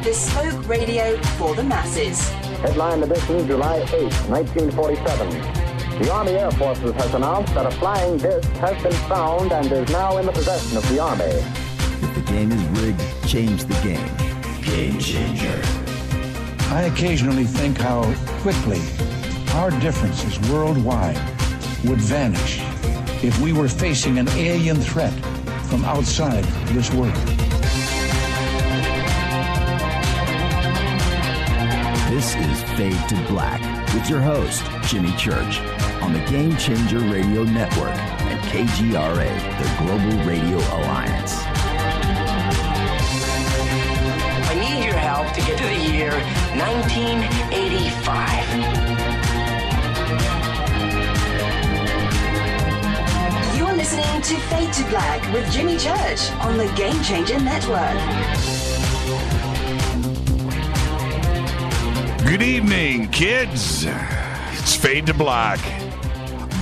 bespoke radio for the masses. Headline edition, July 8, 1947. The Army Air Forces has announced that a flying disc has been found and is now in the possession of the Army. If the game is rigged, change the game. Game changer. I occasionally think how quickly our differences worldwide would vanish if we were facing an alien threat from outside this world. This is Fade to Black with your host, Jimmy Church, on the Game Changer Radio Network and KGRA, the Global Radio Alliance. I need your help to get to the year 1985. You're listening to Fade to Black with Jimmy Church on the Game Changer Network. Good evening, kids. It's Fade to Black,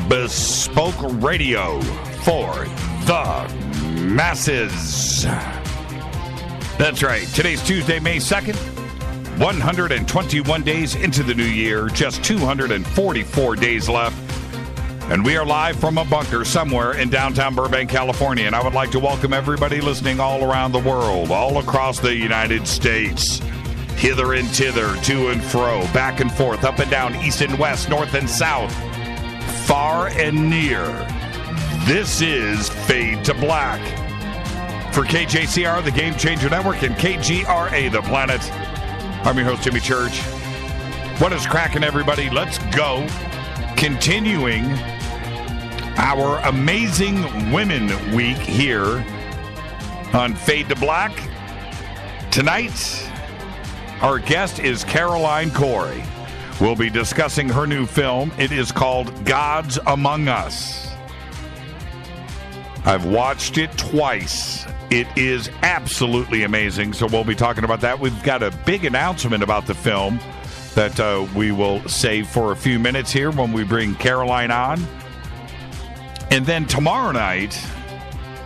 bespoke radio for the masses. That's right. Today's Tuesday, May 2nd. 121 days into the new year, just 244 days left. And we are live from a bunker somewhere in downtown Burbank, California. And I would like to welcome everybody listening all around the world, all across the United States. Hither and thither, to and fro, back and forth, up and down, east and west, north and south, far and near. This is Fade to Black. For KJCR, the Game Changer Network, and KGRA, the planet. I'm your host, Jimmy Church. What is cracking, everybody? Let's go. Continuing our Amazing Women Week here on Fade to Black. Tonight, our guest is Caroline Cory. We'll be discussing her new film. It is called Gods Among Us. I've watched it twice. It is absolutely amazing, so we'll be talking about that. We've got a big announcement about the film that we will save for a few minutes here when we bring Caroline on. And then tomorrow night,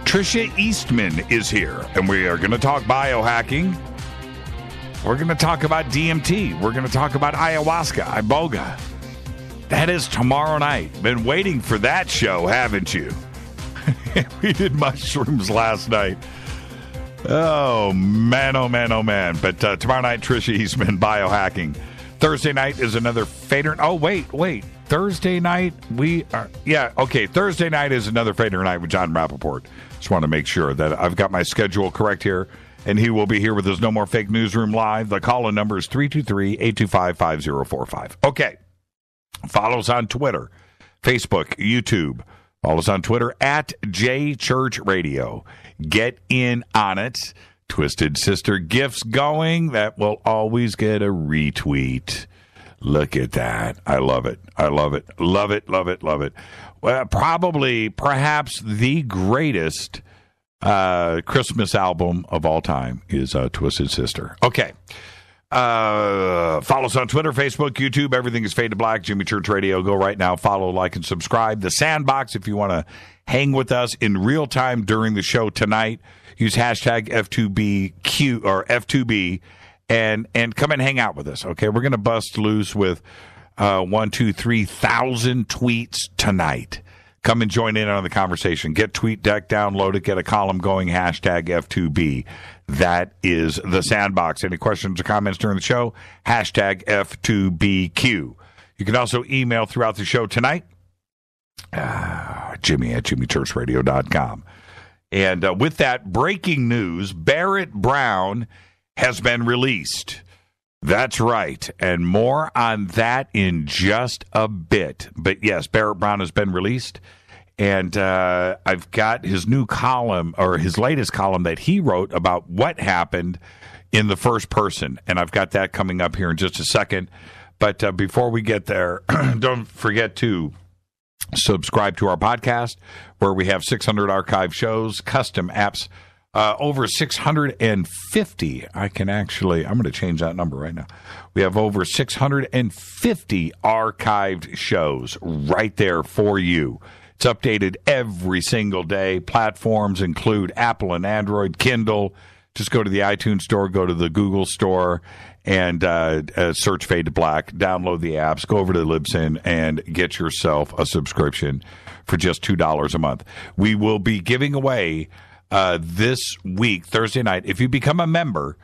Tricia Eastman is here, and we are going to talk biohacking. We're going to talk about DMT. We're going to talk about ayahuasca, iboga. That is tomorrow night. Been waiting for that show, haven't you? We did mushrooms last night. Oh, man, oh, man, oh, man. But tomorrow night, Tricia Eastman, biohacking. Thursday night is another fader. Oh, wait. Thursday night, Thursday night is another fader night with John Rappaport. Just want to make sure that I've got my schedule correct here. And he will be here with us. No More Fake Newsroom Live. The call-in number is 323-825-5045. Okay. Follow us on Twitter, Facebook, YouTube. Follow us on Twitter at JChurchRadio. Get in on it. Twisted Sister gifts going. That will always get a retweet. Look at that. I love it. I love it. Love it, love it, love it. Well, perhaps the greatest Christmas album of all time is Twisted Sister. Okay. Follow us on Twitter, Facebook, YouTube. Everything is Fade to Black, Jimmy Church Radio. Go right now. Follow, like, and subscribe. The Sandbox, if you want to hang with us in real time during the show tonight, use hashtag F2BQ or F2B and come and hang out with us. Okay. We're going to bust loose with 3,000 tweets tonight. Come and join in on the conversation. Get TweetDeck, download it, get a column going, hashtag F2B. That is the Sandbox. Any questions or comments during the show? Hashtag F2BQ. You can also email throughout the show tonight, Jimmy at jimmychurchradio.com. And with that, breaking news, Barrett Brown has been released. That's right. And more on that in just a bit. But yes, Barrett Brown has been released. And I've got his new column, or his latest column that he wrote about what happened in the first person. And I've got that coming up here in just a second. But before we get there, don't forget to subscribe to our podcast, where we have 600 archive shows, custom apps, over 650. I'm going to change that number right now. We have over 650 archived shows right there for you. It's updated every single day. Platforms include Apple and Android, Kindle, just go to the iTunes store, go to the Google store, and search Fade to Black. Download the apps, go over to Libsyn, and get yourself a subscription for just $2 a month. We will be giving away this week, Thursday night, if you become a member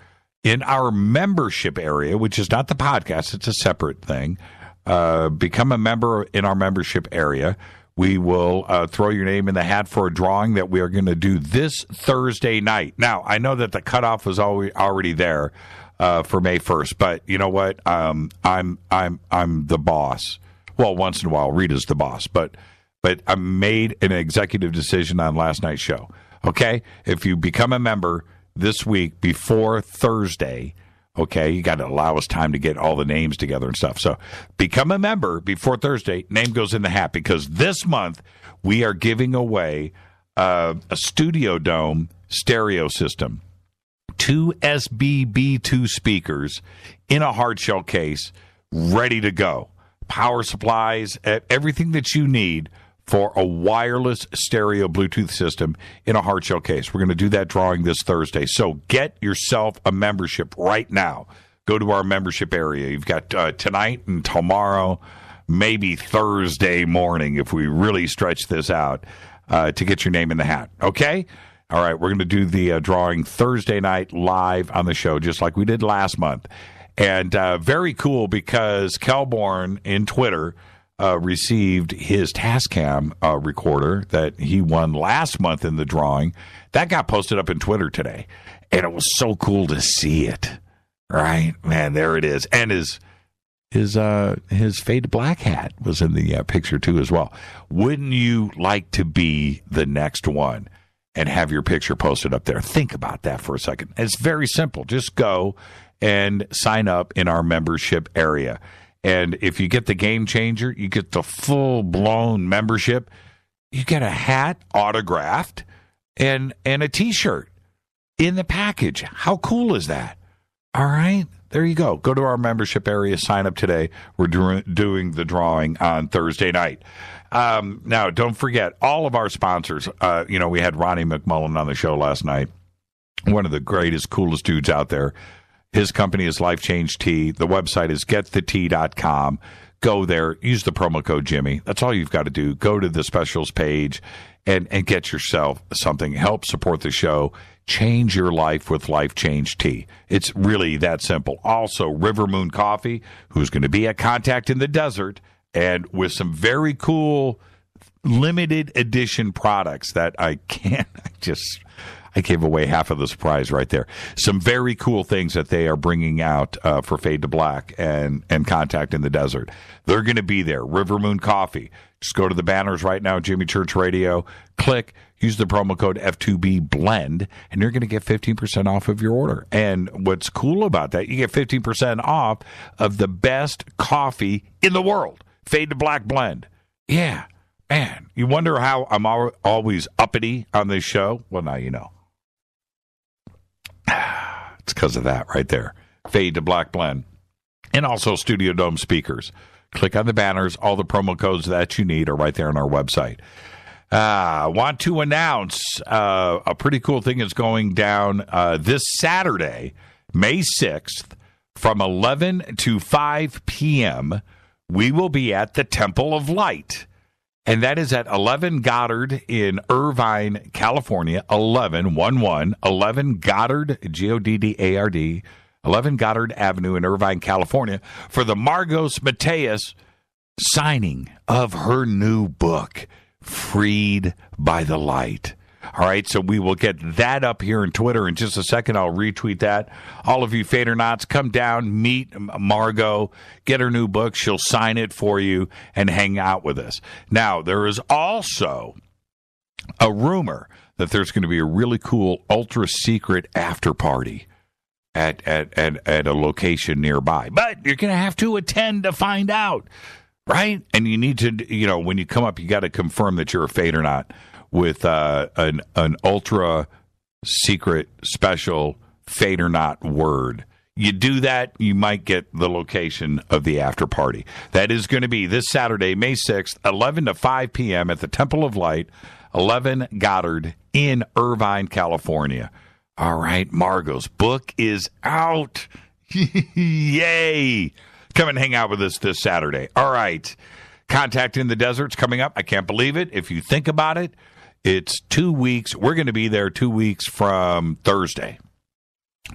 in our membership area, which is not the podcast, it's a separate thing. Become a member in our membership area. We will throw your name in the hat for a drawing that we are going to do this Thursday night. Now, I know that the cutoff was already there for May 1st, but you know what? I'm the boss. Well, once in a while, Rita's the boss, but I made an executive decision on last night's show. Okay, if you become a member this week before Thursday, okay, you got to allow us time to get all the names together and stuff. So become a member before Thursday. Name goes in the hat because this month we are giving away a Studio Dome stereo system, 2 SBB2 speakers in a hard shell case, ready to go. Power supplies, everything that you need for a wireless stereo Bluetooth system in a hard shell case. We're going to do that drawing this Thursday. So get yourself a membership right now. Go to our membership area. You've got tonight and tomorrow, maybe Thursday morning, if we really stretch this out, to get your name in the hat. Okay? All right, we're going to do the drawing Thursday night live on the show, just like we did last month. And very cool because Kelborn in Twitter received his Tascam recorder that he won last month in the drawing. That got posted up in Twitter today, and it was so cool to see it. Right, man, there it is, and his Fade to Black hat was in the picture too as well. Wouldn't you like to be the next one and have your picture posted up there? Think about that for a second. It's very simple. Just go and sign up in our membership area. And if you get the Game Changer, you get the full-blown membership. You get a hat autographed and a T-shirt in the package. How cool is that? All right, there you go. Go to our membership area, sign up today. We're doing the drawing on Thursday night. Now, don't forget, all of our sponsors. We had Ronnie McMullen on the show last night, one of the greatest, coolest dudes out there. His company is Life Change Tea. The website is getthetea.com. Go there. Use the promo code Jimmy. That's all you've got to do. Go to the specials page and get yourself something. Help support the show. Change your life with Life Change Tea. It's really that simple. Also, River Moon Coffee, who's going to be at Contact in the Desert, and with some very cool limited edition products that I gave away half of the surprise right there. Some very cool things that they are bringing out for Fade to Black and Contact in the Desert. They're going to be there. River Moon Coffee. Just go to the banners right now, Jimmy Church Radio. Click, use the promo code F2B Blend, and you're going to get 15% off of your order. And what's cool about that, you get 15% off of the best coffee in the world, Fade to Black Blend. Yeah, man. You wonder how I'm always uppity on this show? Well, now you know. It's because of that right there. Fade to Black Blend. And also Studio Dome speakers. Click on the banners. All the promo codes that you need are right there on our website. Want to announce a pretty cool thing is going down this Saturday, May 6th, from 11 to 5 p.m. We will be at the Temple of Light. And that is at 11 Goddard in Irvine, California. 11 Goddard, Goddard, 11 Goddard Avenue in Irvine, California, for the Margos Mateus signing of her new book, Freed by the Light. All right, so we will get that up here in Twitter in just a second. I'll retweet that. All of you Fadernauts, come down, meet Margot, get her new book. She'll sign it for you and hang out with us. Now, there is also a rumor that there's going to be a really cool, ultra-secret after party at a location nearby. But you're going to have to attend to find out, right? And you need to, when you come up, you got to confirm that you're a Fadernaut with an ultra secret special Fadernaut word. You do that, you might get the location of the after party. That is going to be this Saturday, May 6th, 11 to 5 p.m. at the Temple of Light, 11 Goddard in Irvine, California. All right, Margot's book is out. Yay. Come and hang out with us this Saturday. All right. Contact in the Desert's coming up. I can't believe it. If you think about it, it's 2 weeks. We're going to be there 2 weeks from Thursday.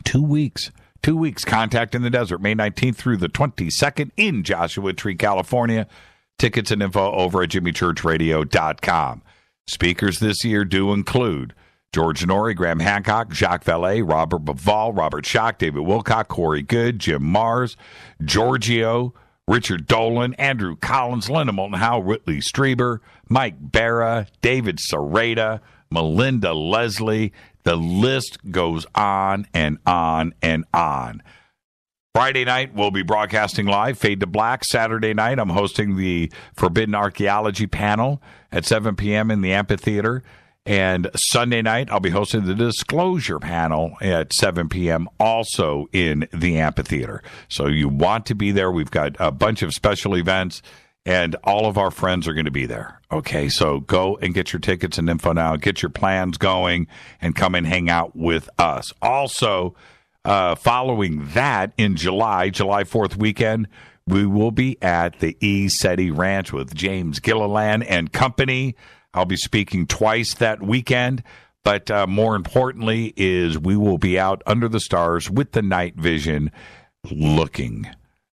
2 weeks. 2 weeks. Contact in the Desert, May 19th through the 22nd in Joshua Tree, California. Tickets and info over at jimmychurchradio.com. Speakers this year do include George Norrie, Graham Hancock, Jacques Vallée, Robert Bivall, Robert Schock, David Wilcock, Corey Good, Jim Mars, Giorgio, Richard Dolan, Andrew Collins, Linda Moulton Howe, Whitley Strieber, Mike Barra, David Serrata, Melinda Leslie. The list goes on and on and on. Friday night, we'll be broadcasting live, Fade to Black. Saturday night, I'm hosting the Forbidden Archaeology panel at 7 p.m. in the amphitheater. And Sunday night, I'll be hosting the Disclosure panel at 7 p.m. also in the amphitheater. So you want to be there. We've got a bunch of special events, and all of our friends are going to be there. Okay, so go and get your tickets and info now. Get your plans going and come and hang out with us. Also, following that, in July 4th weekend, we will be at the ECETI Ranch with James Gilliland and company. I'll be speaking twice that weekend, but more importantly is we will be out under the stars with the night vision looking.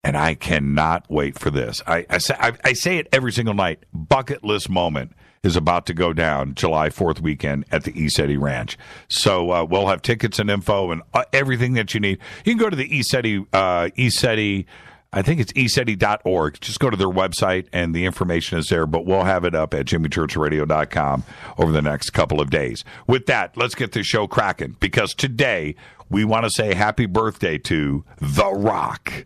And I cannot wait for this. I say it every single night. Bucket list moment is about to go down July 4th weekend at the ECETI Ranch. So we'll have tickets and info and everything that you need. You can go to the ECETI, I think it's ECETI.org. Just go to their website and the information is there, but we'll have it up at jimmychurchradio.com over the next couple of days. With that, let's get this show cracking, because today we want to say happy birthday to The Rock,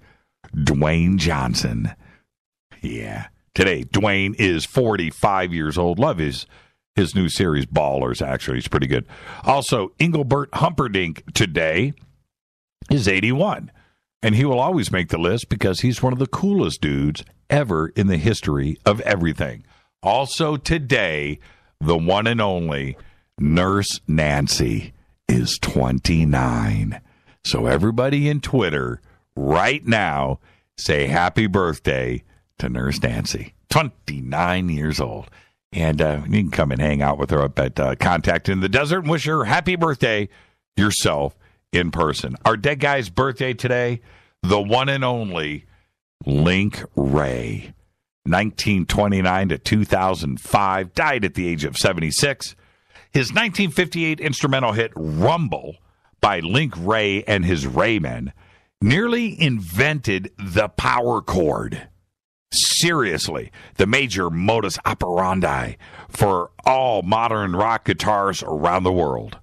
Dwayne Johnson. Yeah. Today, Dwayne is 45 years old. Love his new series, Ballers, actually. He's pretty good. Also, Engelbert Humperdinck today is 81. And he will always make the list because he's one of the coolest dudes ever in the history of everything. Also today, the one and only Nurse Nancy is 29. So everybody in Twitter right now, say happy birthday to Nurse Nancy. 29 years old. And you can come and hang out with her up at Contact in the Desert and wish her happy birthday yourself in person. Our dead guy's birthday today, the one and only Link Ray, 1929 to 2005, died at the age of 76. His 1958 instrumental hit Rumble by Link Ray and his Raymen nearly invented the power chord. Seriously, the major modus operandi for all modern rock guitars around the world.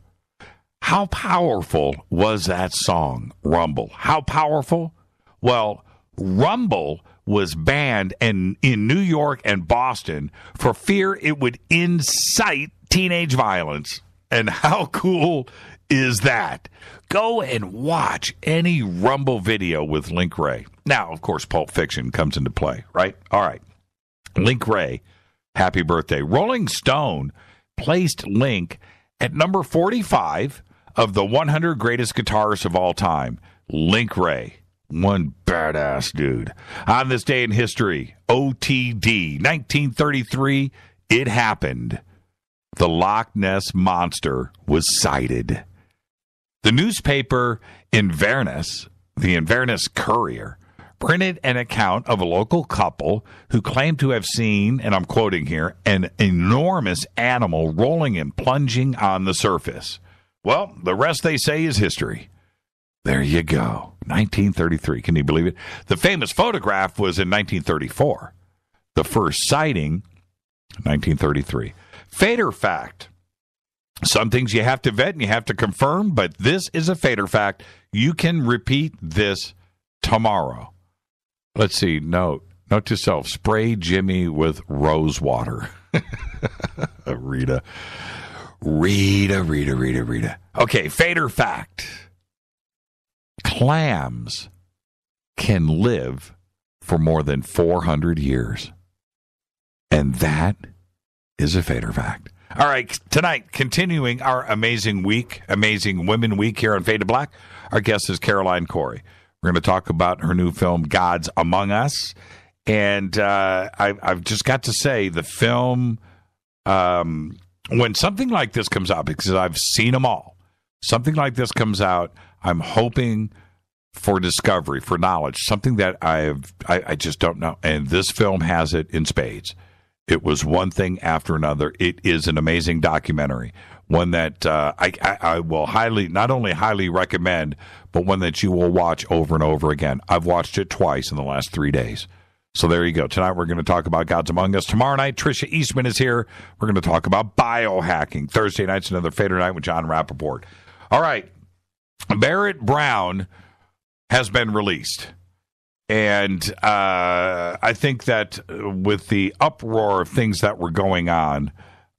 How powerful was that song, Rumble? How powerful? Well, Rumble was banned in New York and Boston for fear it would incite teenage violence. And how cool is that? Go and watch any Rumble video with Link Ray. Now, of course, Pulp Fiction comes into play, right? All right. Link Ray, happy birthday. Rolling Stone placed Link at number 45 of the 100 greatest guitarists of all time. Link Ray, one badass dude. On this day in history, OTD, 1933, it happened. The Loch Ness Monster was sighted. The newspaper Inverness, the Inverness Courier, printed an account of a local couple who claimed to have seen, and I'm quoting here, an enormous animal rolling and plunging on the surface. Well, the rest, they say, is history. There you go. 1933. Can you believe it? The famous photograph was in 1934. The first sighting, 1933. Fader fact. Some things you have to vet and you have to confirm, but this is a Fader fact. You can repeat this tomorrow. Let's see. Note to self. Spray Jimmy with rose water. Rita. Okay, Fader fact. Clams can live for more than 400 years. And that is a Fader fact. All right, tonight, continuing our amazing Women Week here on Fade to Black, our guest is Caroline Cory. We're going to talk about her new film, Gods Among Us. And I've just got to say, the film, when something like this comes out, because I've seen them all, something like this comes out, I'm hoping for discovery, for knowledge, something that I just don't know. And this film has it in spades. It was one thing after another. It is an amazing documentary, one that I will not only highly recommend, but one that you will watch over and over again. I've watched it twice in the last 3 days. So there you go. Tonight we're going to talk about Gods Among Us. Tomorrow night, Tricia Eastman is here. We're going to talk about biohacking. Thursday night's another Fader Night with John Rappaport. All right. Barrett Brown has been released. And I think that with the uproar of things that were going on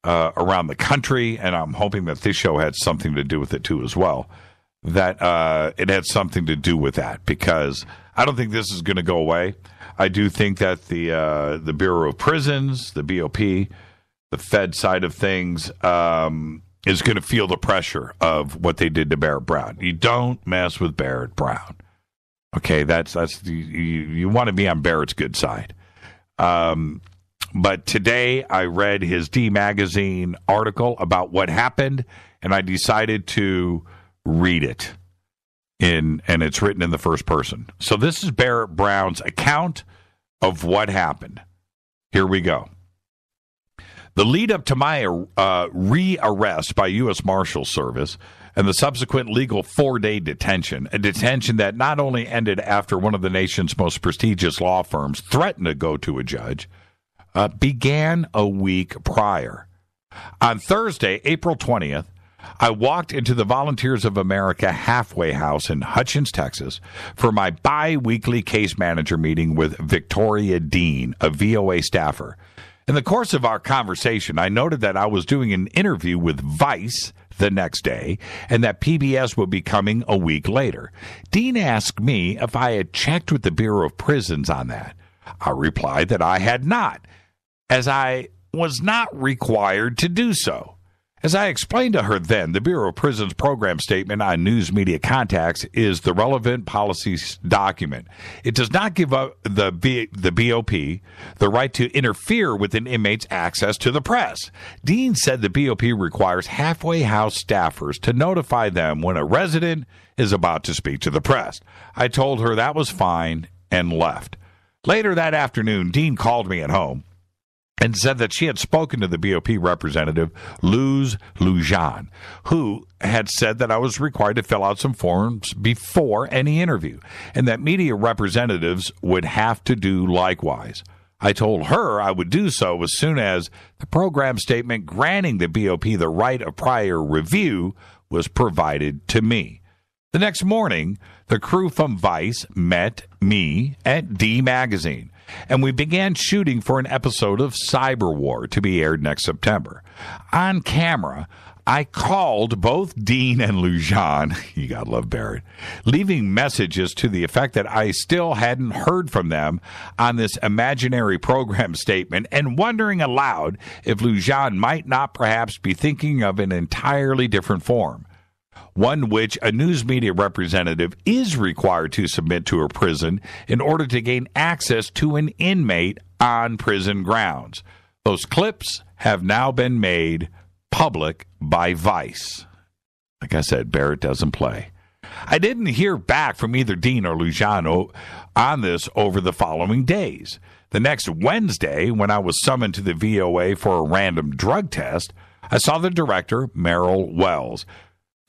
around the country, and I'm hoping that this show had something to do with it too as well, that it had something to do with that, because I don't think this is going to go away. I do think that the Bureau of Prisons, the BOP, the Fed side of things, is going to feel the pressure of what they did to Barrett Brown. You don't mess with Barrett Brown. Okay, you want to be on Barrett's good side. But today I read his D Magazine article about what happened, and I decided to read it. And it's written in the first person. So this is Barrett Brown's account of what happened. Here we go. The lead up to my re-arrest by U.S. Marshal Service and the subsequent legal 4-day detention, a detention that not only ended after one of the nation's most prestigious law firms threatened to go to a judge, began a week prior. On Thursday, April 20th, I walked into the Volunteers of America halfway house in Hutchins, Texas, for my bi-weekly case manager meeting with Victoria Dean, a VOA staffer. In the course of our conversation, I noted that I was doing an interview with Vice the next day and that PBS would be coming a week later. Dean asked me if I had checked with the Bureau of Prisons on that. I replied that I had not, as I was not required to do so. As I explained to her then, the Bureau of Prisons program statement on news media contacts is the relevant policy document. It does not give up the BOP the right to interfere with an inmate's access to the press. Dean said the BOP requires halfway house staffers to notify them when a resident is about to speak to the press. I told her that was fine and left. Later that afternoon, Dean called me at home and said that she had spoken to the BOP representative, Luz Lujan, who had said that I was required to fill out some forms before any interview, and that media representatives would have to do likewise. I told her I would do so as soon as the program statement granting the BOP the right of prior review was provided to me. The next morning, the crew from Vice met me at D Magazine, and we began shooting for an episode of Cyber War to be aired next September. On camera, I called both Dean and Lujan, you gotta love Barrett, leaving messages to the effect that I still hadn't heard from them on this imaginary program statement, and wondering aloud if Lujan might not perhaps be thinking of an entirely different form, one which a news media representative is required to submit to a prison in order to gain access to an inmate on prison grounds. Those clips have now been made public by Vice. Like I said, Barrett doesn't play. I didn't hear back from either Dean or Lujan on this over the following days. The next Wednesday, when I was summoned to the VOA for a random drug test, I saw the director, Merrill Wells.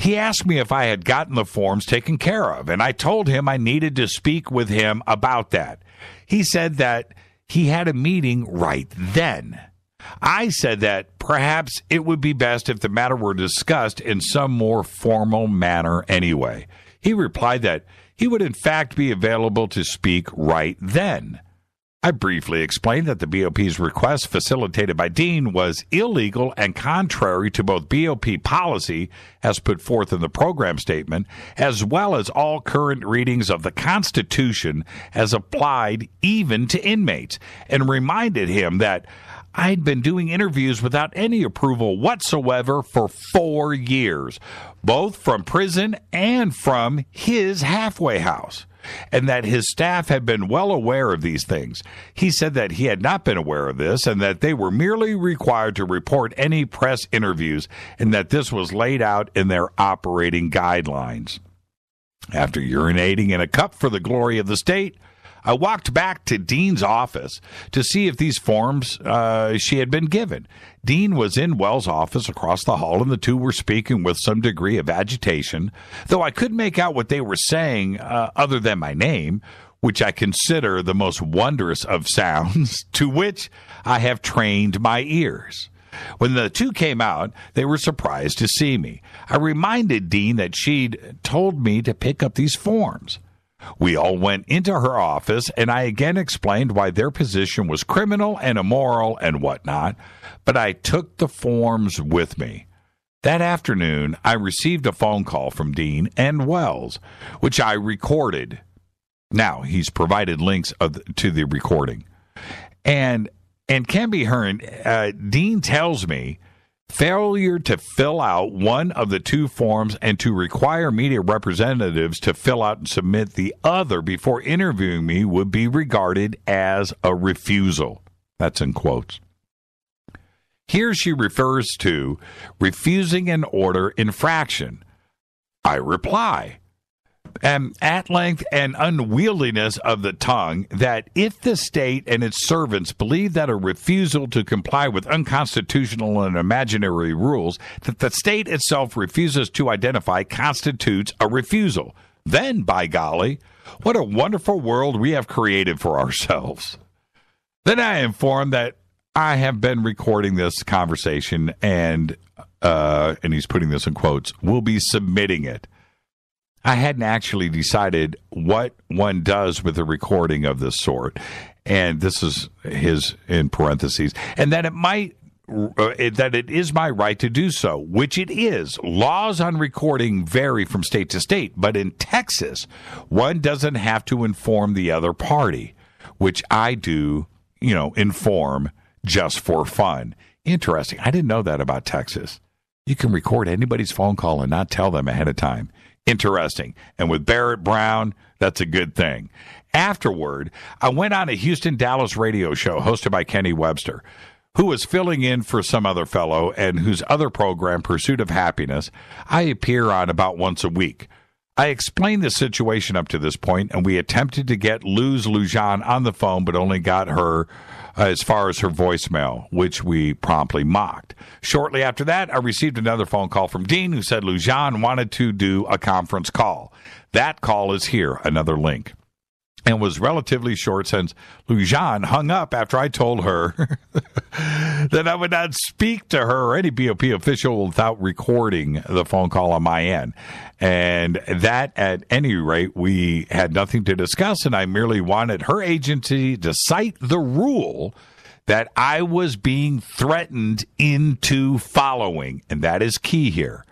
He asked me if I had gotten the forms taken care of, and I told him I needed to speak with him about that. He said that he had a meeting right then. I said that perhaps it would be best if the matter were discussed in some more formal manner anyway. He replied that he would in fact be available to speak right then. I briefly explained that the BOP's request facilitated by Dean was illegal and contrary to both BOP policy as put forth in the program statement, as well as all current readings of the Constitution as applied even to inmates, and reminded him that I'd been doing interviews without any approval whatsoever for 4 years, both from prison and from his halfway house, and that his staff had been well aware of these things. He said that he had not been aware of this and that they were merely required to report any press interviews and that this was laid out in their operating guidelines. After urinating in a cup for the glory of the state, I walked back to Dean's office to see if these forms she had been given. Dean was in Wells' office across the hall, and the two were speaking with some degree of agitation, though I couldn't make out what they were saying other than my name, which I consider the most wondrous of sounds, to which I have trained my ears. When the two came out, they were surprised to see me. I reminded Dean that she'd told me to pick up these forms. We all went into her office, and I again explained why their position was criminal and immoral and whatnot, but I took the forms with me. That afternoon, I received a phone call from Dean and Wells, which I recorded. Now, he's provided links to the recording. And can be heard, Dean tells me, failure to fill out one of the two forms and to require media representatives to fill out and submit the other before interviewing me would be regarded as a refusal. That's in quotes. Here she refers to refusing an order infraction. I reply, at length and unwieldiness of the tongue, that if the state and its servants believe that a refusal to comply with unconstitutional and imaginary rules that the state itself refuses to identify constitutes a refusal, then, by golly, what a wonderful world we have created for ourselves. Then I inform that I have been recording this conversation and he's putting this in quotes, will be submitting it. I hadn't actually decided what one does with a recording of this sort, and this is his in parentheses, and that it is my right to do so, which it is. Laws on recording vary from state to state, but in Texas, one doesn't have to inform the other party, which I do, inform just for fun. Interesting. I didn't know that about Texas. You can record anybody's phone call and not tell them ahead of time. Interesting. And with Barrett Brown, that's a good thing. Afterward, I went on a Houston-Dallas radio show hosted by Kenny Webster, who was filling in for some other fellow and whose other program, Pursuit of Happiness, I appear on about once a week. I explained the situation up to this point, and we attempted to get Luz Lujan on the phone, but only got her as far as her voicemail, which we promptly mocked. Shortly after that, I received another phone call from Dean, who said Lujan wanted to do a conference call. That call is here, another link, and was relatively short since Lujan hung up after I told her that I would not speak to her or any BOP official without recording the phone call on my end. And that, at any rate, we had nothing to discuss, and I merely wanted her agency to cite the rule that I was being threatened into following, and that is key here.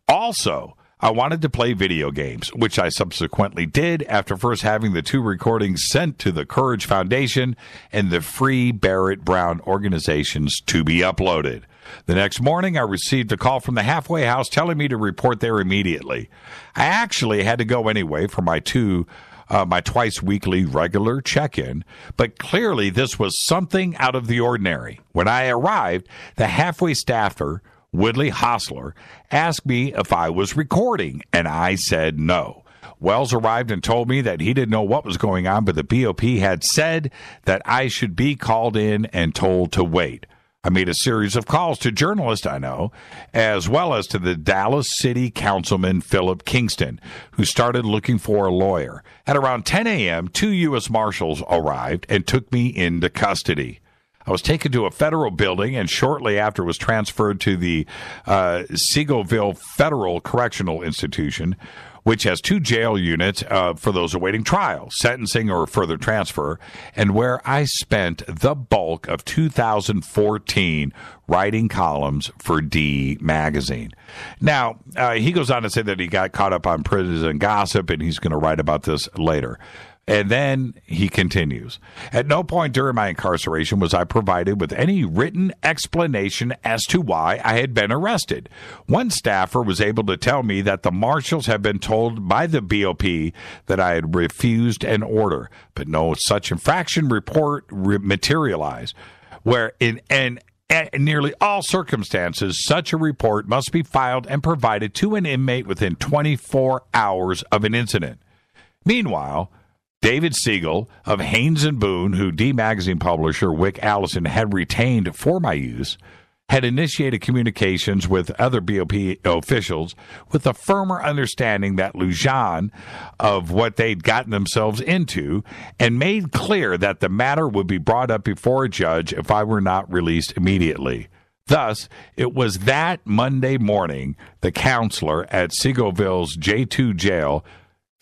Also, I wanted to play video games, which I subsequently did after first having the two recordings sent to the Courage Foundation and the Free Barrett Brown organizations to be uploaded. The next morning, I received a call from the halfway house telling me to report there immediately. I actually had to go anyway for my twice weekly regular check-in, but clearly this was something out of the ordinary. When I arrived, the halfway staffer, Woodley Hostler, asked me if I was recording, and I said no. Wells arrived and told me that he didn't know what was going on, but the BOP had said that I should be called in and told to wait. I made a series of calls to journalists I know, as well as to the Dallas City Councilman Philip Kingston, who started looking for a lawyer. At around 10 a.m., 2 U.S. Marshals arrived and took me into custody. I was taken to a federal building and shortly after was transferred to the Seagoville Federal Correctional Institution, which has 2 jail units for those awaiting trial, sentencing, or further transfer, and where I spent the bulk of 2014 writing columns for D Magazine. Now, he goes on to say that he got caught up on prison gossip, and he's going to write about this later. And then he continues, at no point during my incarceration was I provided with any written explanation as to why I had been arrested. One staffer was able to tell me that the marshals had been told by the BOP that I had refused an order, but no such infraction report materialized, where in nearly all circumstances, such a report must be filed and provided to an inmate within 24 hours of an incident. Meanwhile, David Siegel of Haynes & Boone, who D Magazine publisher Wick Allison had retained for my use, had initiated communications with other BOP officials with a firmer understanding that Lujan of what they'd gotten themselves into, and made clear that the matter would be brought up before a judge if I were not released immediately. Thus, it was that Monday morning the counselor at Siegelville's J2 jail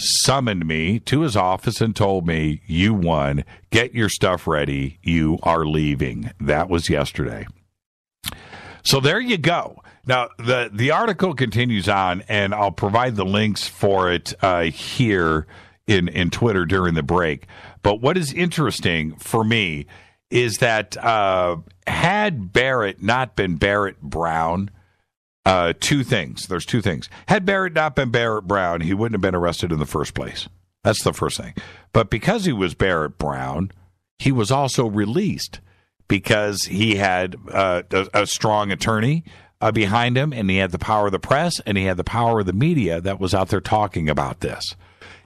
summoned me to his office and told me, you won. Get your stuff ready. You are leaving. That was yesterday. So there you go. Now, the article continues on, and I'll provide the links for it here in Twitter during the break. But what is interesting for me is that had Barrett not been Barrett Brown, two things. There's two things. Had Barrett not been Barrett Brown, he wouldn't have been arrested in the first place. That's the first thing. But because he was Barrett Brown, he was also released because he had a strong attorney behind him, and he had the power of the press, and he had the power of the media that was out there talking about this.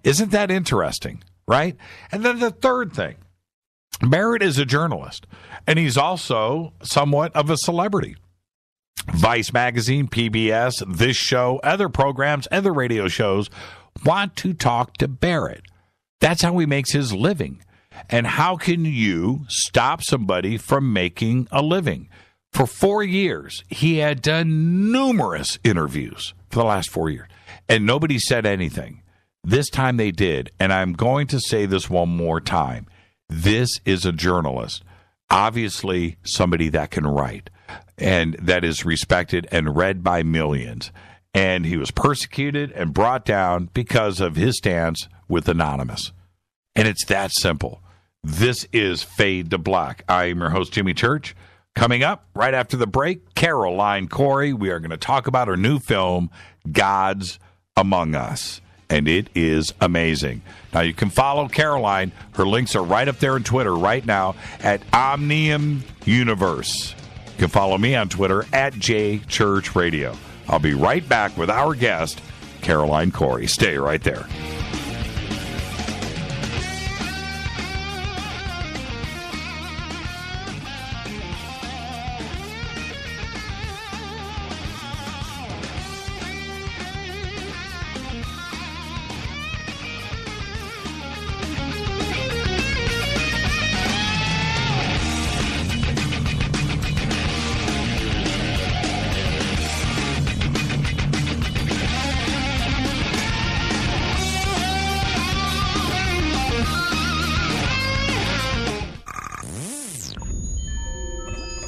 Isn't that interesting, right? And then the third thing, Barrett is a journalist, and he's also somewhat of a celebrity. Vice Magazine, PBS, this show, other programs, other radio shows want to talk to Barrett. That's how he makes his living. And how can you stop somebody from making a living? For 4 years, he had done numerous interviews for the last 4 years, and nobody said anything. This time they did, and I'm going to say this one more time. This is a journalist, obviously somebody that can write, and that is respected and read by millions. And he was persecuted and brought down because of his stance with Anonymous. And it's that simple. This is Fade to Black. I am your host, Jimmy Church. Coming up right after the break, Caroline Cory. We are going to talk about her new film, Gods Among Us. And it is amazing. Now, you can follow Caroline. Her links are right up there on Twitter right now at Omnium Universe. You can follow me on Twitter at JChurchRadio. I'll be right back with our guest, Caroline Cory. Stay right there.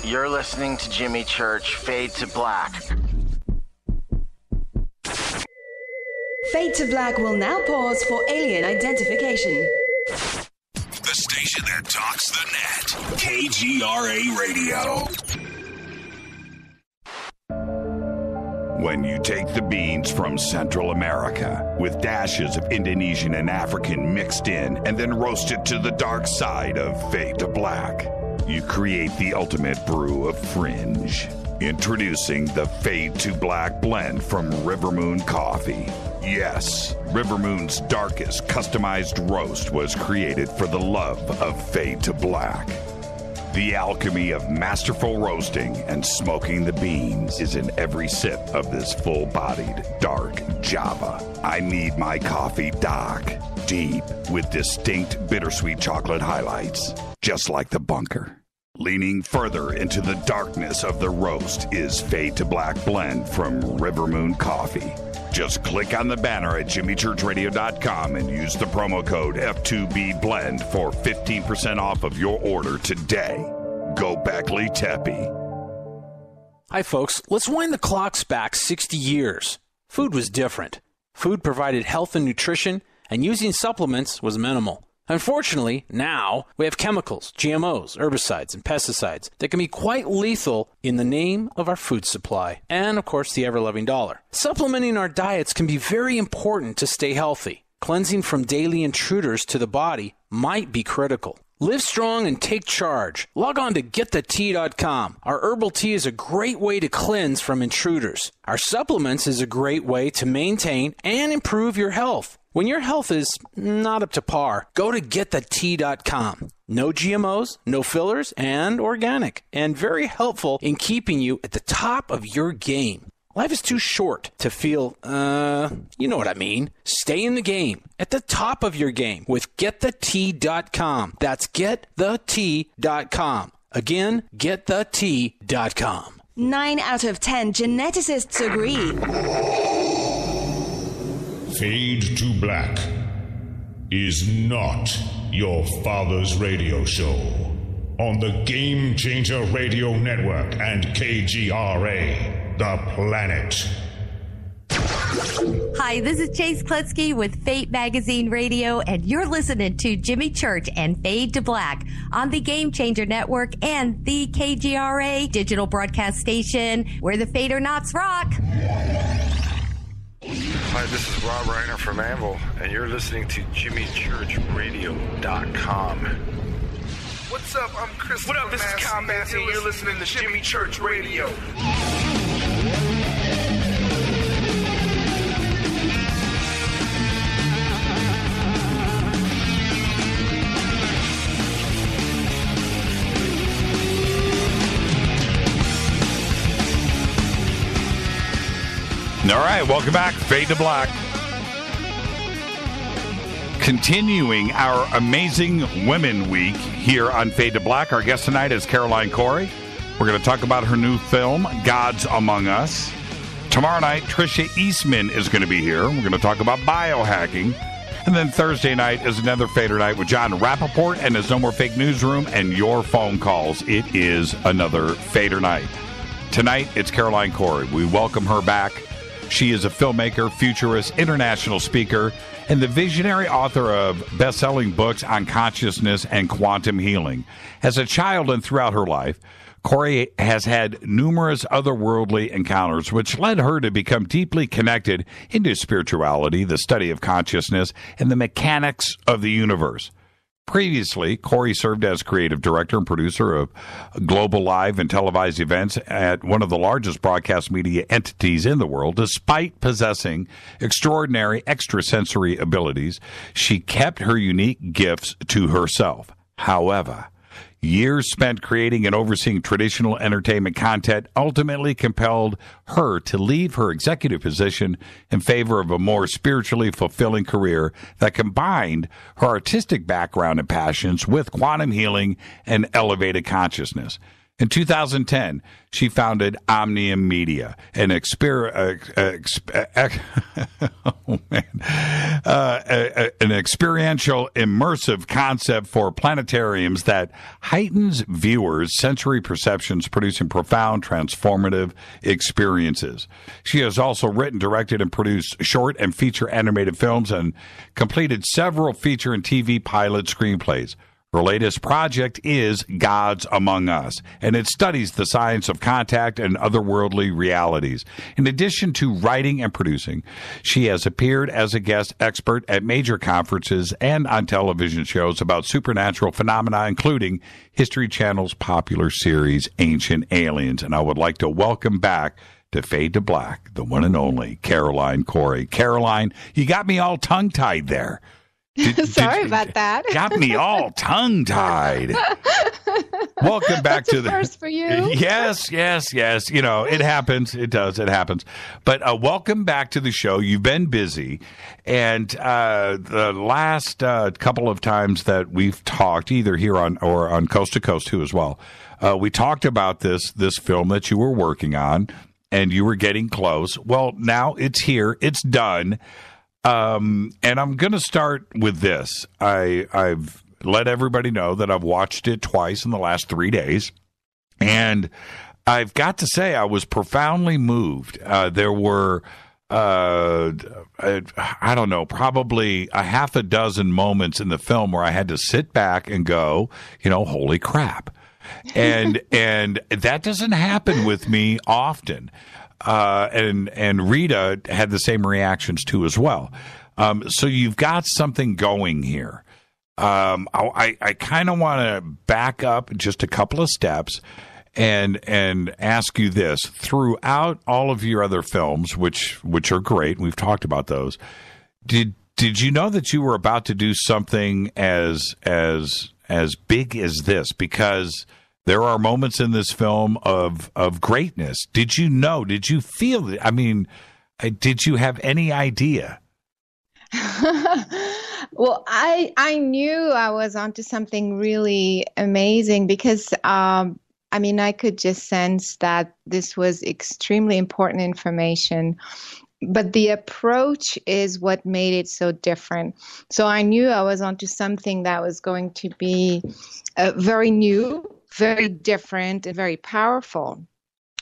You're listening to Jimmy Church, Fade to Black. Fade to Black will now pause for alien identification. The station that talks the net. KGRA Radio. When you take the beans from Central America with dashes of Indonesian and African mixed in and then roast it to the dark side of Fade to Black, you create the ultimate brew of fringe. Introducing the Fade to Black blend from Rivermoon Coffee. Yes, Rivermoon's darkest customized roast was created for the love of Fade to Black. The alchemy of masterful roasting and smoking the beans is in every sip of this full-bodied, dark Java. I need my coffee dark, deep, with distinct bittersweet chocolate highlights, just like the bunker. Leaning further into the darkness of the roast is Fade to Black blend from Rivermoon Coffee. Just click on the banner at jimmychurchradio.com and use the promo code F2BBLEND for 15% off of your order today. Go Beckley Teppy. Hi, folks. Let's wind the clocks back 60 years. Food was different. Food provided health and nutrition, and using supplements was minimal. Unfortunately, now we have chemicals, GMOs, herbicides, and pesticides that can be quite lethal in the name of our food supply and, of course, the ever-loving dollar. Supplementing our diets can be very important to stay healthy. Cleansing from daily intruders to the body might be critical. Live strong and take charge. Log on to getthetea.com. Our herbal tea is a great way to cleanse from intruders. Our supplements is a great way to maintain and improve your health. When your health is not up to par, go to getthetea.com. No GMOs, no fillers, and organic, and very helpful in keeping you at the top of your game. Life is too short to feel, you know what I mean. Stay in the game, at the top of your game with getthetea.com. That's getthetea.com. Again, getthetea.com. 9 out of 10 geneticists agree. Fade to Black is not your father's radio show on the Game Changer Radio Network and KGRA. The Planet. Hi, this is Chase Kletsky with Fate Magazine Radio, and you're listening to Jimmy Church and Fade to Black on the Game Changer Network and the KGRA digital broadcast station where the Fader-Knots rock. Hi, this is Rob Reiner from Anvil, and you're listening to JimmyChurchRadio.com. What's up? I'm Chris. What up? This is Kyle Massey, and you're listening to Jimmy Church Radio. All right, welcome back. Fade to Black. Continuing our Amazing Women Week here on Fade to Black. Our guest tonight is Caroline Cory. We're going to talk about her new film, Gods Among Us. Tomorrow night, Tricia Eastman is going to be here. We're going to talk about biohacking. And then Thursday night is another Fader night with John Rappaport and his No More Fake Newsroom and your phone calls. It is another Fader night. Tonight, it's Caroline Cory. We welcome her back. She is a filmmaker, futurist, international speaker, and the visionary author of best-selling books on consciousness and quantum healing. As a child and throughout her life, Cory has had numerous otherworldly encounters, which led her to become deeply connected into spirituality, the study of consciousness, and the mechanics of the universe. Previously, Cory served as creative director and producer of global live and televised events at one of the largest broadcast media entities in the world. Despite possessing extraordinary extrasensory abilities, she kept her unique gifts to herself. However, years spent creating and overseeing traditional entertainment content ultimately compelled her to leave her executive position in favor of a more spiritually fulfilling career that combined her artistic background and passions with quantum healing and elevated consciousness. In 2010, she founded Omnium Media, an experiential, immersive concept for planetariums that heightens viewers' sensory perceptions, producing profound, transformative experiences. She has also written, directed, and produced short and feature animated films and completed several feature and TV pilot screenplays. Her latest project is Gods Among Us, and it studies the science of contact and otherworldly realities. In addition to writing and producing, she has appeared as a guest expert at major conferences and on television shows about supernatural phenomena, including History Channel's popular series Ancient Aliens. And I would like to welcome back to Fade to Black, the one and only Caroline Cory. Caroline, you got me all tongue-tied there. Sorry about that. Got me all tongue-tied. Welcome back to the first for you. Yes. You know, it happens. It does. It happens. But welcome back to the show. You've been busy, and the last couple of times that we've talked, either here on or on Coast to Coast too as well, we talked about this film that you were working on, and you were getting close. Well, now it's here. It's done. And I'm going to start with this. I've let everybody know that I've watched it twice in the last 3 days. And I've got to say, I was profoundly moved. There were I don't know, probably a half a dozen moments in the film where I had to sit back and go, holy crap. And that doesn't happen with me often. And Rita had the same reactions too as well. So you've got something going here. I kind of want to back up just a couple of steps and ask you this. Throughout all of your other films, which are great, we've talked about those, did you know that you were about to do something as big as this? Because there are moments in this film of greatness. Did you know? Did you feel it? I mean, did you have any idea? Well, I knew I was onto something really amazing because, I could just sense that this was extremely important information. But the approach is what made it so different. So I knew I was onto something that was going to be very new, very different, and very powerful.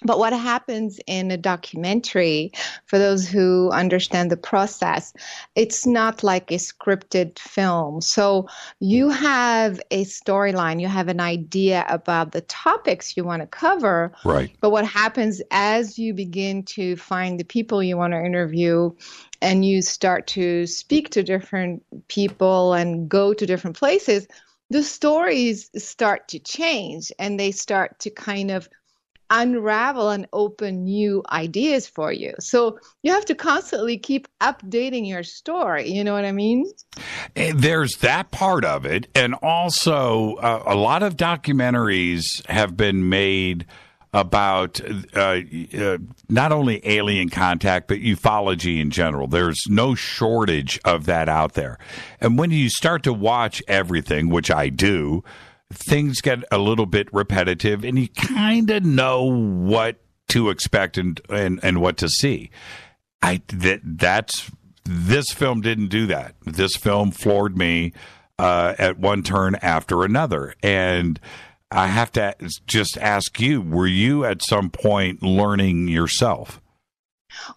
But what happens in a documentary, for those who understand the process, it's not like a scripted film. So you have a storyline, you have an idea about the topics you want to cover. Right. But what happens as you begin to find the people you want to interview and you start to speak to different people and go to different places, the stories start to change and they start to kind of unravel and open new ideas for you. So you have to constantly keep updating your story. You know what I mean? There's that part of it. And also, a lot of documentaries have been made about not only alien contact, but ufology in general. There's no shortage of that out there. And when you start to watch everything, which I do, things get a little bit repetitive and you kind of know what to expect and what to see. This film didn't do that. This film floored me at one turn after another. And I have to just ask you, were you at some point learning yourself?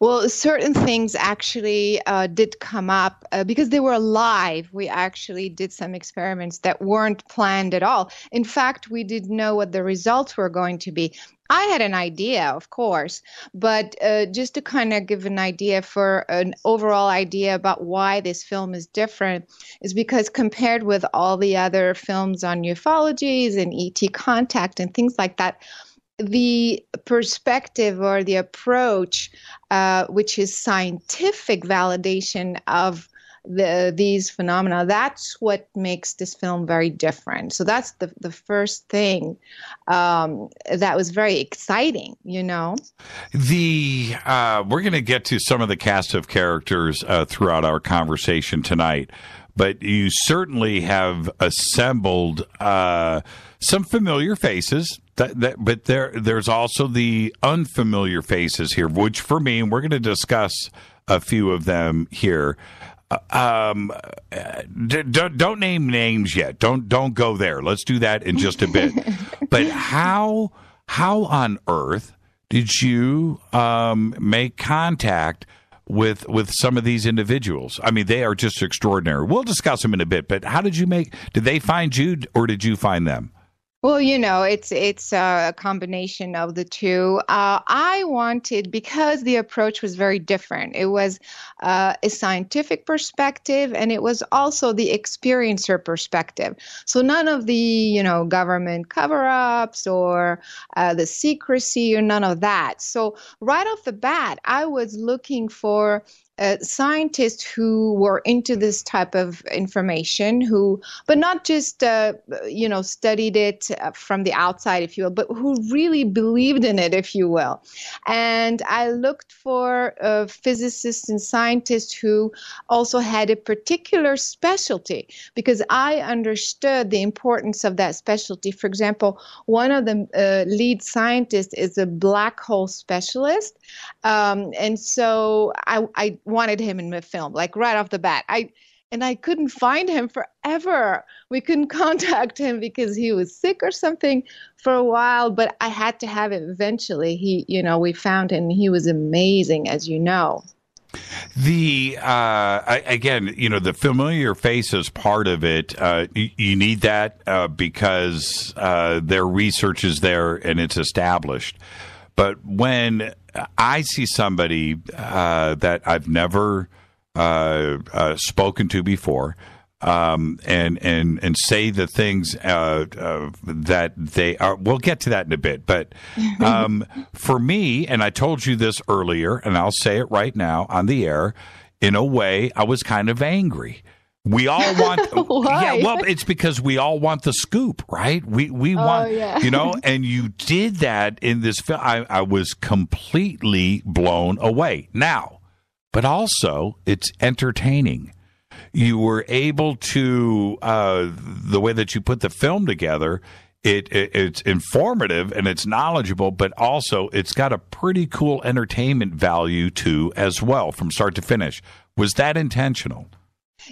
Well, certain things actually did come up because they were live. We actually did some experiments that weren't planned at all. In fact, we didn't know what the results were going to be. I had an idea, of course, but just to kind of give an idea for an overall idea about why this film is different is because compared with all the other films on ufologies and ET contact and things like that, the perspective or the approach, which is scientific validation of these phenomena, that's what makes this film very different. So that's the first thing that was very exciting, We're going to get to some of the cast of characters throughout our conversation tonight, but you certainly have assembled some familiar faces. But there's also the unfamiliar faces here, which for me, and we're going to discuss a few of them here. Don't name names yet. Don't go there. Let's do that in just a bit. But how on earth did you make contact with some of these individuals? I mean, they are just extraordinary. We'll discuss them in a bit. But how did they find you, or did you find them? Well, it's a combination of the two. I wanted, because the approach was very different, it was a scientific perspective and it was also the experiencer perspective. So none of the, government cover-ups or the secrecy or none of that. So right off the bat, I was looking for scientists who were into this type of information, but not just, studied it from the outside, if you will, but who really believed in it, if you will. And I looked for physicists and scientists who also had a particular specialty, because I understood the importance of that specialty. For example, one of the lead scientists is a black hole specialist. And so I wanted him in my film, like right off the bat. I couldn't find him forever. We couldn't contact him because he was sick or something for a while, but I had to have him eventually. We found him. He was amazing, as you know. Again, the familiar face is part of it. You need that because their research is there and it's established. But when I see somebody that I've never spoken to before, and say the things that they are. We'll get to that in a bit. But for me, and I told you this earlier, and I'll say it right now on the air, in a way, I was kind of angry. We all want, Why? well, it's because we all want the scoop, right? We want, and you did that in this film. I was completely blown away. Now, but also it's entertaining. You were able to, the way that you put the film together, it's informative and it's knowledgeable, but also it's got a pretty cool entertainment value too, as well, from start to finish. Was that intentional?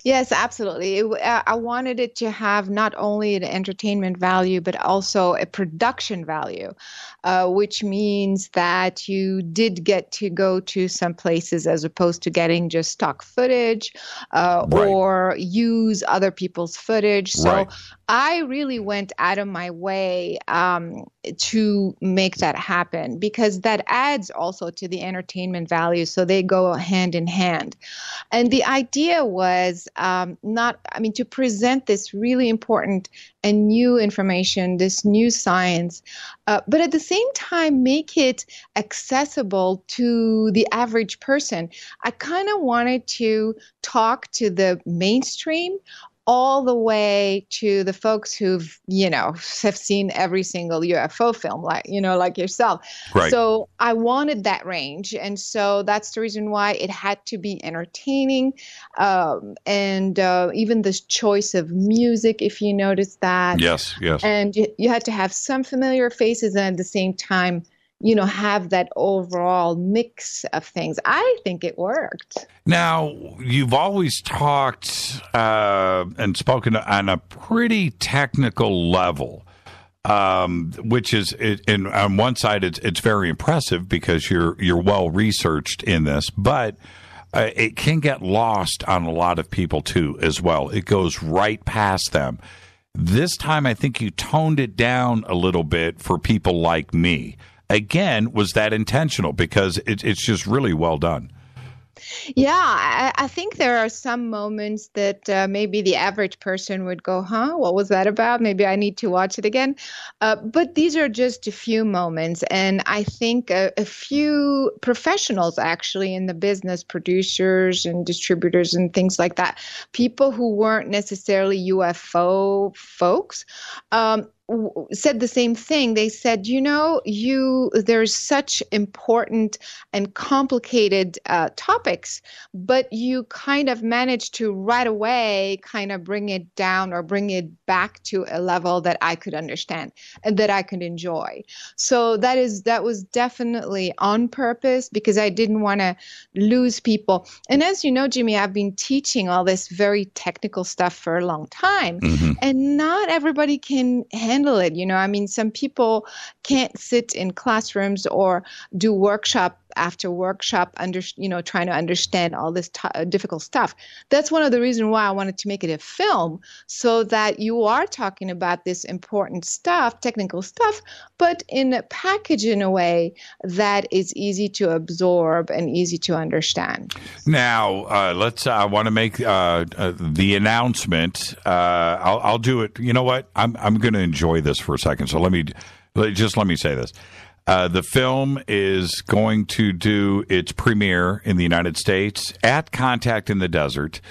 Yes, absolutely. I wanted it to have not only an entertainment value, but also a production value, which means that you did get to go to some places as opposed to getting just stock footage or use other people's footage. So I really went out of my way to make that happen, because that adds also to the entertainment value. So they go hand in hand. And the idea was to present this really important and new information, this new science, but at the same time, make it accessible to the average person. I kind of wanted to talk to the mainstream all the way to the folks who've, have seen every single UFO film, like yourself. Right. So I wanted that range. And so that's the reason why it had to be entertaining. And even the choice of music, if you notice that. Yes. And you had to have some familiar faces and at the same time, have that overall mix of things. I think it worked. Now, you've always talked and spoken on a pretty technical level, which is, on one side, it's very impressive because you're well researched in this, but it can get lost on a lot of people too, as well. It goes right past them. This time, I think you toned it down a little bit for people like me. Again, was that intentional? Because it's just really well done. Yeah, I think there are some moments that maybe the average person would go, what was that about? Maybe I need to watch it again. But these are just a few moments. And I think a few professionals actually in the business, producers and distributors and things like that, people who weren't necessarily UFO folks, said the same thing. They said, there's such important and complicated topics, but you kind of managed to right away kind of bring it down or bring it back to a level that I could understand and that I could enjoy. So that was definitely on purpose, because I didn't want to lose people. And as you know, Jimmy, I've been teaching all this very technical stuff for a long time, and not everybody can handle it. Some people can't sit in classrooms or do workshop after workshop, trying to understand all this difficult stuff. That's one of the reasons why I wanted to make it a film, so that you are talking about this important stuff, technical stuff, but in a package in a way that is easy to absorb and easy to understand. Now, I want to make the announcement. I'll do it. You know what? I'm going to enjoy this for a second. So let me say this. The film is going to do its premiere in the United States at Contact in the Desert.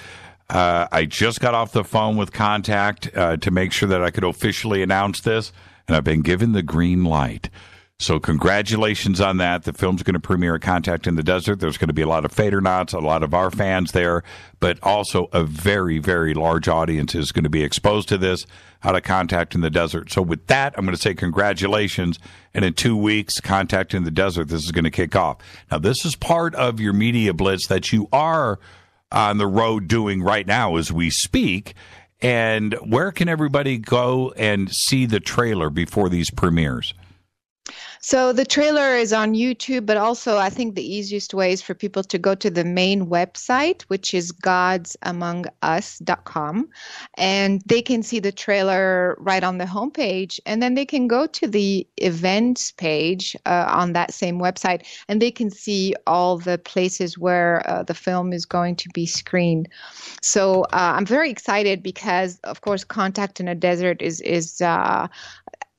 I just got off the phone with Contact to make sure that I could officially announce this, and I've been given the green light. So congratulations on that. The film's going to premiere at Contact in the Desert. There's going to be a lot of Fadernauts, a lot of our fans there, but also a very, very large audience is going to be exposed to this out of Contact in the Desert. So with that, I'm going to say congratulations. And in 2 weeks, Contact in the Desert, this is going to kick off. Now, this is part of your media blitz that you are on the road doing right now as we speak. And where can everybody go and see the trailer before these premieres? So the trailer is on YouTube, but also I think the easiest way is for people to go to the main website, which is godsamongus.com, and they can see the trailer right on the homepage, and then they can go to the events page on that same website, and they can see all the places where the film is going to be screened. So I'm very excited because, of course, Contact in a Desert is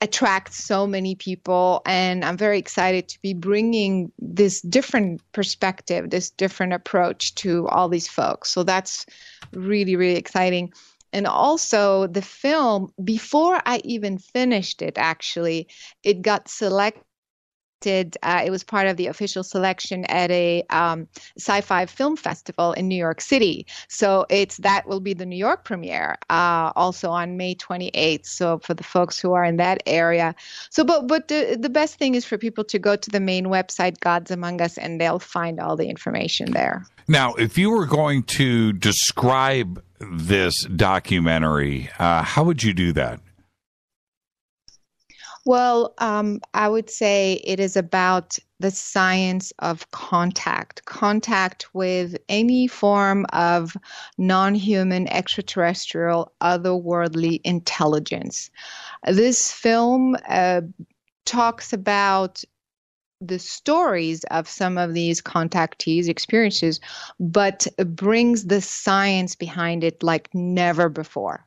attracts so many people, and I'm very excited to be bringing this different perspective, this different approach to all these folks. So that's really, really exciting. And also the film, before I even finished it, actually, it got selected. It was part of the official selection at a sci-fi film festival in New York City. So that will be the New York premiere, also on May 28th. So for the folks who are in that area. So, but the best thing is for people to go to the main website, Gods Among Us, and they'll find all the information there. Now, if you were going to describe this documentary, how would you do that? Well, I would say it is about the science of contact with any form of non-human, extraterrestrial, otherworldly intelligence. This film talks about the stories of some of these contactees' experiences, but brings the science behind it like never before.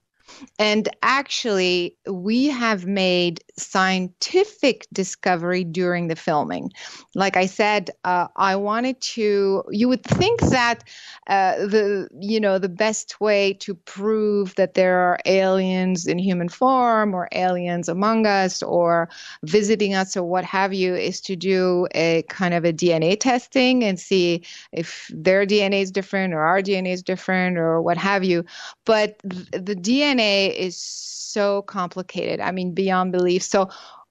And actually, we have made scientific discovery during the filming. Like I said, I wanted to, you would think that the best way to prove that there are aliens in human form or aliens among us or visiting us or what have you is to do a kind of a DNA testing and see if their DNA is different or our DNA is different or what have you. But the DNA is so complicated. I mean, beyond belief. So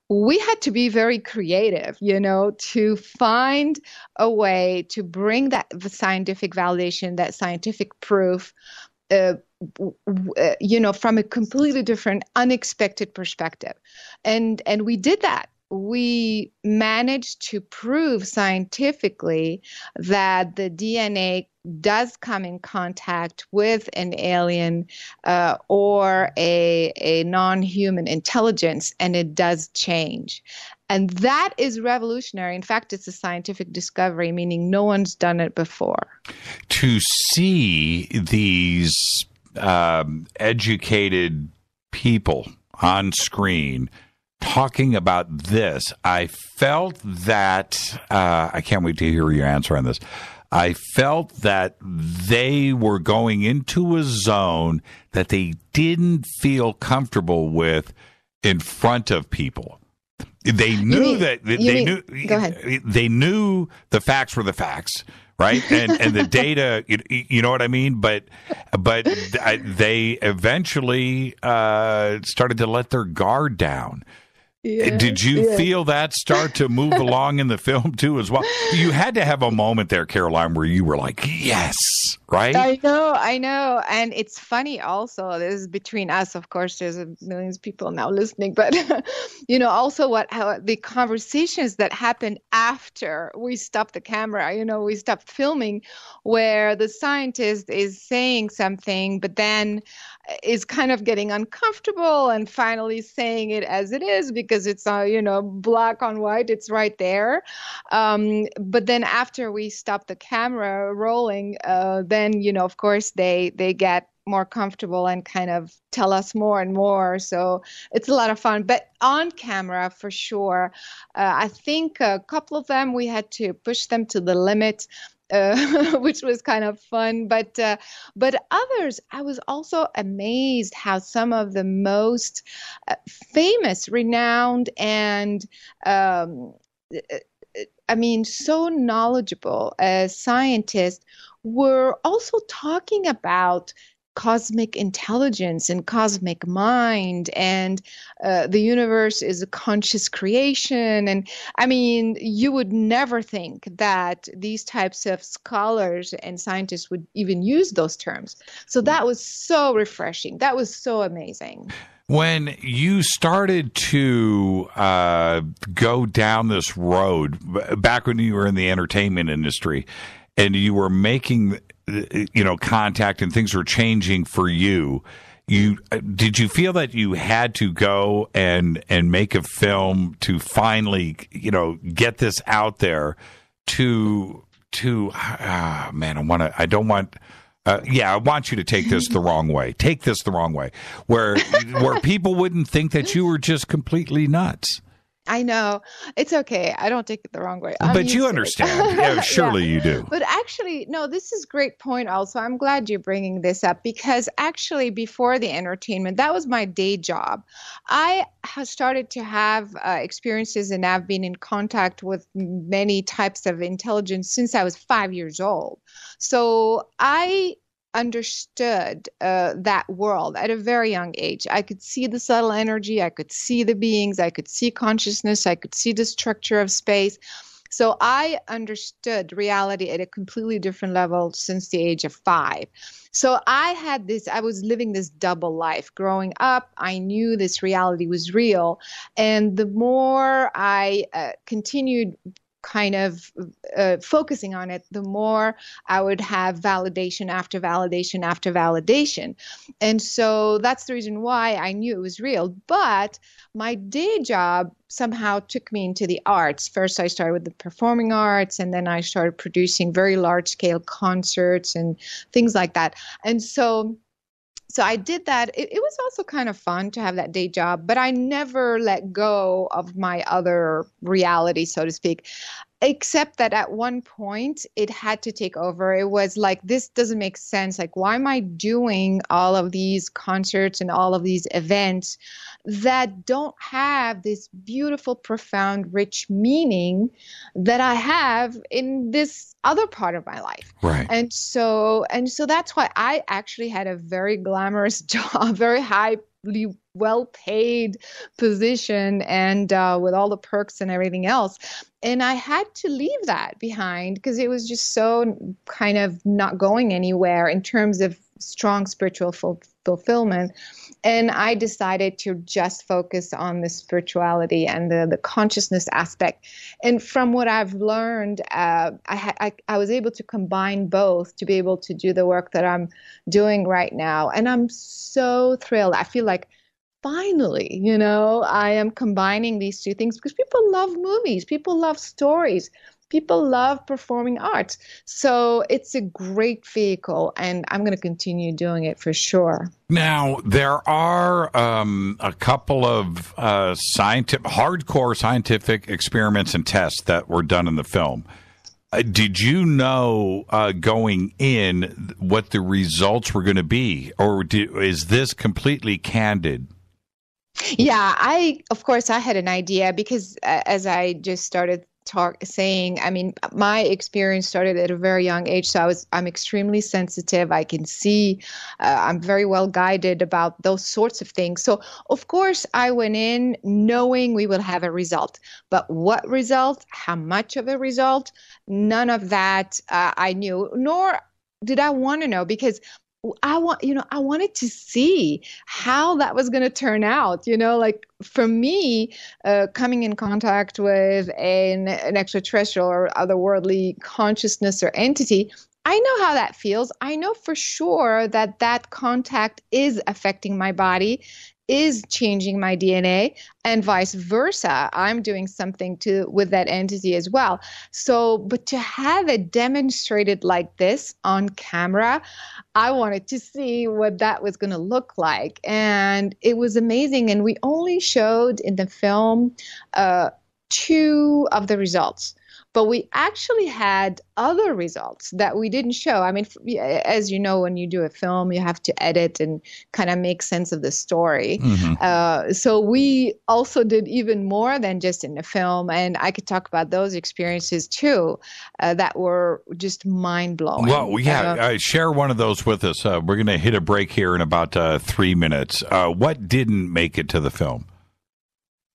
we had to be very creative, to find a way to bring the scientific validation, that scientific proof, from a completely different, unexpected perspective. And we did that. We managed to prove scientifically that the DNA does come in contact with an alien or a non-human intelligence, and it does change. And that is revolutionary. In fact, it's a scientific discovery, meaning no one's done it before. To see these educated people on screen talking about this, I felt that, I can't wait to hear your answer on this. I felt that they were going into a zone that they didn't feel comfortable with in front of people. They knew they knew the facts were the facts, right? And the data, you know what I mean? But they eventually started to let their guard down. Yeah, did you feel that start to move along in the film too as well? You had to have a moment there, Caroline, where you were like, yes, right? I know. And it's funny also, this is between us, of course, there's millions of people now listening, but also how the conversations that happened after we stopped the camera, we stopped filming, where the scientist is saying something, but then is kind of getting uncomfortable and finally saying it as it is because it's black on white, it's right there. But then after we stop the camera rolling, then of course they get more comfortable and kind of tell us more and more. So it's a lot of fun. But on camera, for sure, I think a couple of them we had to push them to the limit. Which was kind of fun, but others, I was also amazed how some of the most famous, renowned, and so knowledgeable scientists were also talking about cosmic intelligence and cosmic mind, and the universe is a conscious creation. And you would never think that these types of scholars and scientists would even use those terms. So that was so refreshing. That was so amazing. When you started to go down this road, back when you were in the entertainment industry, and you were making, contact and things were changing for you, did you feel that you had to go and make a film to finally, get this out there I want you to take this the wrong way. Take this the wrong way, where people wouldn't think that you were just completely nuts. I know. It's okay. I don't take it the wrong way. But you understand. Yeah, surely you do. But actually, no, this is a great point also. I'm glad you're bringing this up because actually before the entertainment, that was my day job. I have started to have experiences and I've been in contact with many types of intelligence since I was 5 years old. So I understood that world at a very young age. I could see the subtle energy, I could see the beings, I could see consciousness, I could see the structure of space. So I understood reality at a completely different level since the age of 5. So I was living this double life. Growing up, I knew this reality was real. And the more I continued kind of focusing on it, the more I would have validation after validation after validation. And so that's the reason why I knew it was real. But my day job somehow took me into the arts. First, I started with the performing arts, and then I started producing very large-scale concerts and things like that. And so I did that. It was also kind of fun to have that day job, but I never let go of my other reality, so to speak, except that at one point it had to take over. It was like, this doesn't make sense. Like, why am I doing all of these concerts and all of these events that don't have this beautiful, profound, rich meaning that I have in this other part of my life? Right. And so that's why I actually had a very glamorous job, very highly well-paid position, and with all the perks and everything else. And I had to leave that behind because it was just so kind of not going anywhere in terms of strong spiritual fulfillment. And I decided to just focus on the spirituality and the consciousness aspect. And from what I've learned, I was able to combine both to be able to do the work that I'm doing right now. And I'm so thrilled. I feel like finally, I am combining these two things because people love movies, people love stories, people love performing arts. So it's a great vehicle, and I'm going to continue doing it for sure. Now, there are a couple of hardcore scientific experiments and tests that were done in the film. Did you know going in what the results were going to be, or is this completely candid? Yeah, of course, I had an idea because as I just started saying, I mean, my experience started at a very young age. So I'm extremely sensitive. I can see, I'm very well guided about those sorts of things. So of course I went in knowing we will have a result, but what result, how much of a result, none of that I knew, nor did I want to know, because I wanted to see how that was going to turn out. Like for me, coming in contact with an extraterrestrial or otherworldly consciousness or entity, I know how that feels. I know for sure that contact is affecting my body, is changing my DNA, and vice versa. I'm doing something with that entity as well. So, but to have it demonstrated like this on camera, I wanted to see what that was going to look like. And it was amazing. And we only showed in the film 2 of the results. But we actually had other results that we didn't show. I mean, as you know, when you do a film, you have to edit and kind of make sense of the story. Mm-hmm. So we also did even more than just in the film. And I could talk about those experiences too that were just mind-blowing. Well, yeah, share one of those with us. We're going to hit a break here in about 3 minutes. What didn't make it to the film?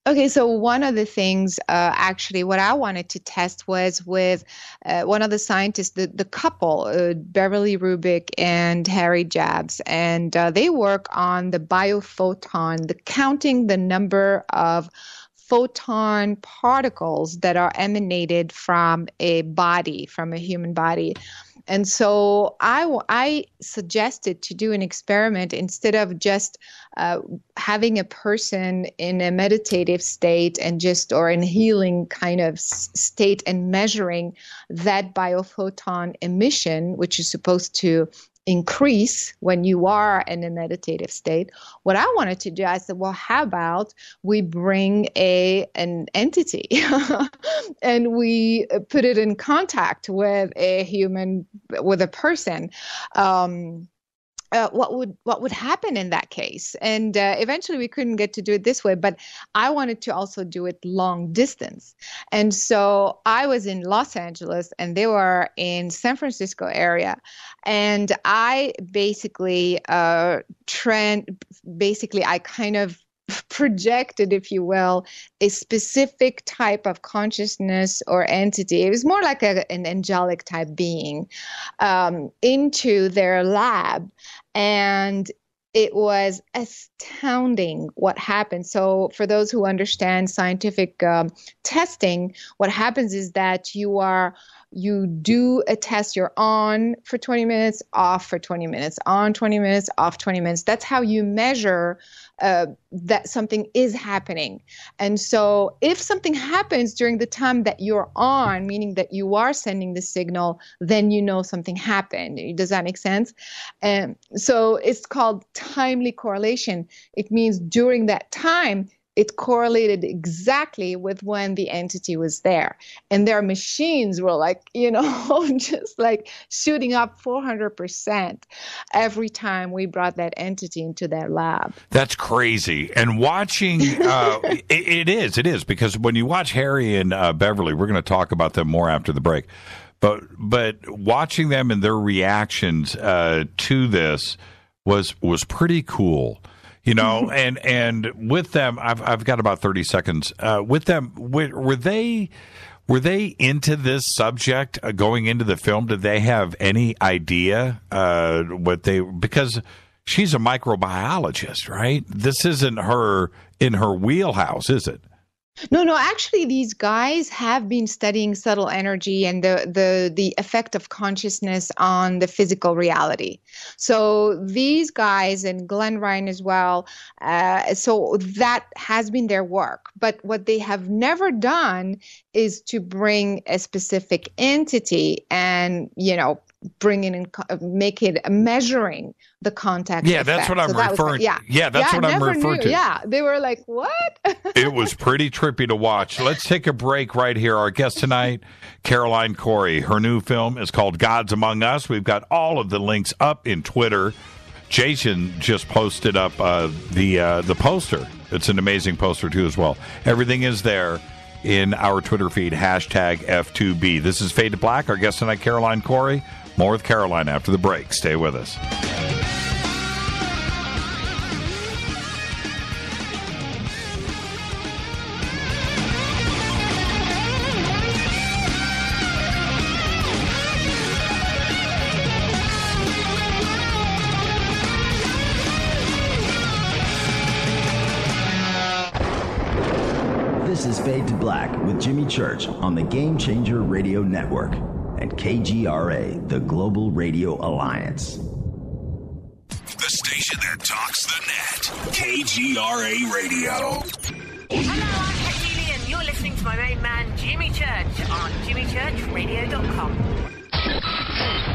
Okay, so one of the things, actually, what I wanted to test was with one of the scientists, the couple, Beverly Rubik and Harry Jabs, and they work on the biophoton, counting the number of photon particles that are emanated from a body, from a human body. And so I suggested to do an experiment instead of just having a person in a meditative state and or in healing kind of state and measuring that biophoton emission, which is supposed to increase when you are in a meditative state. What I wanted to do, I said, well, how about we bring an entity and we put it in contact with a human, with a person. What would happen in that case? And eventually we couldn't get to do it this way, but I wanted to also do it long distance. And so I was in Los Angeles and they were in San Francisco area. And I basically, I kind of projected, if you will, a specific type of consciousness or entity. It was more like an angelic type being into their lab. And it was astounding what happened. So for those who understand scientific testing, what happens is that you do a test, you're on for 20 minutes, off for 20 minutes, on 20 minutes, off 20 minutes. That's how you measure that something is happening. And so if something happens during the time that you're on, meaning that you are sending the signal, then you know something happened. Does that make sense? And so it's called timely correlation. It means during that time, it correlated exactly with when the entity was there. And their machines were like, just like shooting up 400% every time we brought that entity into their lab. That's crazy. And watching, it is, because when you watch Harry and Beverly, we're going to talk about them more after the break. But watching them and their reactions to this was pretty cool. And with them, I've got about 30 seconds. With them, were they into this subject going into the film? Did they have any idea because she's a microbiologist, right? This isn't in her wheelhouse, is it? No, actually, these guys have been studying subtle energy and the effect of consciousness on the physical reality. So these guys, and Glenn Ryan as well, so that has been their work. But what they have never done is to bring a specific entity and, bring it in, make it measuring the contact. Yeah, that's what I'm referring to. Yeah, that's what I'm referring to. Yeah, they were like, what? It was pretty trippy to watch. Let's take a break right here. Our guest tonight, Caroline Cory. Her new film is called Gods Among Us. We've got all of the links up in Twitter. Jason just posted up the poster. It's an amazing poster, too, as well. Everything is there in our Twitter feed, #F2B. This is Fade to Black. Our guest tonight, Caroline Cory. More with Caroline after the break. Stay with us. This is Fade to Black with Jimmy Church on the Game Changer Radio Network and KGRA, the Global Radio Alliance. The station that talks the net. KGRA Radio. Hello, I'm Katie Lee, and you're listening to my main man, Jimmy Church, on jimmychurchradio.com.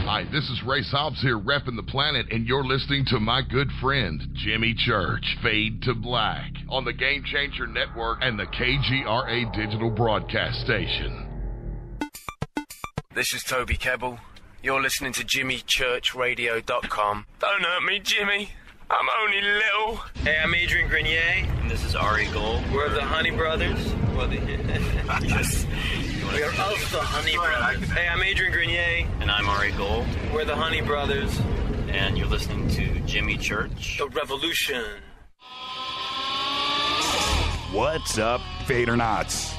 Hi, this is Ray Hobbs here, repping the planet, and you're listening to my good friend, Jimmy Church, Fade to Black, on the Game Changer Network and the KGRA digital broadcast station. This is Toby Kebbell. You're listening to jimmychurchradio.com. Don't hurt me, Jimmy. I'm only little. Hey, I'm Adrian Grenier. And this is Ari Gold. We're the Honey Brothers. We're of the Honey Brothers. Hey, I'm Adrian Grenier. And I'm Ari Gold. We're the Honey Brothers. And you're listening to Jimmy Church. The Revolution. What's up, Fadernauts?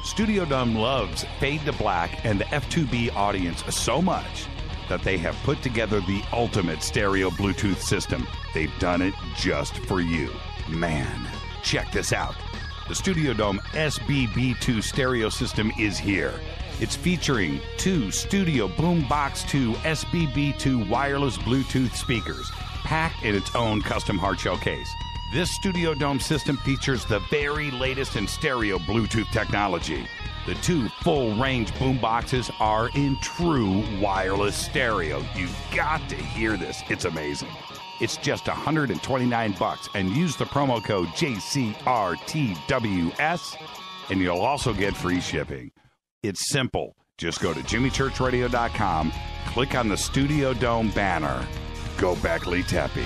Studio Dome loves Fade to Black and the F2B audience so much that they have put together the ultimate stereo Bluetooth system. They've done it just for you. Man, check this out. The Studio Dome SBB2 stereo system is here. It's featuring 2 Studio Boombox 2 SBB2 wireless Bluetooth speakers, packed in its own custom hardshell case. This Studio Dome system features the very latest in stereo Bluetooth technology. The 2 full-range boomboxes are in true wireless stereo. You've got to hear this. It's amazing. It's just $129, and use the promo code JCRTWS, and you'll also get free shipping. It's simple. Just go to jimmychurchradio.com, click on the Studio Dome banner. Go Beckley Teppy.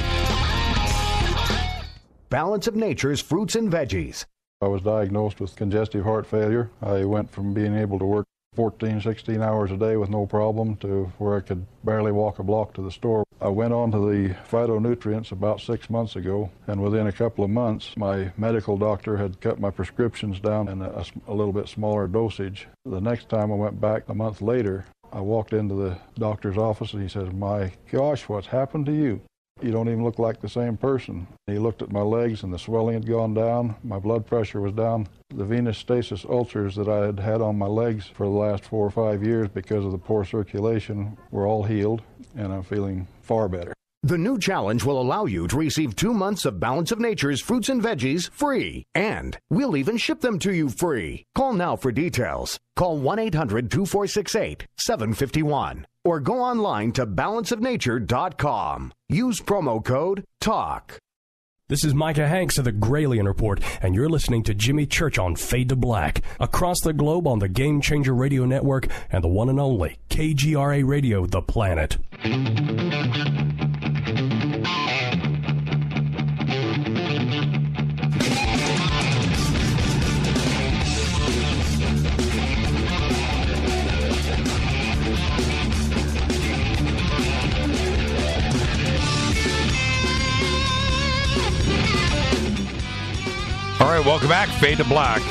Balance of Nature's fruits and veggies. I was diagnosed with congestive heart failure. I went from being able to work 14, 16 hours a day with no problem to where I could barely walk a block to the store. I went on to the phytonutrients about 6 months ago, and within a couple of months, my medical doctor had cut my prescriptions down in a little bit smaller dosage. The next time I went back a month later, I walked into the doctor's office and he says, "My gosh, what's happened to you? You don't even look like the same person." He looked at my legs and the swelling had gone down. My blood pressure was down. The venous stasis ulcers that I had had on my legs for the last 4 or 5 years because of the poor circulation were all healed, and I'm feeling far better. The new challenge will allow you to receive 2 months of Balance of Nature's fruits and veggies free. And we'll even ship them to you free. Call now for details. Call 1-800-246-8751. Or go online to balanceofnature.com. Use promo code TALK. This is Micah Hanks of the Gralien Report, and you're listening to Jimmy Church on Fade to Black, across the globe on the Game Changer Radio Network and the one and only KGRA Radio, The Planet. All right, welcome back. Fade to Black.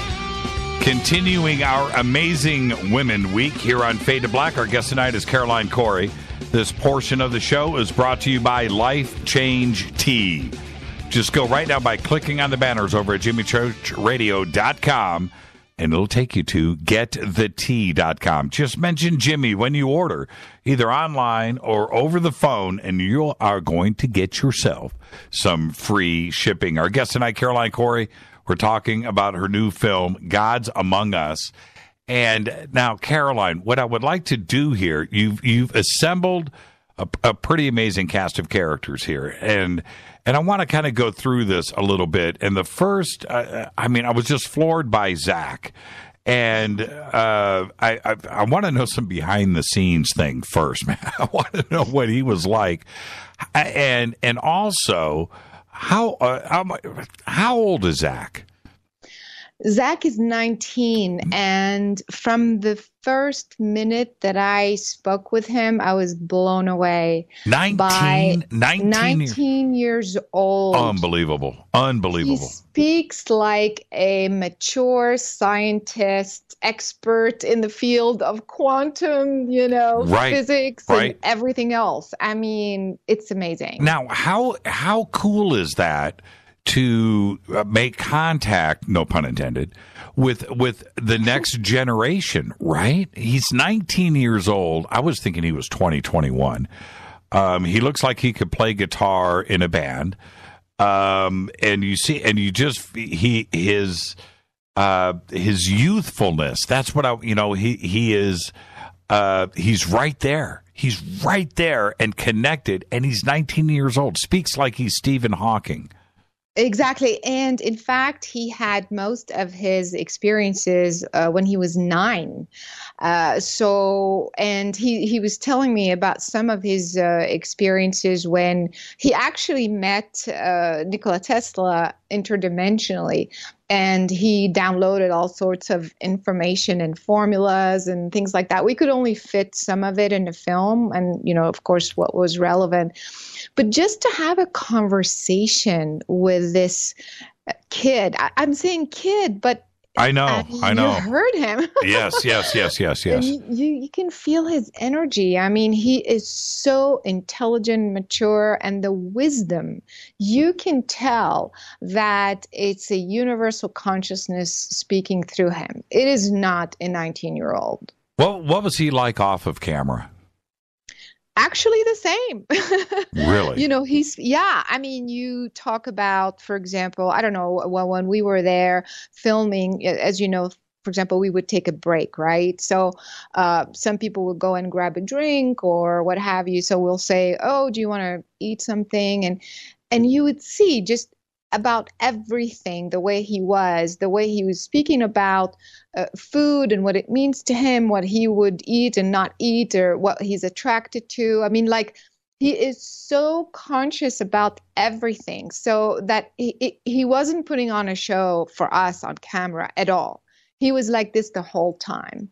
Continuing our Amazing Women Week here on Fade to Black. Our guest tonight is Caroline Cory. This portion of the show is brought to you by Life Change Tea. Just go right now by clicking on the banners over at jimmychurchradio.com, and it'll take you to getthetea.com. Just mention Jimmy when you order, either online or over the phone, and you are going to get yourself some free shipping. Our guest tonight, Caroline Cory. We're talking about her new film, Gods Among Us. And now, Caroline, what I would like to do here, you've assembled a pretty amazing cast of characters here. And I want to kind of go through this a little bit. And the first, I was just floored by Zach. And I want to know some behind-the-scenes thing first, man. I want to know what he was like. And also, how old is Zach? Zach is 19, and from the first minute that I spoke with him, I was blown away. 19 years old. Unbelievable. He speaks like a mature scientist, expert in the field of quantum, physics and everything else. I mean, it's amazing. Now, how cool is that to make contact, no pun intended, with the next generation, right? He's 19 years old. I was thinking he was 20, 21. He looks like he could play guitar in a band. And his youthfulness, that's what he is, he's right there. He's right there and connected, and he's 19 years old. Speaks like he's Stephen Hawking. Exactly. And in fact, he had most of his experiences when he was 9. And he was telling me about some of his experiences when he actually met Nikola Tesla interdimensionally. And he downloaded all sorts of information and formulas and things like that. We could only fit some of it in the film and, of course, what was relevant. But just to have a conversation with this Kid. I'm saying kid, but I know. you heard him. Yes. And you can feel his energy. I mean, he is so intelligent, mature, and the wisdom. You can tell that it's a universal consciousness speaking through him. It is not a 19-year-old. What was he like off of camera? Actually, the same. Really? I mean, you talk about, for example, I don't know, well, when we were there filming, as you know, for example, we would take a break, right? So some people would go and grab a drink or what have you. So we'll say, oh, do you want to eat something? And you would see just about everything, the way he was speaking about food and what it means to him, what he would eat and not eat, or what he's attracted to. I mean, like, he is so conscious about everything, so that he wasn't putting on a show for us on camera at all. He was like this the whole time.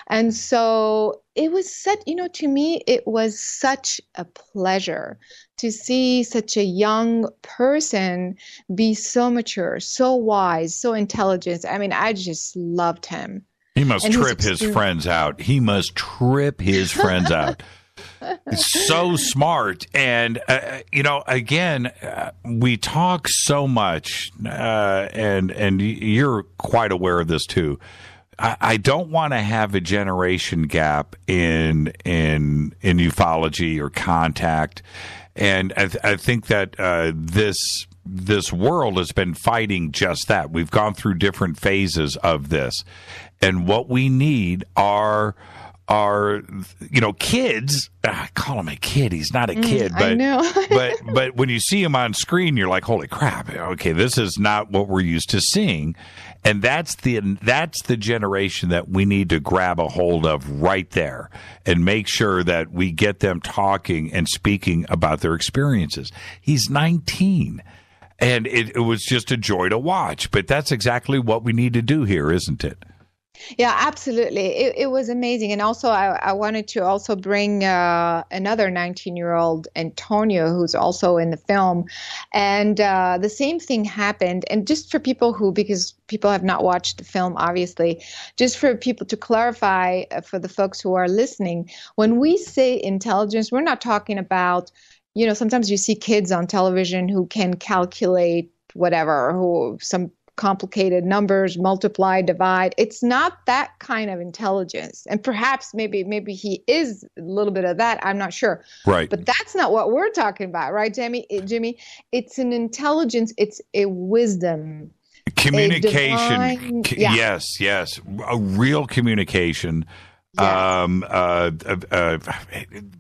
And so it was to me, it was such a pleasure to see such a young person be so mature, so wise, so intelligent. I mean, I just loved him. He must trip his friends out. He's so smart. And, again, we talk so much, and you're quite aware of this too. I don't want to have a generation gap in ufology or contact, and I think that this world has been fighting just that. We've gone through different phases of this, and what we need are kids. I call him a kid. He's not a kid, but I know. but when you see him on screen, you're like, holy crap! Okay, this is not what we're used to seeing. And that's the generation that we need to grab a hold of right there and make sure that we get them talking and speaking about their experiences. He's 19, and it was just a joy to watch. But that's exactly what we need to do here, isn't it? Yeah, absolutely. It was amazing. And also, I wanted to also bring another 19-year-old, Antonio, who's also in the film. And the same thing happened. And just for people because people have not watched the film, obviously, just for people to clarify, for the folks who are listening, when we say intelligence, we're not talking about, sometimes you see kids on television who can calculate whatever, some complicated numbers, multiply, divide. It's not that kind of intelligence. And perhaps maybe he is a little bit of that. I'm not sure. Right. But that's not what we're talking about, right, Jimmy? It's an intelligence. It's a wisdom. Communication. Yes. A real communication. Yes.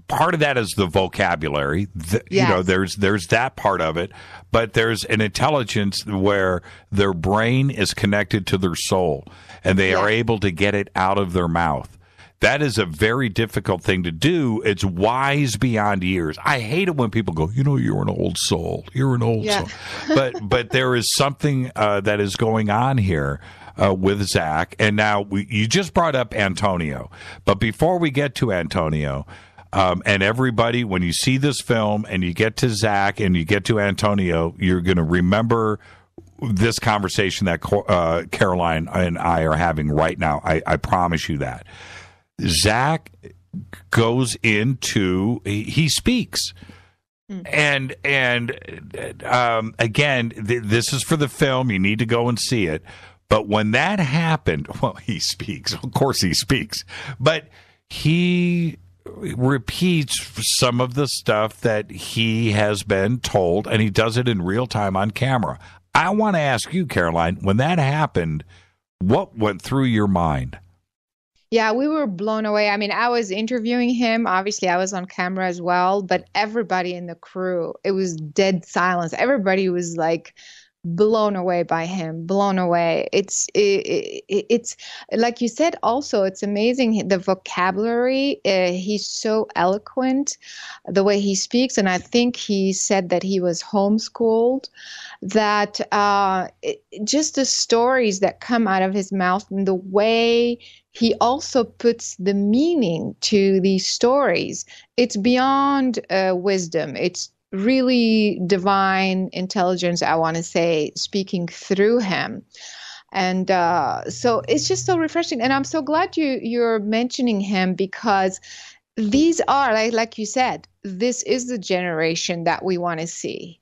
Part of that is the vocabulary. There's that part of it, but there's an intelligence where their brain is connected to their soul, and they are able to get it out of their mouth. That is a very difficult thing to do. It's wise beyond years. I hate it when people go, you're an old soul. You're an old soul. But there is something that is going on here. With Zach, and now you just brought up Antonio, but before we get to Antonio, and everybody, when you see this film and you get to Zach and you get to Antonio, you're going to remember this conversation that Caroline and I are having right now. I promise you that. Zach goes into, he speaks. And again, this is for the film. You need to go and see it. But when that happened, well, he speaks. Of course he speaks. But he repeats some of the stuff that he has been told, and he does it in real time on camera. I want to ask you, Caroline, when that happened, what went through your mind? Yeah, we were blown away. I mean, I was interviewing him. Obviously, I was on camera as well. But everybody in the crew, it was dead silence. Everybody was like blown away by him, blown away. It's like you said, also, it's amazing, the vocabulary. He's so eloquent, the way he speaks. And I think he said that he was homeschooled, that just the stories that come out of his mouth and the way he also puts the meaning to these stories, it's beyond wisdom. It's really divine intelligence, I want to say, speaking through him. And so it's just so refreshing. And I'm so glad you're mentioning him, because these are, like you said, this is the generation that we want to see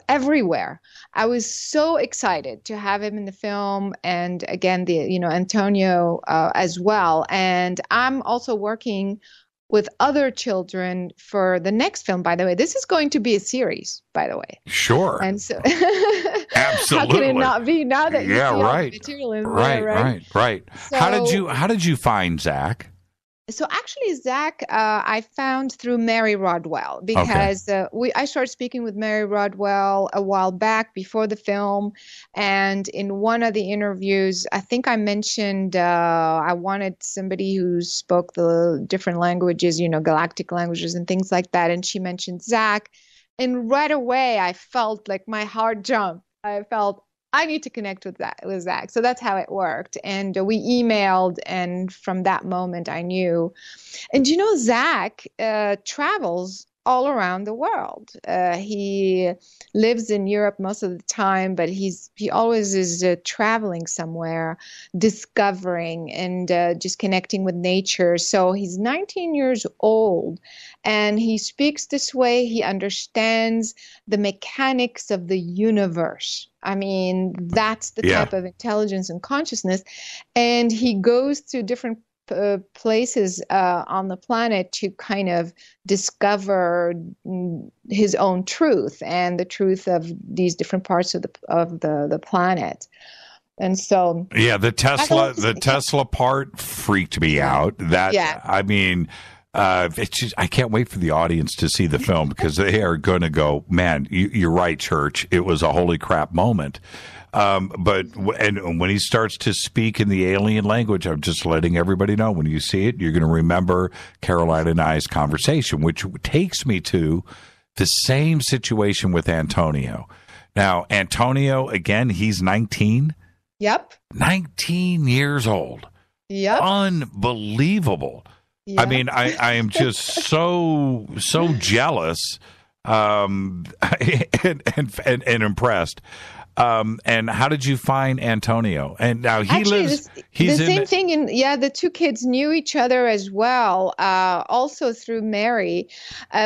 everywhere. I was so excited to have him in the film, and again, Antonio as well. And I'm also working with other children for the next film, by the way. This is going to be a series, by the way. Sure. And so absolutely. How can it not be now that you see all the material in there, right. So, how did you find Zach? So actually, Zach, I found through Mary Rodwell, because I started speaking with Mary Rodwell a while back before the film. And in one of the interviews, I think I mentioned I wanted somebody who spoke the different languages, galactic languages and things like that. And she mentioned Zach. And right away, I felt like my heart jumped. I felt I need to connect with Zach. So that's how it worked. And we emailed, and from that moment I knew. And Zach travels all around the world. He lives in Europe most of the time, but he always is traveling somewhere, discovering and just connecting with nature. So he's 19 years old, and he speaks this way. He understands the mechanics of the universe. I mean, that's the type of intelligence and consciousness. And he goes to different places on the planet to kind of discover his own truth and the truth of these different parts of the planet. And so the Tesla part freaked me out. I mean, it's just, I can't wait for the audience to see the film, because they are going to go, man, you're right, Church. It was a holy crap moment. But when he starts to speak in the alien language, I'm just letting everybody know, when you see it, you're going to remember Caroline and I's conversation, which takes me to the same situation with Antonio. Now, Antonio, again, he's 19. Yep. 19 years old. Yep. Unbelievable. Yep. I mean, I am just so jealous and impressed. And how did you find Antonio? And now he's the same thing. The two kids knew each other as well. Also through Mary,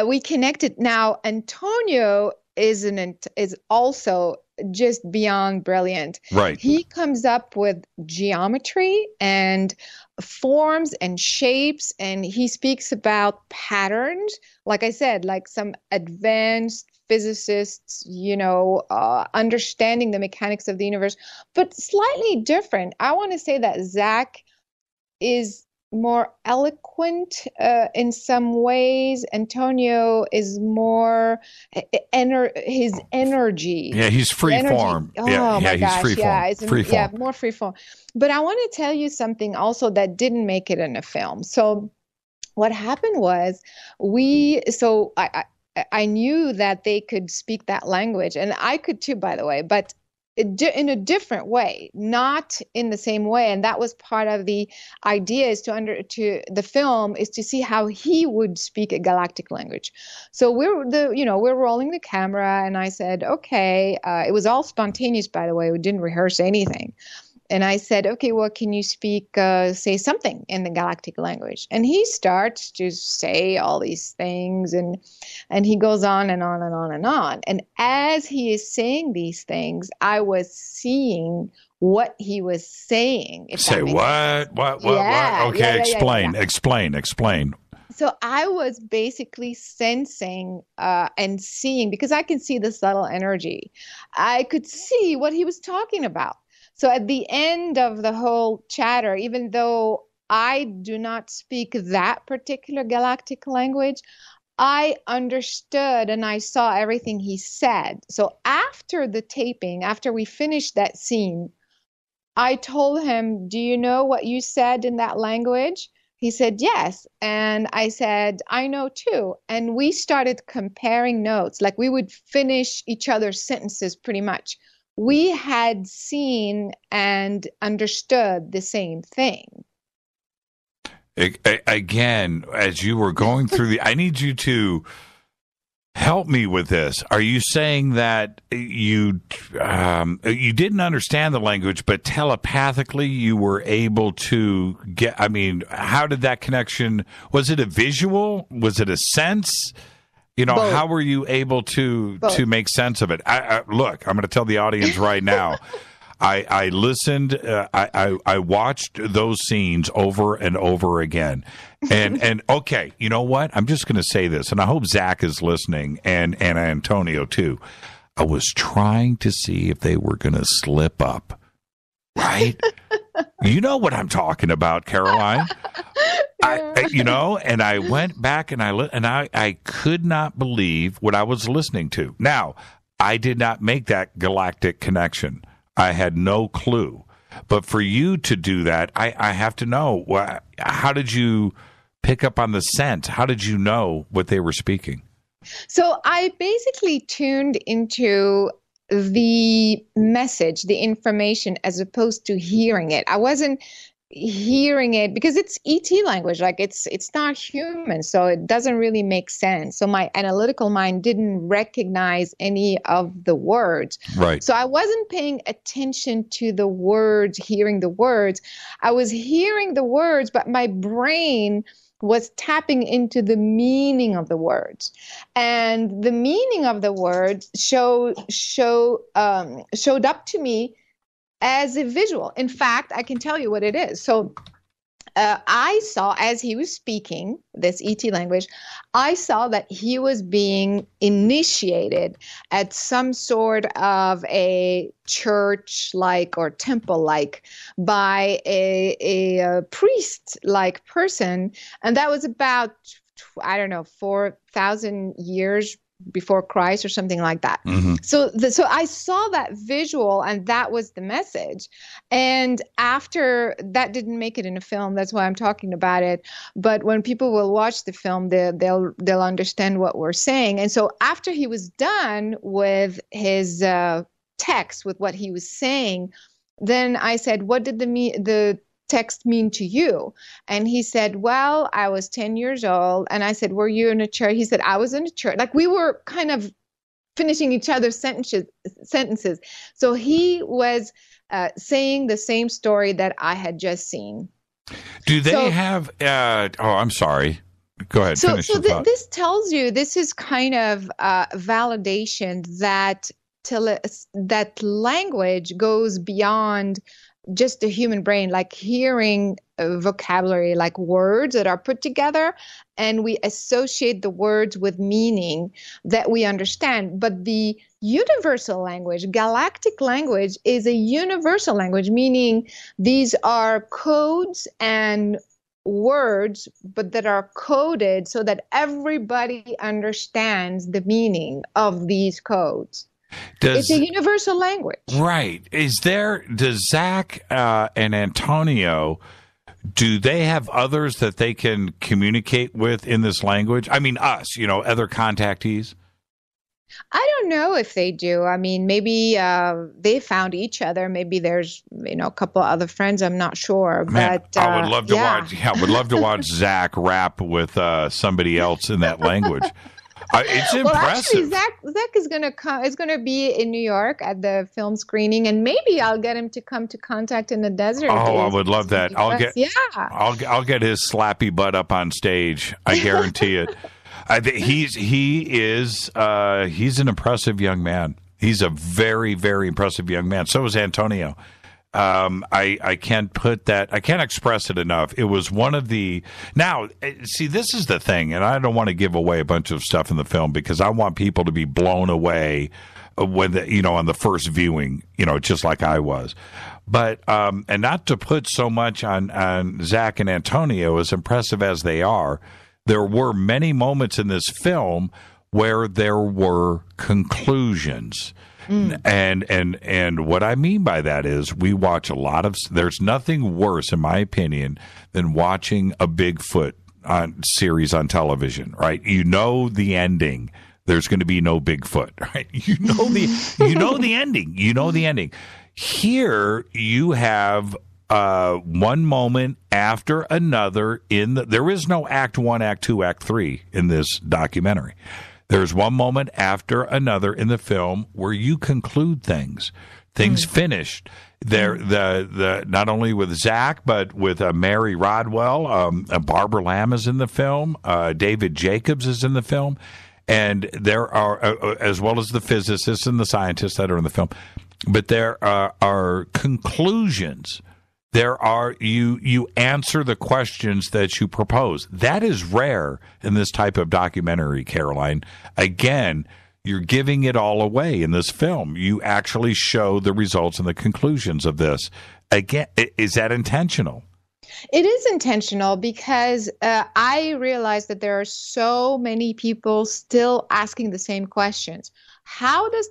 we connected. Now Antonio is also just beyond brilliant. Right. He comes up with geometry and forms and shapes, and he speaks about patterns. Like I said, like some advanced physicists, understanding the mechanics of the universe, but slightly different. I want to say that Zach is more eloquent in some ways. Antonio is more his energy. Yeah, he's free form. He's free form. More free form. But I want to tell you something also that didn't make it in a film. So what happened was I knew that they could speak that language, and I could too, by the way, but in a different way, not in the same way. And that was part of the idea, is the film is to see how he would speak a galactic language. So we're rolling the camera, and I said, okay, it was all spontaneous, by the way. We didn't rehearse anything. And I said, okay, well, can you say something in the galactic language? And he starts to say all these things, and he goes on and on and on and on. And as he is saying these things, I was seeing what he was saying. Say what? What? Okay, explain. So I was basically sensing and seeing, because I can see the subtle energy. I could see what he was talking about. So at the end of the whole chatter, even though I do not speak that particular galactic language, I understood and I saw everything he said. So after the taping, after we finished that scene, I told him, do you know what you said in that language? He said, yes. And I said, I know too. And we started comparing notes. Like we would finish each other's sentences pretty much. We had seen and understood the same thing. Again, as you were going through I need you to Help me with this. Are you saying that you didn't understand the language, but telepathically you were able to get? I mean, how did that connection? Was it a visual? Was it a sense? Both. How were you able to make sense of it? Look, I'm going to tell the audience right now. I listened. I watched those scenes over and over again. And okay, you know what? I'm just going to say this, and I hope Zach is listening, and Antonio too. I was trying to see if they were going to slip up, right? You know what I'm talking about, Caroline. And I went back and I could not believe what I was listening to. Now, I did not make that galactic connection. I had no clue. But for you to do that, I have to know, how did you pick up on the scent? How did you know what they were speaking? So I basically tuned into the message, the information, as opposed to hearing it. I wasn't hearing it because it's ET language, like it's not human, so it doesn't really make sense. So my analytical mind didn't recognize any of the words. Right. So I wasn't paying attention to the words, hearing the words. I was hearing the words, but my brain was tapping into the meaning of the words, and the meaning of the words showed up to me as a visual. In fact, I can tell you what it is. So I saw, as he was speaking this ET language, I saw that he was being initiated at some sort of a church-like or temple-like by a priest-like person. And that was about, 4,000 years before Christ or something like that. Mm-hmm. So I saw that visual, and that was the message. And after that, didn't make it in a film. That's why I'm talking about it. But when people will watch the film, they'll understand what we're saying. And so after he was done with his text, with what he was saying, then I said, "What did the text mean to you?" And he said, "Well, I was 10 years old." And I said, "Were you in a church?" He said, "I was in a church." Like, we were kind of finishing each other's sentences. So he was saying the same story that I had just seen. Do they have I'm sorry. Go ahead. So finish the thought. This tells you, this is kind of validation that that language goes beyond just the human brain, like hearing vocabulary, like words that are put together, and we associate the words with meaning that we understand. But the universal language, galactic language, is a universal language, meaning these are codes and words, but that are coded so that everybody understands the meaning of these codes. It's a universal language. Right. Does Zach and Antonio, do they have others that they can communicate with in this language? I mean, us, other contactees? I don't know if they do. I mean, maybe they found each other. Maybe there's, a couple of other friends. I'm not sure. Man, but I would love to watch. Yeah, I would love to watch Zach rap with somebody else in that language. It's impressive. Well, actually, Zach is going to come. Is going to be in New York at the film screening, and maybe I'll get him to come to Contact in the Desert. Oh, I would love that. I'll get his slappy butt up on stage. I guarantee it. He's an impressive young man. He's a very, very impressive young man. So is Antonio. I can't express it enough. It was one of the, now, see, this is the thing, and I don't want to give away a bunch of stuff in the film because I want people to be blown away when on the first viewing, just like I was. But, and not to put so much on Zach and Antonio, as impressive as they are, there were many moments in this film where there were conclusions. And what I mean by that is we watch there's nothing worse, in my opinion, than watching a Bigfoot series on television, right? You know the ending. There's going to be no Bigfoot, right? You know the ending. You know the ending. Here you have one moment after another there is no Act 1, Act 2, Act 3 in this documentary. There's one moment after another in the film where you conclude things finished. There, the not only with Zach, but with Mary Rodwell, Barbara Lamb is in the film, David Jacobs is in the film, and there are, as well as the physicists and the scientists that are in the film, but there are conclusions. There are you answer the questions that you propose. That is rare in this type of documentary, Caroline. Again, you're giving it all away in this film. You actually show the results and the conclusions of this. Again, is that intentional? It is intentional because I realize that there are so many people still asking the same questions. How does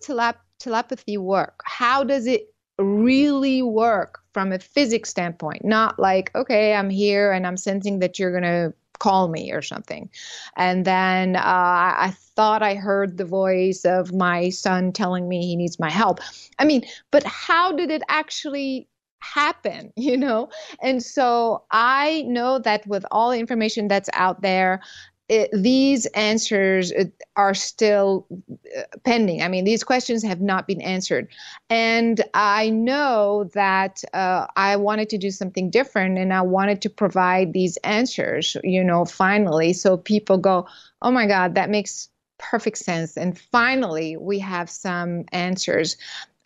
telepathy work? How does it really work from a physics standpoint? Not like, okay, I'm here and I'm sensing that you're going to call me or something. And then I thought I heard the voice of my son telling me he needs my help. I mean, but how did it actually happen, you know? And so I know that with all the information that's out there, these answers are still pending. I mean, these questions have not been answered. And I know that I wanted to do something different, and I wanted to provide these answers, you know, finally, so people go, oh my God, that makes perfect sense. And finally, we have some answers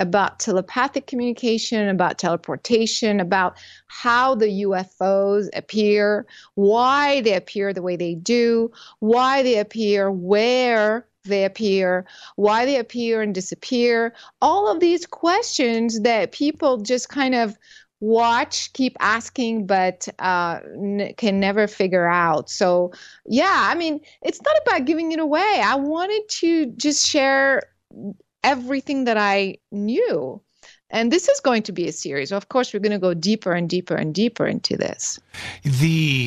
about telepathic communication, about teleportation, about how the UFOs appear, why they appear the way they do, why they appear, where they appear, why they appear and disappear. All of these questions that people just kind of watch, keep asking, but can never figure out. So, yeah, I mean, it's not about giving it away. I wanted to just share everything that I knew. And this is going to be a series. Of course, we're going to go deeper and deeper and deeper into this.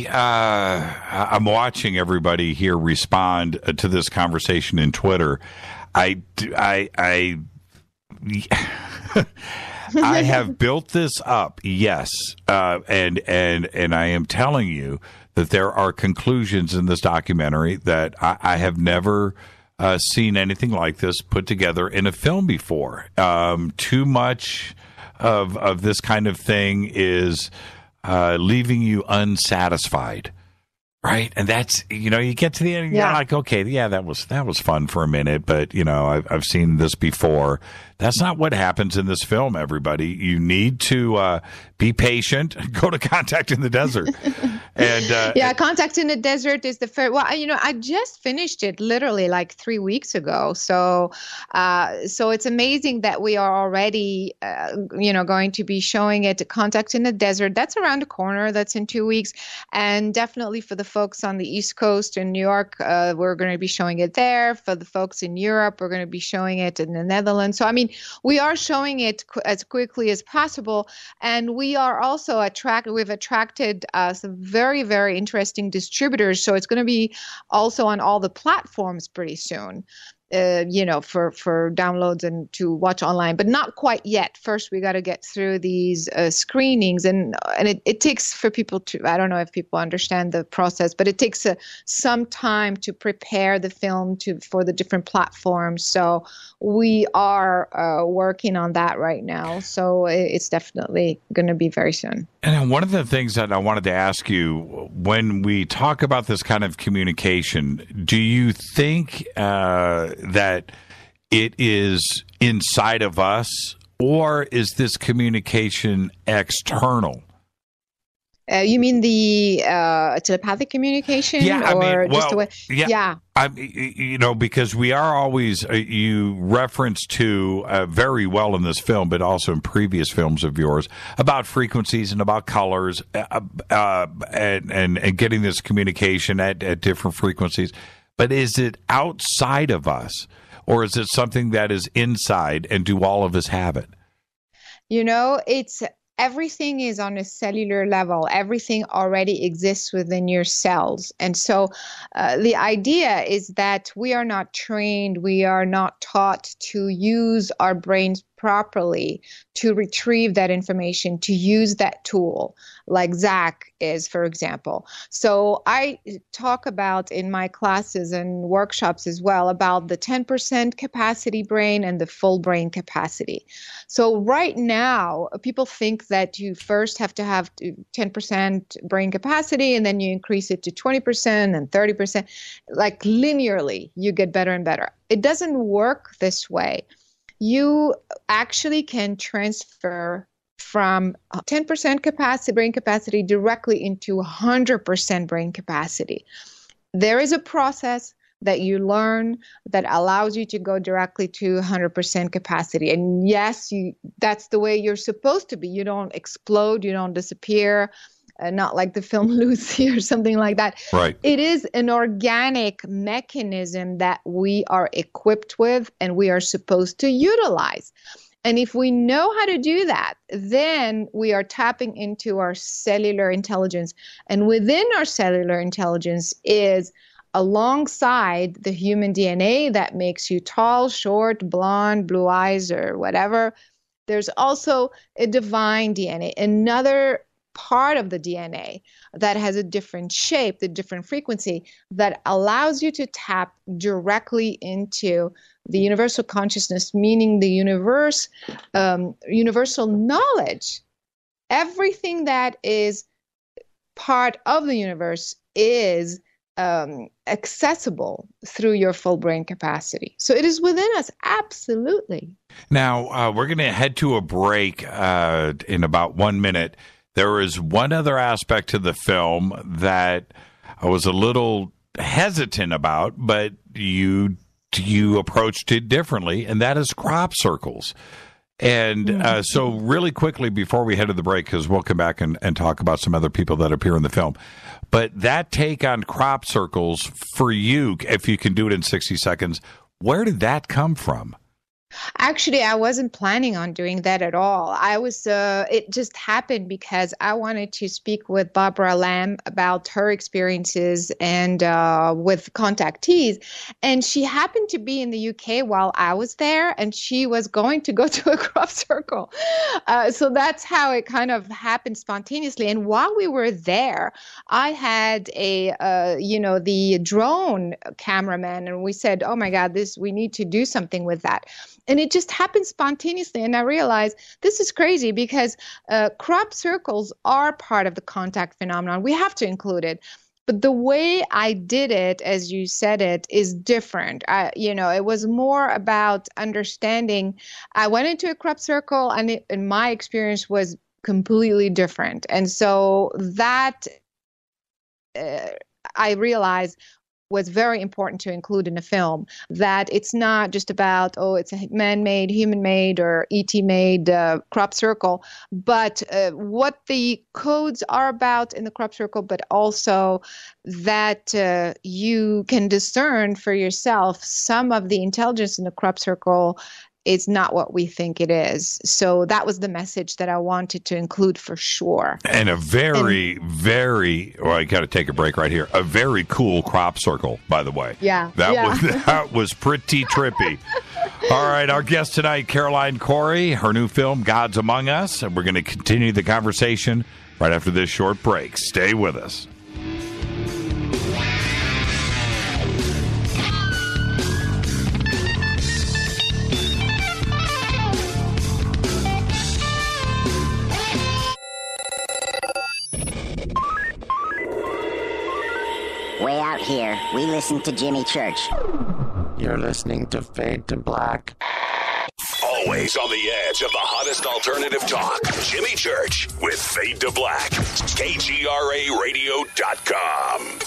I'm watching everybody here respond to this conversation in Twitter. I have built this up, yes, and I am telling you that there are conclusions in this documentary that I have never seen anything like this put together in a film before. Too much of this kind of thing is leaving you unsatisfied, right? And that's, you know, you get to the end, you're like, okay, yeah, that was fun for a minute, but you know, I've seen this before. That's not what happens in this film, everybody. You need to be patient. Go to Contact in the Desert. And Contact in the Desert is the first. Well, you know, I just finished it literally like 3 weeks ago. So it's amazing that we are already, going to be showing it. Contact in the Desert. That's around the corner. That's in 2 weeks. And definitely for the folks on the East Coast in New York, we're going to be showing it there. For the folks in Europe, we're going to be showing it in the Netherlands. So, I mean, we are showing it as quickly as possible, and we are also we've attracted some very, very interesting distributors. So it's going to be also on all the platforms pretty soon. For downloads and to watch online, but not quite yet. First, we got to get through these screenings, and it takes for people to, I don't know if people understand the process, but it takes some time to prepare the film for the different platforms. So we are working on that right now. So it's definitely going to be very soon. And one of the things that I wanted to ask you, when we talk about this kind of communication, do you think that it is inside of us, or is this communication external? You mean the telepathic communication? Yeah, because we are always, you reference to very well in this film, but also in previous films of yours, about frequencies and about colors and getting this communication at different frequencies. But is it outside of us, or is it something that is inside, and do all of us have it? You know, everything is on a cellular level. Everything already exists within your cells. And so the idea is that we are not trained, we are not taught to use our brains properly to retrieve that information, to use that tool, like Zach is, for example. So I talk about in my classes and workshops as well about the 10% capacity brain and the full brain capacity. So right now, people think that you first have to have 10% brain capacity and then you increase it to 20% and 30%. Like linearly, you get better and better. It doesn't work this way. You actually can transfer from 10% capacity, brain capacity directly into 100% brain capacity. There is a process that you learn that allows you to go directly to 100% capacity. And yes, that's the way you're supposed to be. You don't explode, you don't disappear. Not like the film Lucy or something like that. Right. It is an organic mechanism that we are equipped with and we are supposed to utilize. And if we know how to do that, then we are tapping into our cellular intelligence. And within our cellular intelligence is alongside the human DNA that makes you tall, short, blonde, blue eyes, or whatever. There's also a divine DNA, another part of the DNA that has a different shape, the different frequency that allows you to tap directly into the universal consciousness, meaning the universe, universal knowledge. Everything that is part of the universe is accessible through your full brain capacity. So it is within us, absolutely. Now, we're going to head to a break in about 1 minute. There is one other aspect to the film that I was a little hesitant about, but you approached it differently, and that is crop circles. And so really quickly before we head to the break, because we'll come back and talk about some other people that appear in the film, but that take on crop circles for you, if you can do it in 60 seconds, where did that come from? Actually, I wasn't planning on doing that at all. It just happened because I wanted to speak with Barbara Lamb about her experiences and with contactees. And she happened to be in the UK while I was there, and she was going to go to a crop circle. So that's how it kind of happened spontaneously. And while we were there, I had the drone cameraman, and we said, oh my God, we need to do something with that. And it just happened spontaneously. And I realized this is crazy because crop circles are part of the contact phenomenon. We have to include it. But the way I did it, as you said it, is different. It was more about understanding. I went into a crop circle and my experience was completely different. And so that I realized was very important to include in a film, that it's not just about, it's a man-made, human-made, or ET-made crop circle, but what the codes are about in the crop circle, but also that you can discern for yourself some of the intelligence in the crop circle is not what we think it is. So that was the message that I wanted to include for sure. And I got to take a break right here. A very cool crop circle, by the way. Yeah. That was pretty trippy. All right, our guest tonight, Caroline Cory, her new film, Gods Among Us. And we're going to continue the conversation right after this short break. Stay with us. Way out here, we listen to Jimmy Church. You're listening to Fade to Black. Always on the edge of the hottest alternative talk. Jimmy Church with Fade to Black. KGRARadio.com.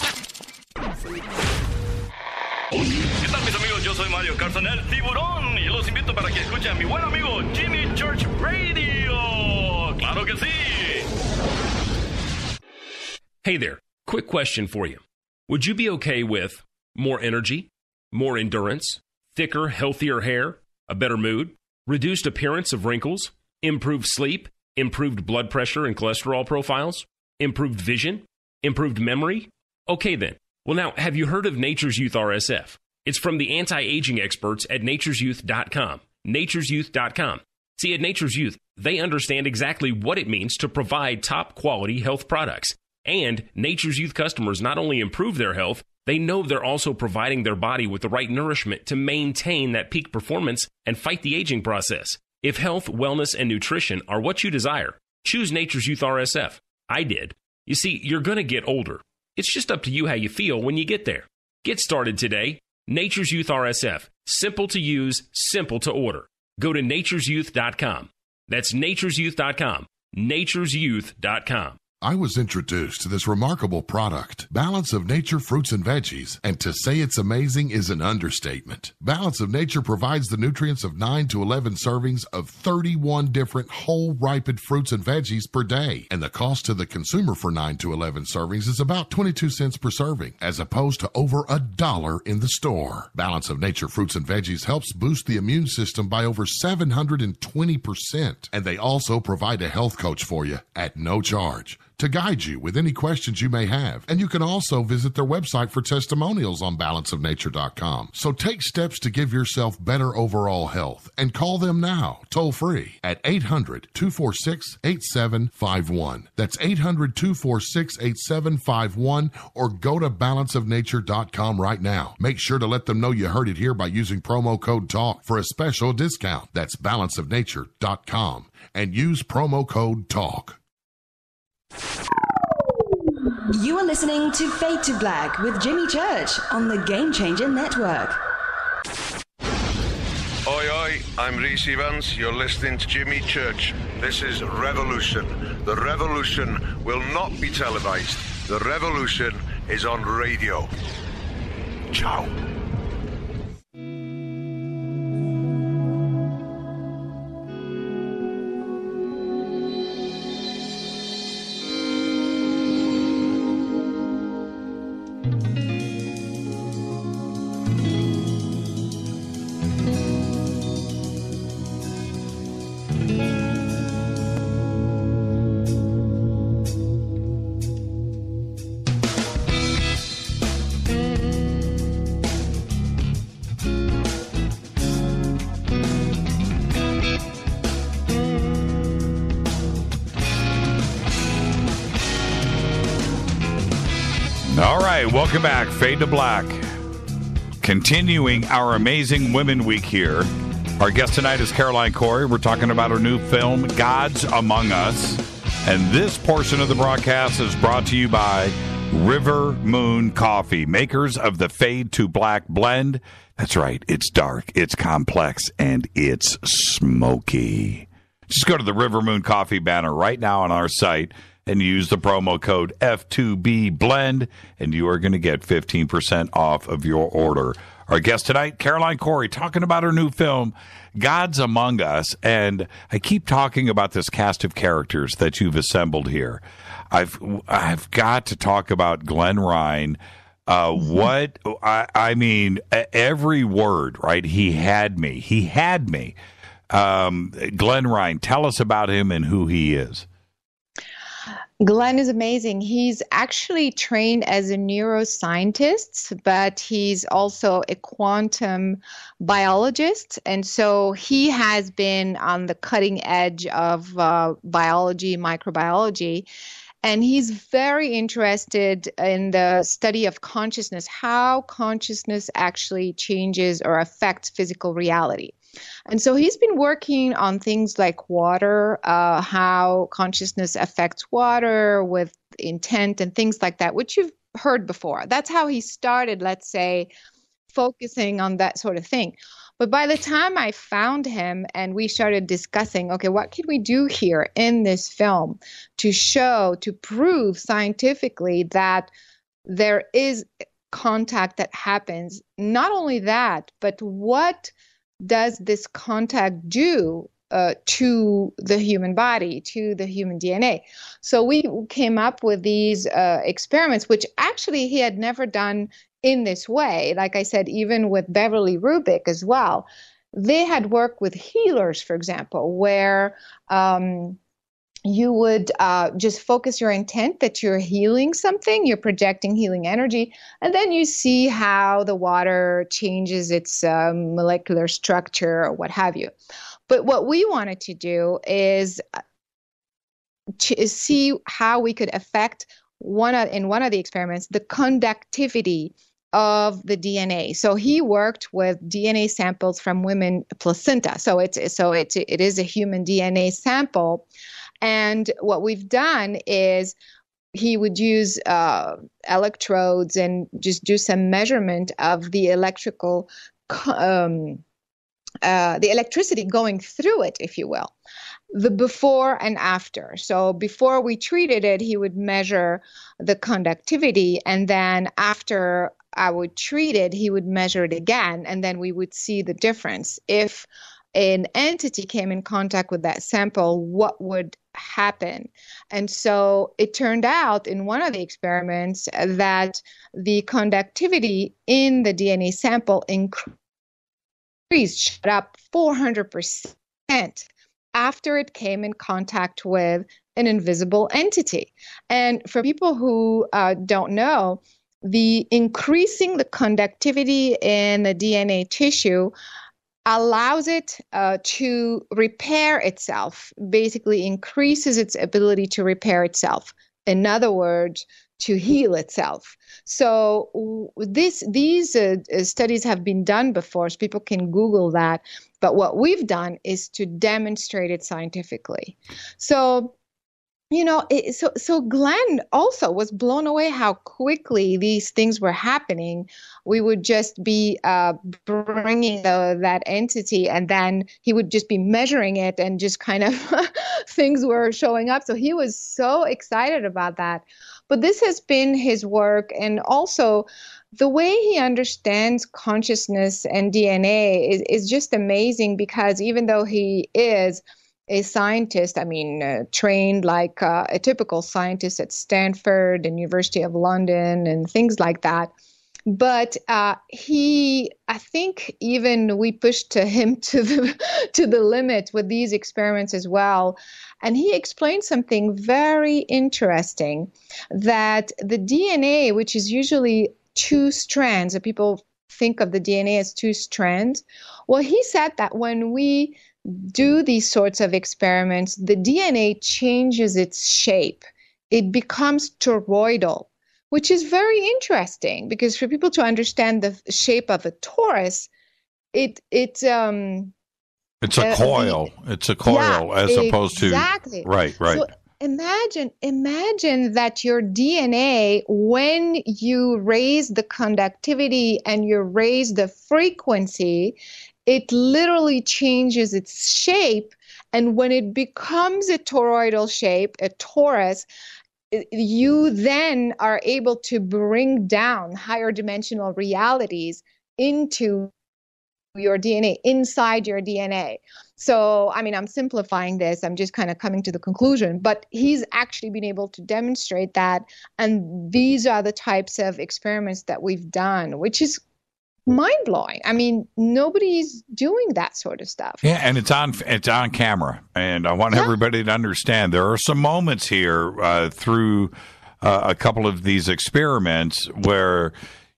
¿Qué tal, mis amigos? Yo soy Mario Carson, el tiburón, y los invito para que escuchen a mi buen amigo Jimmy Church Radio. ¡Claro que sí! Hey there, quick question for you. Would you be okay with more energy, more endurance, thicker, healthier hair, a better mood, reduced appearance of wrinkles, improved sleep, improved blood pressure and cholesterol profiles, improved vision, improved memory? Okay then. Well now, have you heard of Nature's Youth RSF? It's from the anti-aging experts at naturesyouth.com. Naturesyouth.com. See, at Nature's Youth, they understand exactly what it means to provide top quality health products. And Nature's Youth customers not only improve their health, they know they're also providing their body with the right nourishment to maintain that peak performance and fight the aging process. If health, wellness, and nutrition are what you desire, choose Nature's Youth RSF. I did. You see, you're going to get older. It's just up to you how you feel when you get there. Get started today. Nature's Youth RSF. Simple to use, simple to order. Go to naturesyouth.com. That's naturesyouth.com. naturesyouth.com. I was introduced to this remarkable product, Balance of Nature Fruits and Veggies, and to say it's amazing is an understatement. Balance of Nature provides the nutrients of 9 to 11 servings of 31 different whole ripened fruits and veggies per day, and the cost to the consumer for 9 to 11 servings is about 22 cents per serving, as opposed to over $1 in the store. Balance of Nature Fruits and Veggies helps boost the immune system by over 720%, and they also provide a health coach for you at no charge to guide you with any questions you may have. And you can also visit their website for testimonials on balanceofnature.com. So take steps to give yourself better overall health and call them now, toll free at 800-246-8751. That's 800-246-8751, or go to balanceofnature.com right now. Make sure to let them know you heard it here by using promo code TALK for a special discount. That's balanceofnature.com and use promo code TALK. You are listening to Fade to Black with Jimmy Church on the Game Changer Network. Oi, oi, I'm Reese Evans. You're listening to Jimmy Church. This is Revolution. The revolution will not be televised. The revolution is on radio. Ciao. All right, welcome back. Fade to Black. Continuing our Amazing Women Week here. Our guest tonight is Caroline Cory. We're talking about her new film, Gods Among Us. And this portion of the broadcast is brought to you by River Moon Coffee, makers of the Fade to Black blend. That's right, it's dark, it's complex, and it's smoky. Just go to the River Moon Coffee banner right now on our site and use the promo code F2BBLEND, and you are going to get 15% off of your order. Our guest tonight, Caroline Cory, talking about her new film, Gods Among Us. And I keep talking about this cast of characters that you've assembled here. I've got to talk about Glenn Ryan. I mean, every word, right? He had me. Glenn Ryan, tell us about him and who he is. Glenn is amazing. He's actually trained as a neuroscientist, but he's also a quantum biologist. And so he has been on the cutting edge of biology, microbiology. And he's very interested in the study of consciousness, how consciousness actually changes or affects physical reality. And so he's been working on things like water, how consciousness affects water with intent and things like that, which you've heard before. That's how he started, let's say, focusing on that sort of thing. But by the time I found him and we started discussing, okay, what can we do here in this film to prove scientifically that there is contact that happens? Not only that, but what does this contact do to the human body, to the human DNA? So we came up with these experiments, which actually he had never done in this way. Like I said, even with Beverly Rubik as well, they had worked with healers, for example, where you would just focus your intent that you're healing something, you're projecting healing energy, and then you see how the water changes its molecular structure or what have you. But what we wanted to do is to see how we could affect in one of the experiments, the conductivity of the DNA. So he worked with DNA samples from women placenta. So it is a human DNA sample. And what we've done is he would use electrodes and just do some measurement of the the electricity going through it, if you will, the before and after. So before we treated it, he would measure the conductivity, and then after I would treat it, he would measure it again, and then we would see the difference. If an entity came in contact with that sample, what would happen? And so it turned out in one of the experiments that the conductivity in the DNA sample shot up 400% after it came in contact with an invisible entity. And for people who don't know, the increasing the conductivity in the DNA tissue allows it to repair itself, basically increases its ability to repair itself. In other words, to heal itself. So these studies have been done before, so people can Google that. But what we've done is to demonstrate it scientifically. So, so Glenn also was blown away how quickly these things were happening. We would just be bringing that entity, and then he would just be measuring it, and just kind of things were showing up. So he was so excited about that. But this has been his work, and also the way he understands consciousness and DNA is just amazing, because even though he is a scientist, trained like a typical scientist at Stanford and University of London and things like that. But I think even we pushed him to the limit with these experiments as well. And he explained something very interesting, that the DNA, which is usually two strands, that people think of the DNA as two strands. Well, he said that when we do these sorts of experiments, the DNA changes its shape. It becomes toroidal, which is very interesting, because for people to understand the shape of a torus, it's a coil. It's a coil, as opposed to right. So imagine that your DNA, when you raise the conductivity and you raise the frequency, it literally changes its shape. And when it becomes a toroidal shape, a torus, you then are able to bring down higher dimensional realities into your DNA, inside your DNA. So, I'm simplifying this. I'm just kind of coming to the conclusion, but he's actually been able to demonstrate that. And these are the types of experiments that we've done, which is mind-blowing. Nobody's doing that sort of stuff. Yeah, and it's on camera. And I want everybody to understand there are some moments here through a couple of these experiments where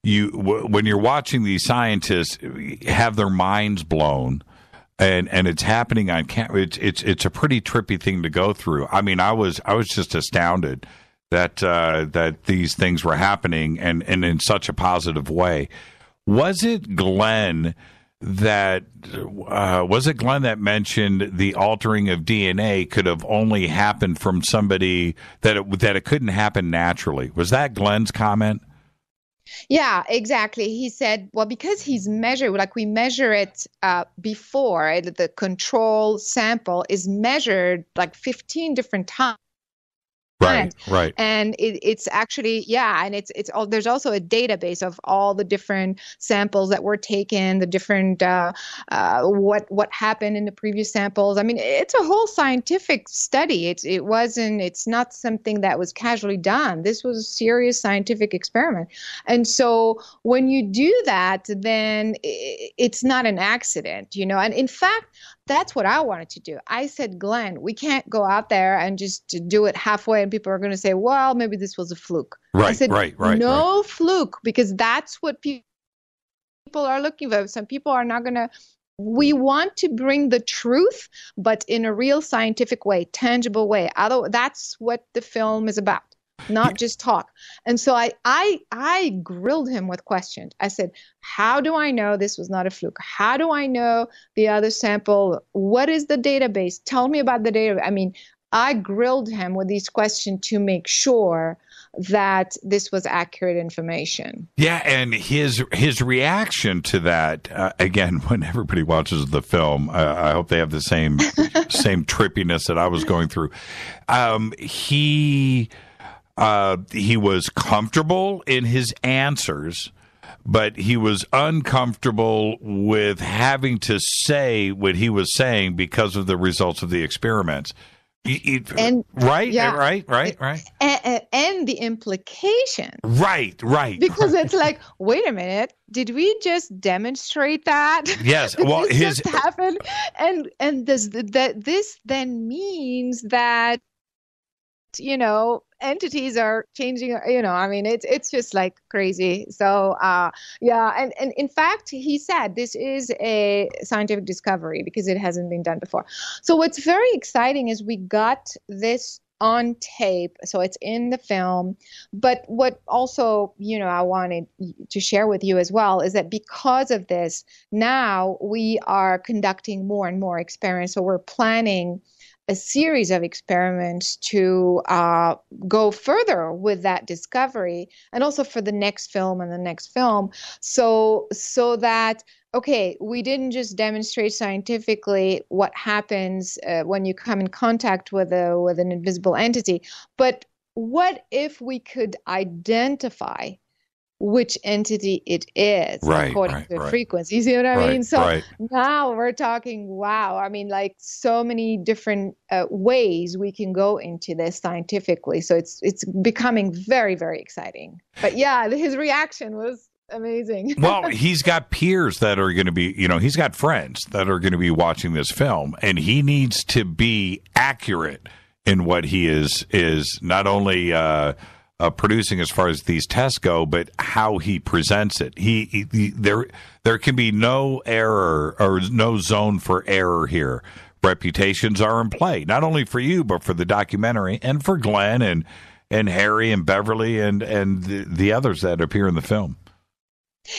when you're watching these scientists have their minds blown, and it's happening on camera. It's a pretty trippy thing to go through. I was just astounded that these things were happening, and in such a positive way. Was it Glenn that mentioned the altering of DNA could have only happened from somebody, that it couldn't happen naturally? Was that Glenn's comment? Yeah, exactly. He said, well, because he's measured, like we measure it before, the control sample is measured like 15 different times. Right. And it's actually, and it's all, there's also a database of all the different samples that were taken, the different, what happened in the previous samples. It's a whole scientific study. It's not something that was casually done. This was a serious scientific experiment. And so when you do that, then it's not an accident, and in fact, that's what I wanted to do. I said, Glenn, we can't go out there and just do it halfway and people are going to say, well, maybe this was a fluke. Right, I said, right. Fluke, because that's what people are looking for. Some people are not going to we want to bring the truth, but in a real scientific way, tangible way. That's what the film is about, not just talk. And so I grilled him with questions. I said, how do I know this was not a fluke? How do I know the other sample? What is the database? Tell me about the data. I mean, I grilled him with these questions to make sure that this was accurate information. Yeah, and his reaction to that, again, when everybody watches the film, I hope they have the same trippiness that I was going through. He was comfortable in his answers, but he was uncomfortable with having to say what he was saying because of the results of the experiments. Right. And the implication. Right. Because it's like, wait a minute, did we just demonstrate that? Yes. Well, this just happened, and this then means that, you know, entities are changing, you know, I mean, it's just like crazy. So, yeah. And in fact, he said this is a scientific discovery because it hasn't been done before. So what's very exciting is we got this on tape. So it's in the film. But what also, you know, I wanted to share with you as well is that because of this, now we are conducting more and more experiments. So we're planning a series of experiments to go further with that discovery, and also for the next film and the next film, so that, okay, we didn't just demonstrate scientifically what happens when you come in contact with an invisible entity, but what if we could identify which entity it is according to the frequency. You see what I mean? So now we're talking, wow, I mean, like so many different ways we can go into this scientifically. So it's becoming very, very exciting. But yeah, his reaction was amazing. Well, he's got peers that are going to be, you know, he's got friends that are going to be watching this film, and he needs to be accurate in what he is not only producing as far as these tests go, but how he presents it. There can be no error or no zone for error here. Reputations are in play, not only for you, but for the documentary and for Glenn and Harry and Beverly and the others that appear in the film.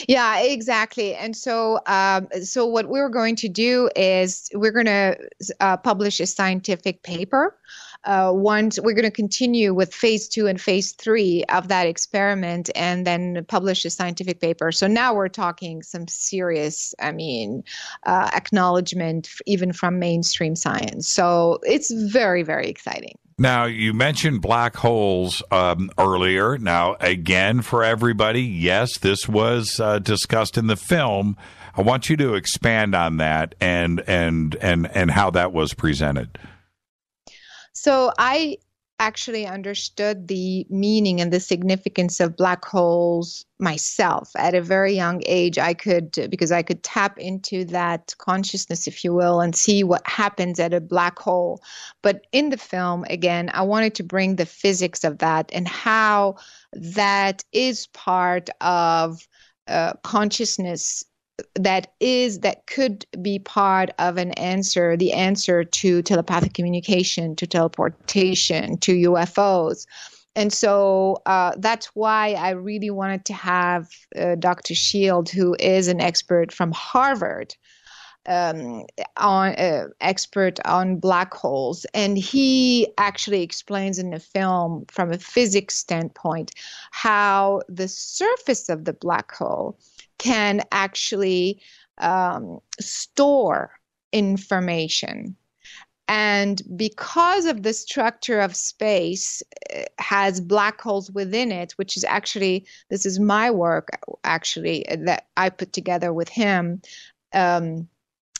Yeah, exactly. And so what we're going to do is we're going to publish a scientific paper. Once we're going to continue with phase 2 and phase 3 of that experiment, and then publish a scientific paper. So now we're talking some serious, acknowledgement even from mainstream science. So it's very, very exciting. Now, you mentioned black holes earlier. Now, again, for everybody, yes, this was discussed in the film. I want you to expand on that and how that was presented. So I actually understood the meaning and the significance of black holes myself at a very young age. Because I could tap into that consciousness, if you will, and see what happens at a black hole. But in the film, again, I wanted to bring the physics of that and how that is part of consciousness that could be part of the answer to telepathic communication, to teleportation, to UFOs. And so that's why I really wanted to have Dr. Shield, who is an expert from Harvard, expert on black holes. And he actually explains in the film from a physics standpoint how the surface of the black hole can actually store information. And because of the structure of space has black holes within it, which is actually, this is my work actually that I put together with him,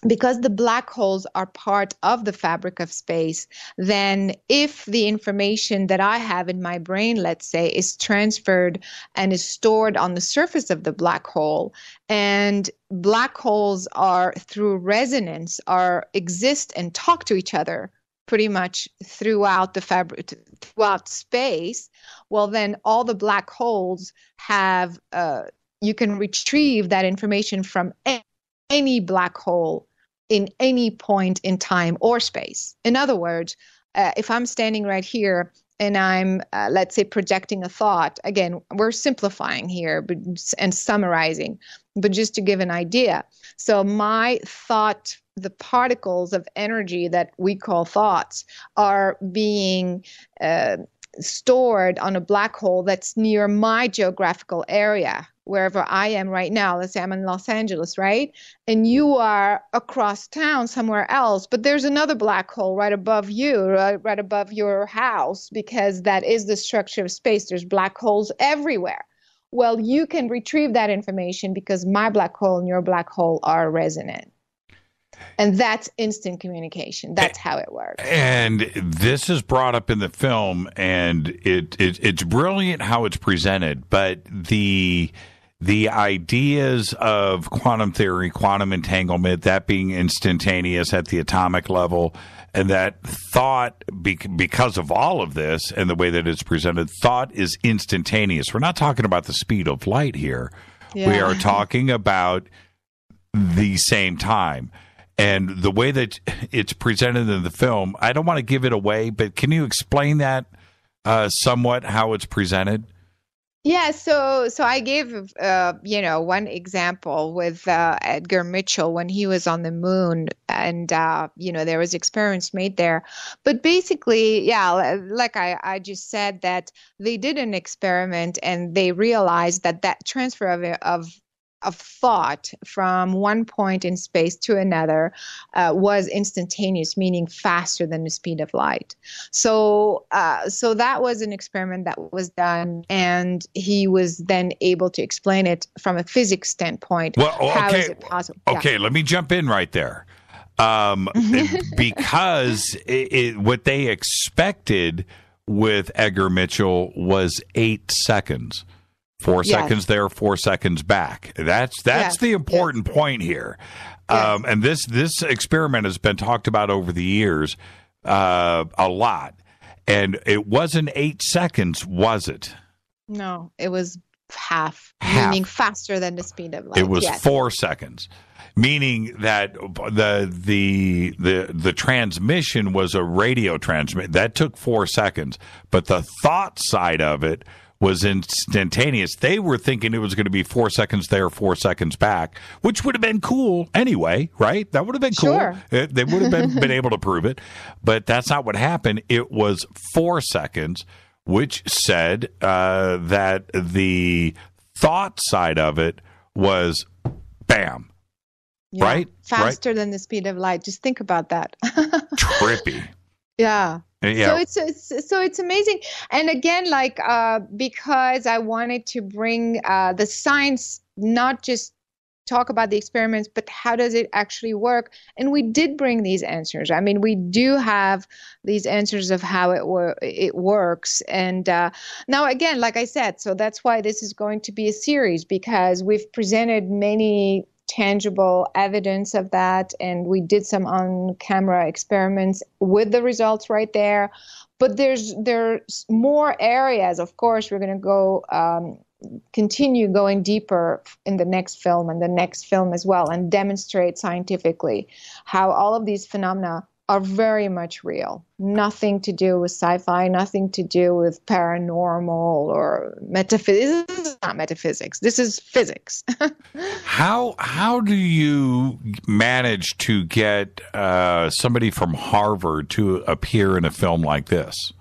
because the black holes are part of the fabric of space, then if the information that I have in my brain, let's say, is transferred and is stored on the surface of the black hole, and black holes are through resonance exist and talk to each other pretty much throughout the fabric, throughout space, well, then all the black holes have, you can retrieve that information from any black hole in any point in time or space. In other words, if I'm standing right here and I'm, let's say, projecting a thought, again, we're simplifying here and summarizing, but just to give an idea. So my thought, the particles of energy that we call thoughts, are being stored on a black hole that's near my geographical area, wherever I am right now. Let's say I'm in Los Angeles, right? And you are across town somewhere else, but there's another black hole right above you, right above your house, because that is the structure of space. There's black holes everywhere. Well, you can retrieve that information because my black hole and your black hole are resonant. And that's instant communication. That's how it works. And this is brought up in the film, and it's brilliant how it's presented. But the ideas of quantum theory, quantum entanglement, that being instantaneous at the atomic level, and that thought, because of all of this and the way that it's presented, thought is instantaneous. We're not talking about the speed of light here. Yeah. We are talking about the same time. And the way that it's presented in the film, I don't want to give it away, but can you explain that somewhat, how it's presented? Yeah, so I gave one example with Edgar Mitchell when he was on the moon, and there was experiments made there. But basically, yeah, like I just said, that they did an experiment and they realized that transfer of thought from one point in space to another was instantaneous, meaning faster than the speed of light. So that was an experiment that was done, and he was then able to explain it from a physics standpoint. Well, okay. How is it possible? Okay, yeah. Let me jump in right there. Because what they expected with Edgar Mitchell was 8 seconds. 4 seconds there, 4 seconds back. That's the important point here. And this experiment has been talked about over the years a lot. And it wasn't 8 seconds, was it? No, it was half, meaning faster than the speed of light. It was 4 seconds, meaning that the transmission was a radio transmission. That took 4 seconds. But the thought side of it was instantaneous. They were thinking it was going to be 4 seconds there, 4 seconds back, which would have been cool anyway, right? That would have been cool. Sure. They would have been able to prove it, but that's not what happened. It was 4 seconds, which said that the thought side of it was bam, right? Faster than the speed of light. Just think about that. Trippy. Yeah. Yeah. So it's amazing. And again, because I wanted to bring the science, not just talk about the experiments, but how does it actually work? And we did bring these answers. I mean, we do have these answers of how it works. And now, again, like I said, so that's why this is going to be a series, because we've presented many tangible evidence of that, and we did some on-camera experiments with the results right there. But there's more areas. Of course, we're going to go continue going deeper in the next film and the next film as well, and demonstrate scientifically how all of these phenomena are very much real. Nothing to do with sci-fi, nothing to do with paranormal or metaphysics. This is not metaphysics. This is physics. How do you manage to get somebody from Harvard to appear in a film like this?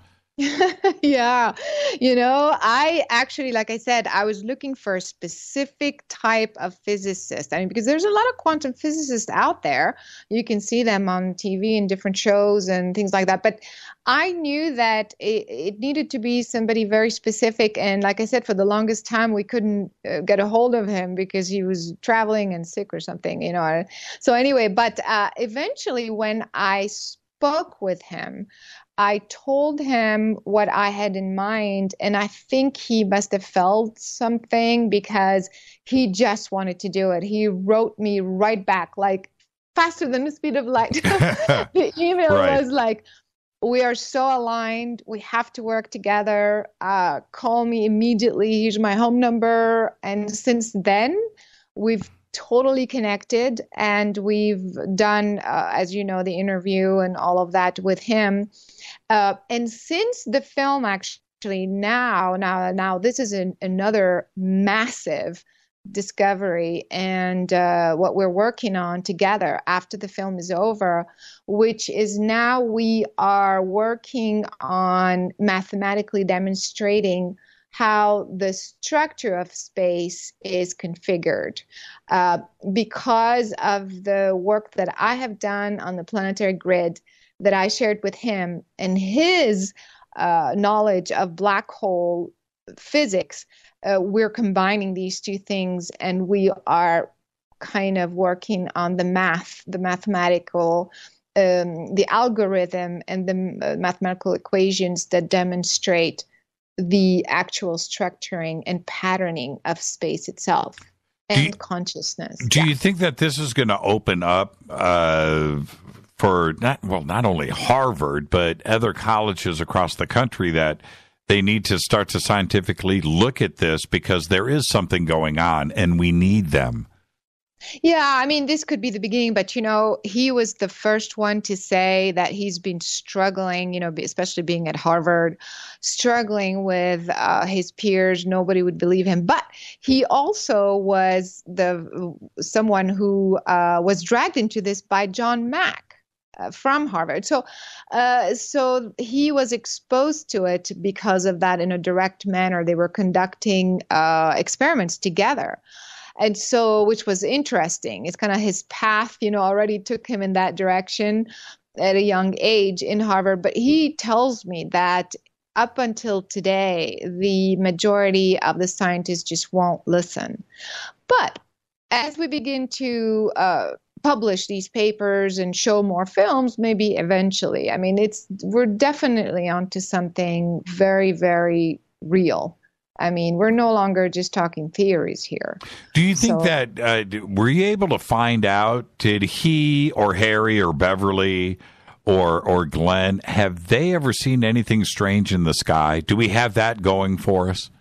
Yeah. I actually, like I said, I was looking for a specific type of physicist. I mean, because there's a lot of quantum physicists out there. You can see them on TV in different shows and things like that. But I knew that it needed to be somebody very specific. And like I said, for the longest time, we couldn't get a hold of him because he was traveling and sick or something, So anyway, but eventually when I spoke with him, I told him what I had in mind, and I think he must have felt something because he just wanted to do it. He wrote me right back, like faster than the speed of light. The email was like, "We are so aligned. We have to work together. Call me immediately. Here's my home number." And since then, we've totally connected, and we've done, as you know, the interview and all of that with him. And since the film actually now this is another massive discovery, and what we're working on together after the film is over, which is now we are working on mathematically demonstrating how the structure of space is configured. Because of the work that I have done on the planetary grid that I shared with him, and his knowledge of black hole physics, we're combining these two things, and we are kind of working on the mathematical, the algorithm and the mathematical equations that demonstrate the actual structuring and patterning of space itself and consciousness. Do you think that this is going to open up for not only Harvard, but other colleges across the country, that they need to start to scientifically look at this, because there is something going on and we need them? Yeah, I mean, this could be the beginning, but, you know, he was the first one to say that he's been struggling, you know, especially being at Harvard, struggling with his peers. Nobody would believe him. But he also was someone who was dragged into this by John Mack. From Harvard. So he was exposed to it because of that in a direct manner. They were conducting experiments together. And so, which was interesting. It's kind of his path, you know, already took him in that direction at a young age in Harvard. But he tells me that up until today, the majority of the scientists just won't listen. But as we begin to publish these papers and show more films, maybe eventually. I mean, we're definitely onto something very, very real. I mean, we're no longer just talking theories here. Do you think that, were you able to find out, did he or Harry or Beverly or Glenn, have they ever seen anything strange in the sky? Do we have that going for us?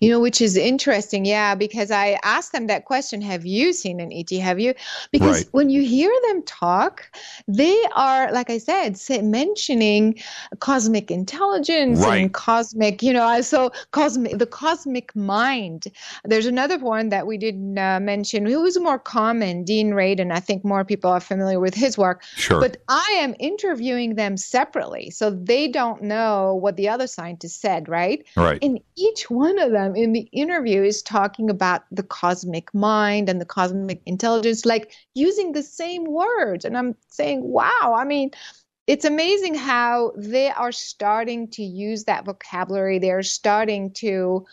You know, which is interesting, yeah, because I asked them that question, have you seen an ET? Have you? Because when you hear them talk, they are, like I said, mentioning cosmic intelligence and cosmic, you know, the cosmic mind. There's another one that we didn't mention, who is more common, Dean Radin. I think more people are familiar with his work. Sure. But I am interviewing them separately, so they don't know what the other scientists said, right? Right. And each one of them in the interview is talking about the cosmic mind and the cosmic intelligence, like using the same words. And I'm saying, wow, I mean, it's amazing how they are starting to use that vocabulary. They're starting to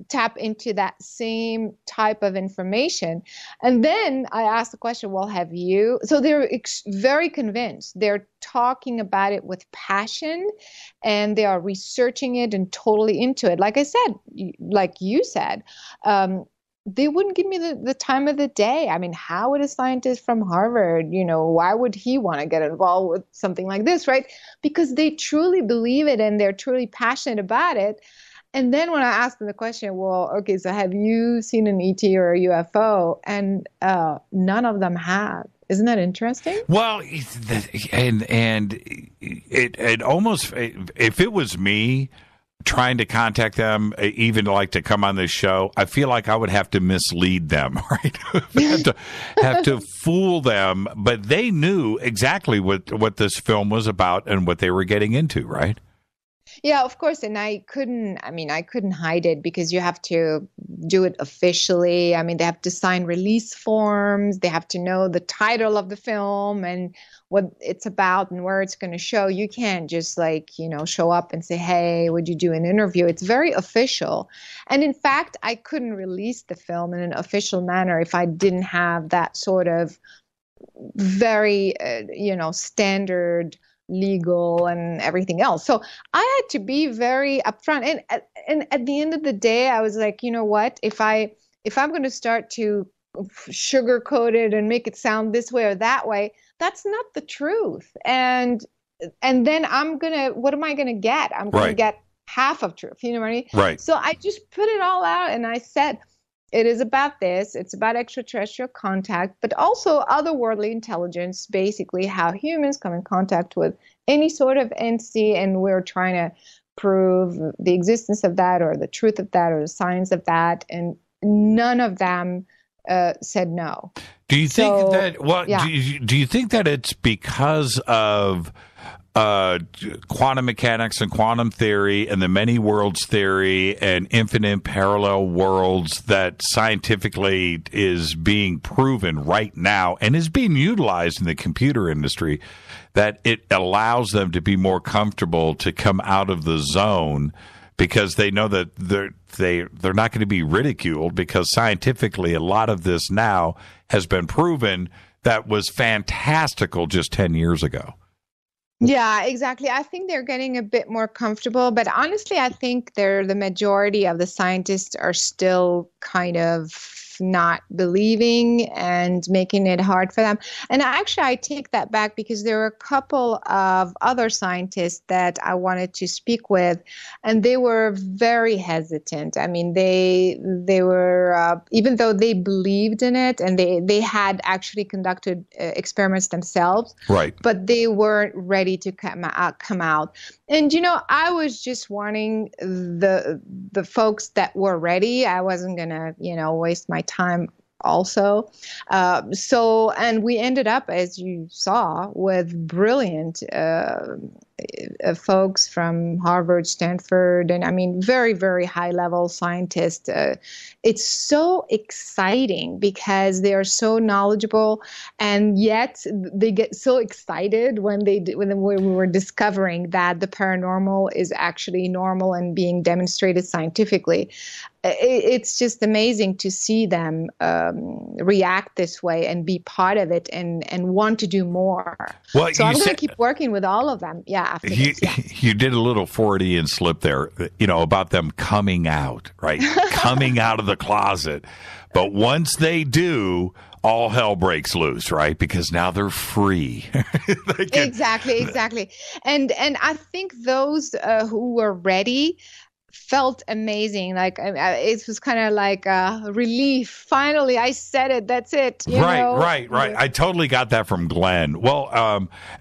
tap into that same type of information. And then I asked the question, well, have you? So they're very convinced. They're talking about it with passion, and they are researching it and totally into it. Like I said, like you said, they wouldn't give me the time of the day. I mean, how would a scientist from Harvard, you know, why would he want to get involved with something like this, right? Because they truly believe it and they're truly passionate about it. And then when I asked them the question, well, okay, so have you seen an ET or a UFO? And none of them have. Isn't that interesting? Well, and it almost, if it was me trying to contact them, even like to come on this show, I feel like I would have to mislead them, right? have to fool them, but they knew exactly what this film was about and what they were getting into, right? Yeah, of course. And I couldn't hide it, because you have to do it officially. I mean, they have to sign release forms. They have to know the title of the film and what it's about and where it's going to show. You can't just show up and say, hey, would you do an interview? It's very official. And in fact, I couldn't release the film in an official manner if I didn't have that sort of very, standard legal and everything else. So I had to be very upfront. And at the end of the day, I was like, you know what, if I'm going to start to sugarcoat it and make it sound this way or that way, that's not the truth. And then what am I going to get? I'm going to get half of truth. You know what I mean? Right. So I just put it all out and I said, it is about this. It's about extraterrestrial contact, but also otherworldly intelligence, basically how humans come in contact with any sort of entity, and we're trying to prove the existence of that or the truth of that or the science of that, and none of them said no. Do you think do you think that it's because of quantum mechanics and quantum theory and the many worlds theory and infinite parallel worlds that scientifically is being proven right now and is being utilized in the computer industry, that it allows them to be more comfortable to come out of the zone because they know that they're not going to be ridiculed, because scientifically a lot of this now has been proven that was fantastical just 10 years ago? Yeah, exactly. I think they're getting a bit more comfortable, but honestly, I think the majority of the scientists are still kind of not believing and making it hard for them. And actually, I take that back, because there were a couple of other scientists that I wanted to speak with, and they were very hesitant. I mean, they were, even though they believed in it and they had actually conducted experiments themselves, right? But they weren't ready to come out. And, I was just wanting the folks that were ready. I wasn't going to, waste my time also. And we ended up, as you saw, with brilliant folks from Harvard, Stanford, and I mean, very, very high level scientists. It's so exciting because they are so knowledgeable, and yet they get so excited when we were discovering that the paranormal is actually normal and being demonstrated scientifically. It's just amazing to see them react this way and be part of it and want to do more. Well, so I'm going to keep working with all of them. Yeah. After this, yeah. You did a little Freudian slip there, about them coming out, right? Coming out of the closet. But once they do, all hell breaks loose, right? Because now they're free. Exactly. And I think those who were ready felt amazing. Like it was kind of like a relief. Finally, I said it. That's it. Right. I totally got that from Glenn. Well,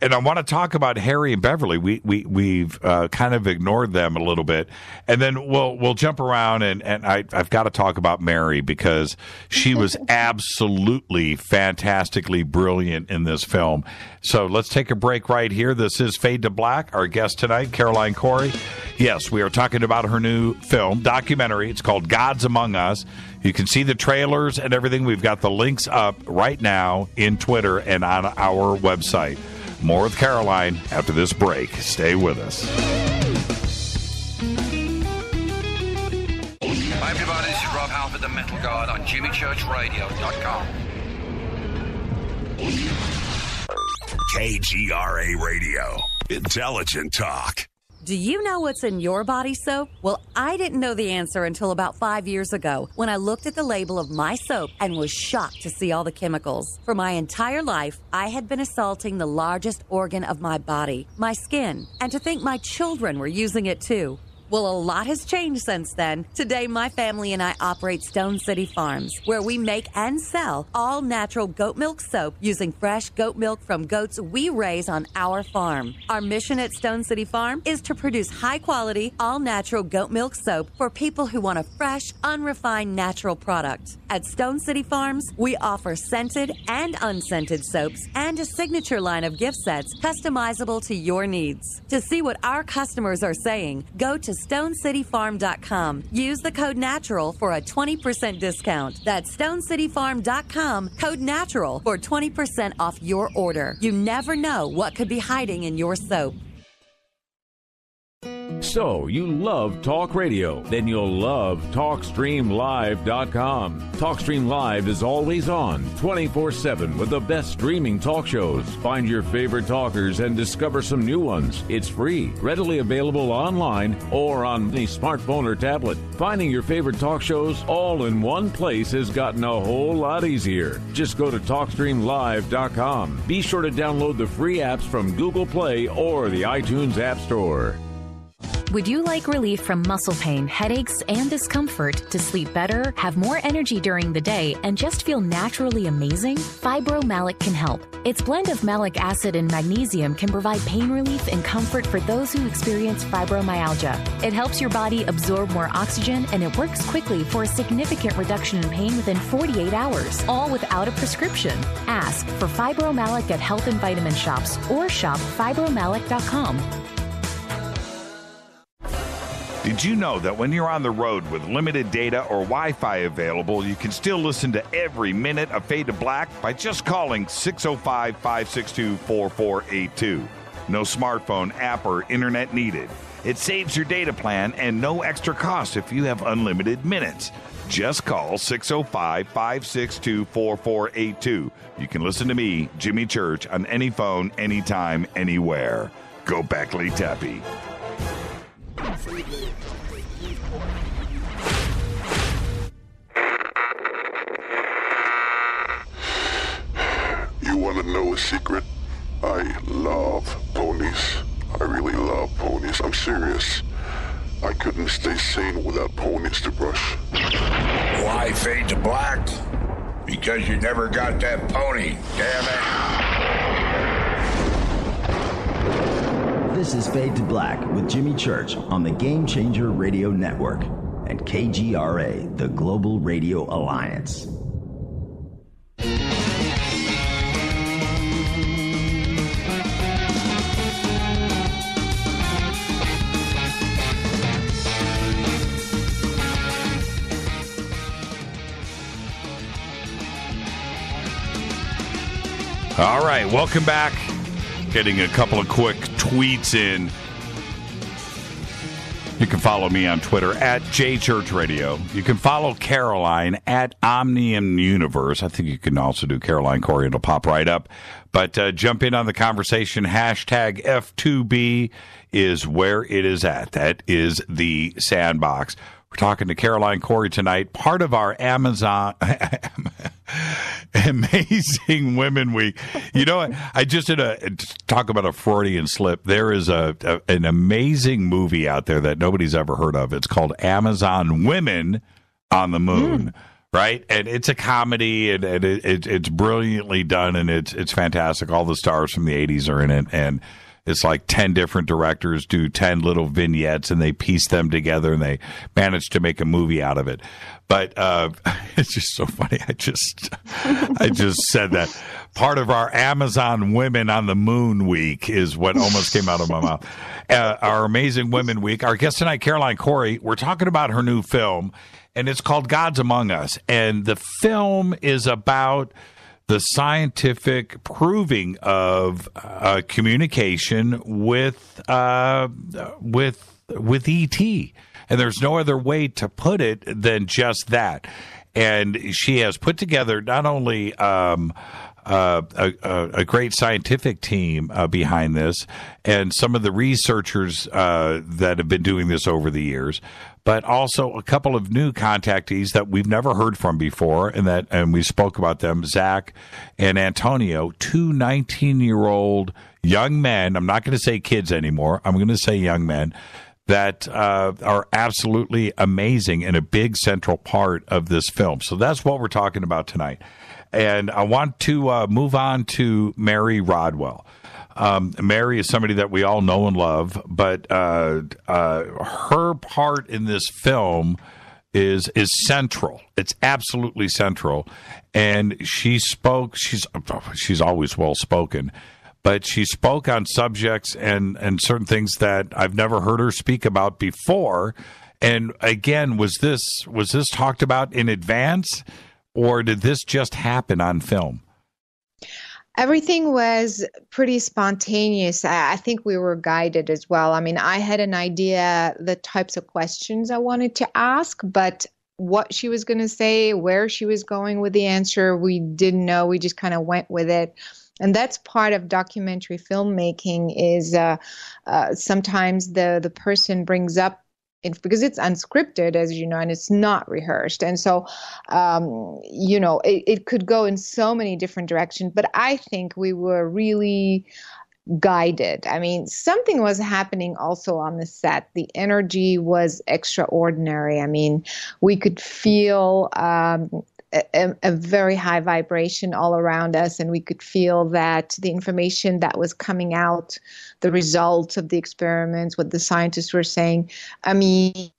and I want to talk about Harry and Beverly. We've kind of ignored them a little bit, and then we'll jump around and I've got to talk about Mary, because she was absolutely fantastically brilliant in this film. So let's take a break right here. This is Fade to Black. Our guest tonight, Caroline Cory. Yes, we are talking about her new film, documentary. It's called Gods Among Us. You can see the trailers and everything. We've got the links up right now in Twitter and on our website. More with Caroline after this break. Stay with us. Hi, everybody. This is Rob Halford, the Metal God, on JimmyChurchRadio.com. KGRA Radio. Intelligent talk. Do you know what's in your body soap? Well, I didn't know the answer until about 5 years ago when I looked at the label of my soap and was shocked to see all the chemicals. For my entire life, I had been assaulting the largest organ of my body, my skin, and to think my children were using it too. Well, a lot has changed since then. Today, my family and I operate Stone City Farms, where we make and sell all natural goat milk soap using fresh goat milk from goats we raise on our farm. Our mission at Stone City Farm is to produce high-quality, all-natural goat milk soap for people who want a fresh, unrefined, natural product. At Stone City Farms, we offer scented and unscented soaps and a signature line of gift sets customizable to your needs. To see what our customers are saying, go to StoneCityFarm.com. Use the code NATURAL for a 20% discount. That's StoneCityFarm.com, code NATURAL for 20% off your order. You never know what could be hiding in your soap. So, you love talk radio? Then you'll love TalkStreamLive.com. TalkStream Live is always on, 24/7 with the best streaming talk shows. Find your favorite talkers and discover some new ones. It's free, readily available online or on any smartphone or tablet. Finding your favorite talk shows all in one place has gotten a whole lot easier. Just go to TalkStreamLive.com. Be sure to download the free apps from Google Play or the iTunes App Store. Would you like relief from muscle pain, headaches, and discomfort to sleep better, have more energy during the day, and just feel naturally amazing? Fibromalic can help. Its blend of malic acid and magnesium can provide pain relief and comfort for those who experience fibromyalgia. It helps your body absorb more oxygen, and it works quickly for a significant reduction in pain within 48 hours, all without a prescription. Ask for Fibromalic at health and vitamin shops or shop fibromalic.com. Did you know that when you're on the road with limited data or Wi-Fi available, you can still listen to every minute of Fade to Black by just calling 605-562-4482. No smartphone, app, or internet needed. It saves your data plan and no extra cost if you have unlimited minutes. Just call 605-562-4482. You can listen to me, Jimmy Church, on any phone, anytime, anywhere. Go Beckley Tappy. You want to know a secret? I love ponies. I really love ponies. I'm serious. I couldn't stay sane without ponies to brush. Why Fade to Black? Because you never got that pony, damn it. This is Fade to Black with Jimmy Church on the Game Changer Radio Network and KGRA, the Global Radio Alliance. All right, welcome back. Getting a couple of quick tweets in. You can follow me on Twitter at JChurchRadio. You can follow Caroline at Omnium Universe. I think you can also do Caroline Cory. It'll pop right up. But jump in on the conversation. Hashtag F2B is where it is at. That is the sandbox. We're talking to Caroline Cory tonight, part of our Amazon Amazing Women Week. You know, I just did talk about a Freudian slip. There is an amazing movie out there that nobody's ever heard of. It's called Amazon Women on the Moon. Right? And it's a comedy, and it's brilliantly done, and it's fantastic. All the stars from the 80s are in it, and it's like 10 different directors do 10 little vignettes, and they piece them together, and they manage to make a movie out of it. But it's just so funny. I just said that. Part of our Amazon Women on the Moon Week is what almost came out of my mouth. Our Amazing Women Week. Our guest tonight, Caroline Cory. We're talking about her new film, and it's called Gods Among Us. And the film is about the scientific proving of communication with ET. And there's no other way to put it than just that. And she has put together not only a great scientific team behind this, and some of the researchers that have been doing this over the years, but also a couple of new contactees that we've never heard from before, and we spoke about them, Zach and Antonio, two 19-year-old young men. I'm not going to say kids anymore. I'm going to say young men that are absolutely amazing and a big central part of this film. So that's what we're talking about tonight. And I want to move on to Mary Rodwell. Mary is somebody that we all know and love, but her part in this film is central. It's absolutely central. And she spoke. She's always well spoken, but she spoke on subjects and certain things that I've never heard her speak about before. And again, was this talked about in advance, or did this just happen on film? Everything was pretty spontaneous. I think we were guided as well. I mean, I had an idea, the types of questions I wanted to ask, but what she was going to say, where she was going with the answer, we didn't know. We just kind of went with it. And that's part of documentary filmmaking is sometimes the person brings up, because it's unscripted, as you know, and it's not rehearsed. And so, it could go in so many different directions. But I think we were really guided. I mean, something was happening also on the set. The energy was extraordinary. I mean, we could feel a very high vibration all around us, and we could feel that the information that was coming out, the results of the experiments, what the scientists were saying, I mean,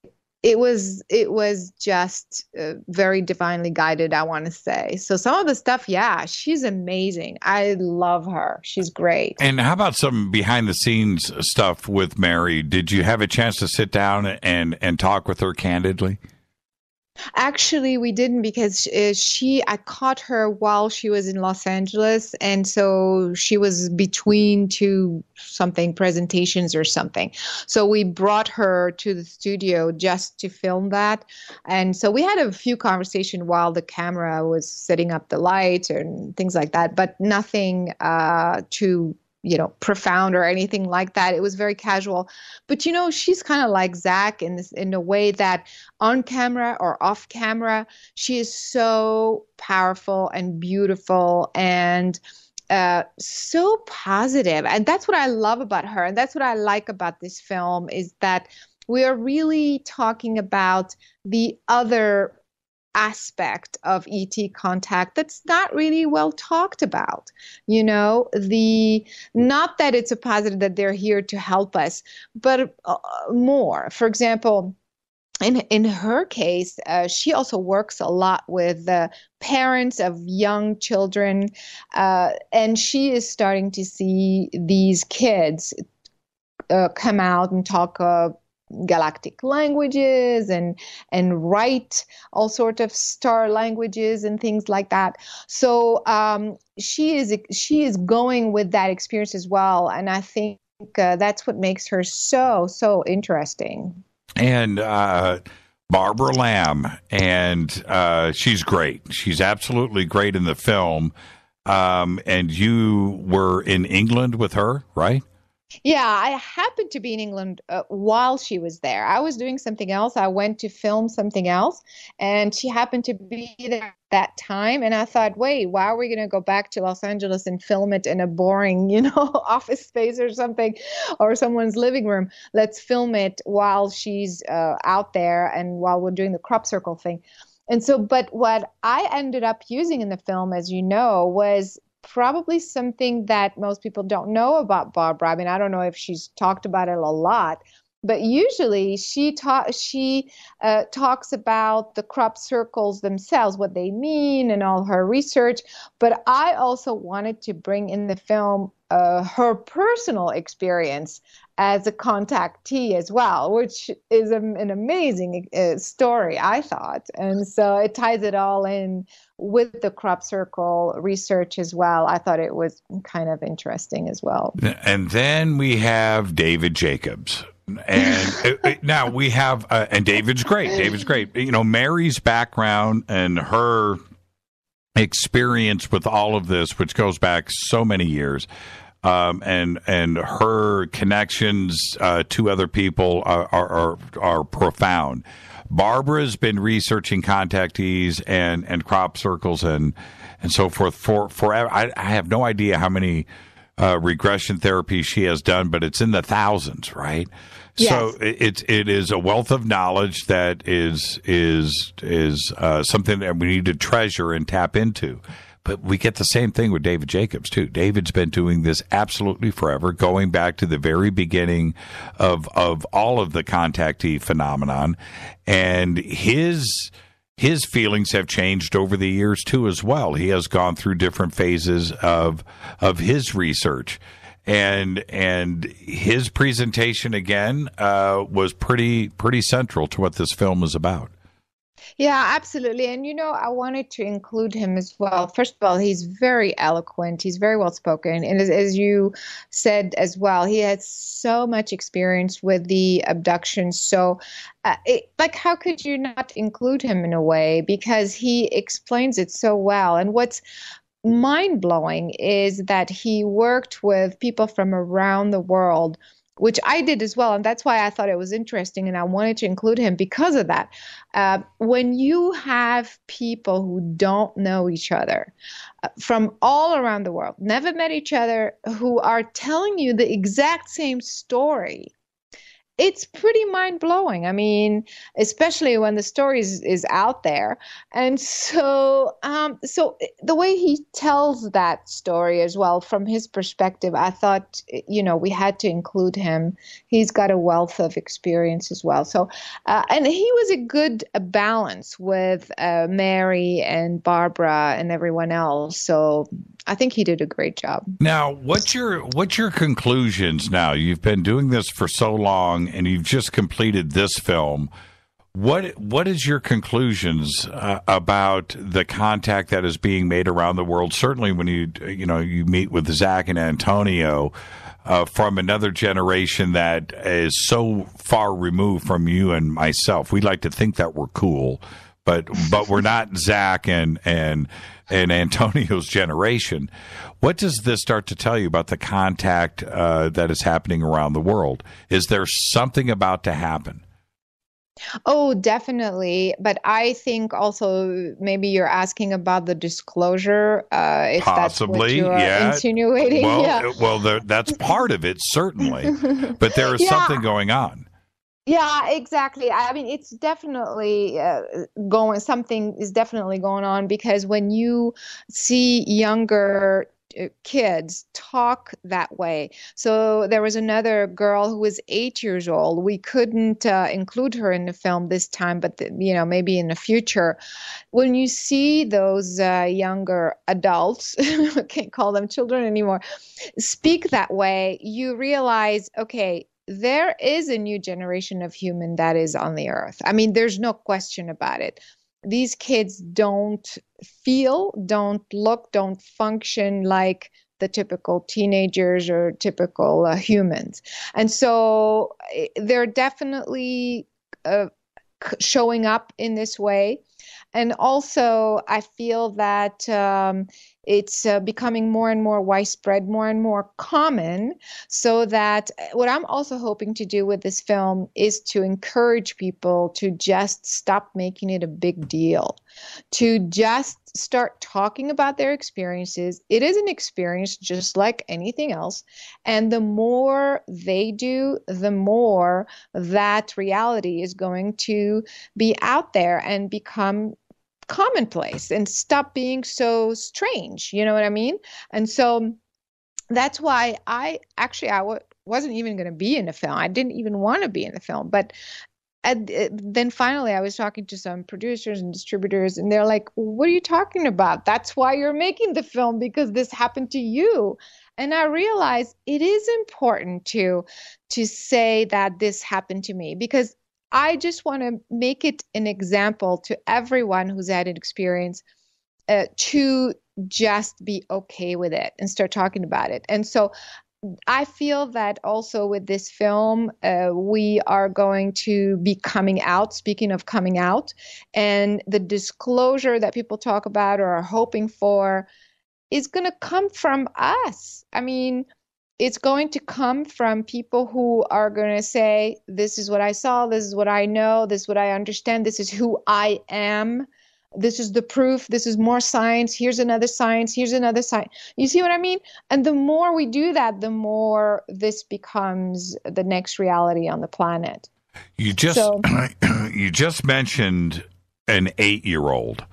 it was just very divinely guided, I want to say. So some of the stuff, yeah, she's amazing. I love her. She's great. And how about some behind the scenes stuff with Mary? Did you have a chance to sit down and talk with her candidly? Actually, we didn't, because I caught her while she was in Los Angeles, and so she was between two presentations or something. So we brought her to the studio just to film that, and so we had a few conversations while the camera was setting up the lights and things like that, but nothing too profound or anything like that. It was very casual. But, she's kind of like Zach in a way that on camera or off camera, she is so powerful and beautiful and so positive. And that's what I love about her. And that's what I like about this film, is that we are really talking about the other aspect of ET contact that's not really well talked about. Not that it's a positive that they're here to help us, but more. For example, in her case, she also works a lot with parents of young children, and she is starting to see these kids come out and talk galactic languages and write all sorts of star languages and things like that. So she is going with that experience as well, and I think that's what makes her so interesting. And Barbara Lamb, and she's great. She's absolutely great in the film. And you were in England with her, right? Yeah, I happened to be in England while she was there. I was doing something else. I went to film something else, and she happened to be there at that time. And I thought, wait, why are we going to go back to Los Angeles and film it in a boring, office space or something, or someone's living room? Let's film it while she's out there and while we're doing the crop circle thing. And so, but what I ended up using in the film, as you know, was probably something that most people don't know about Barbara. I mean, I don't know if she's talked about it a lot, but usually she talks about the crop circles themselves, what they mean, and all her research. But I also wanted to bring in the film her personal experience as a contactee as well, which is an amazing story, I thought. And so it ties it all in with the crop circle research as well. I thought it was kind of interesting as well. And then we have David Jacobs. And now we have, and David's great. David's great. Mary's background and her experience with all of this, which goes back so many years, and her connections to other people are profound. Barbara's been researching contactees and crop circles and so forth for forever. I have no idea how many regression therapies she has done, but it's in the thousands, right? Yes. So it is a wealth of knowledge that is something that we need to treasure and tap into. But we get the same thing with David Jacobs, too. David's been doing this absolutely forever, going back to the very beginning of all of the contactee phenomenon. And his feelings have changed over the years, too, as well. He has gone through different phases of his research. And his presentation, again, was pretty central to what this film is about. Yeah, absolutely. And, I wanted to include him as well. First of all, he's very eloquent. He's very well spoken. And as you said as well, he has so much experience with the abduction. So how could you not include him in a way? Because he explains it so well. And what's mind-blowing is that he worked with people from around the world which I did as well. And that's why I thought it was interesting. And I wanted to include him because of that. When you have people who don't know each other from all around the world, never met each other, who are telling you the exact same story, it's pretty mind-blowing. I mean, especially when the story is out there. And so the way he tells that story as well, from his perspective, I thought, we had to include him. He's got a wealth of experience as well. So, and he was a good balance with Mary and Barbara and everyone else. So I think he did a great job. Now, what's your conclusions now? You've been doing this for so long, and you've just completed this film. What is your conclusions about the contact that is being made around the world? Certainly, when you meet with Zach and Antonio from another generation that is so far removed from you and myself. We like to think that we're cool, but we're not Zach and Antonio's generation. What does this start to tell you about the contact that is happening around the world? Is there something about to happen? Oh, definitely. But I think also maybe you're asking about the disclosure, if possibly, that's what you're insinuating. Well, that's part of it, certainly. But there is something going on. Yeah, exactly. I mean, it's definitely something is definitely going on, because when you see younger kids talk that way. So there was another girl who was 8 years old. We couldn't include her in the film this time, but maybe in the future. When you see those younger adults, I can't call them children anymore, speak that way, you realize, okay, there is a new generation of human that is on the earth. I mean, there's no question about it. These kids don't feel, don't look, don't function like the typical teenagers or typical humans. And so they're definitely showing up in this way. And also, I feel that it's becoming more and more widespread, more and more common, so that what I'm also hoping to do with this film is to encourage people to just stop making it a big deal, to just start talking about their experiences. It is an experience just like anything else. And the more they do, the more that reality is going to be out there and become commonplace and stop being so strange. You know what I mean? And so that's why I wasn't even going to be in the film. I didn't even want to be in the film. But then finally I was talking to some producers and distributors, and they're like, what are you talking about? That's why you're making the film, because this happened to you. And I realized it is important to say that this happened to me, because I just want to make it an example to everyone who's had an experience to just be okay with it and start talking about it. And so I feel that also with this film, we are going to be coming out, speaking of coming out, and the disclosure that people talk about or are hoping for is going to come from us. I mean, it's going to come from people who are going to say, this is what I saw, this is what I know, this is what I understand, this is who I am, this is the proof, this is more science, here's another science, here's another science. You see what I mean? And the more we do that, the more this becomes the next reality on the planet. You just mentioned an 8-year-old.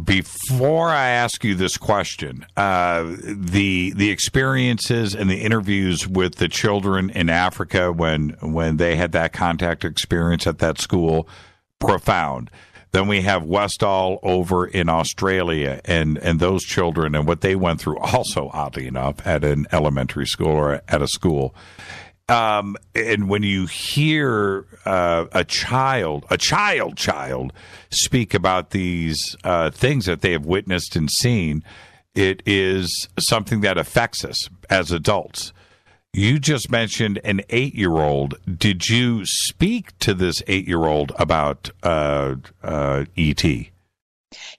Before I ask you this question, the experiences and the interviews with the children in Africa when they had that contact experience at that school, profound. Then we have Westall over in Australia and those children and what they went through, also oddly enough, at an elementary school or at a school. And when you hear a child speak about these things that they have witnessed and seen, it is something that affects us as adults. You just mentioned an 8-year-old. Did you speak to this 8-year-old about E.T.?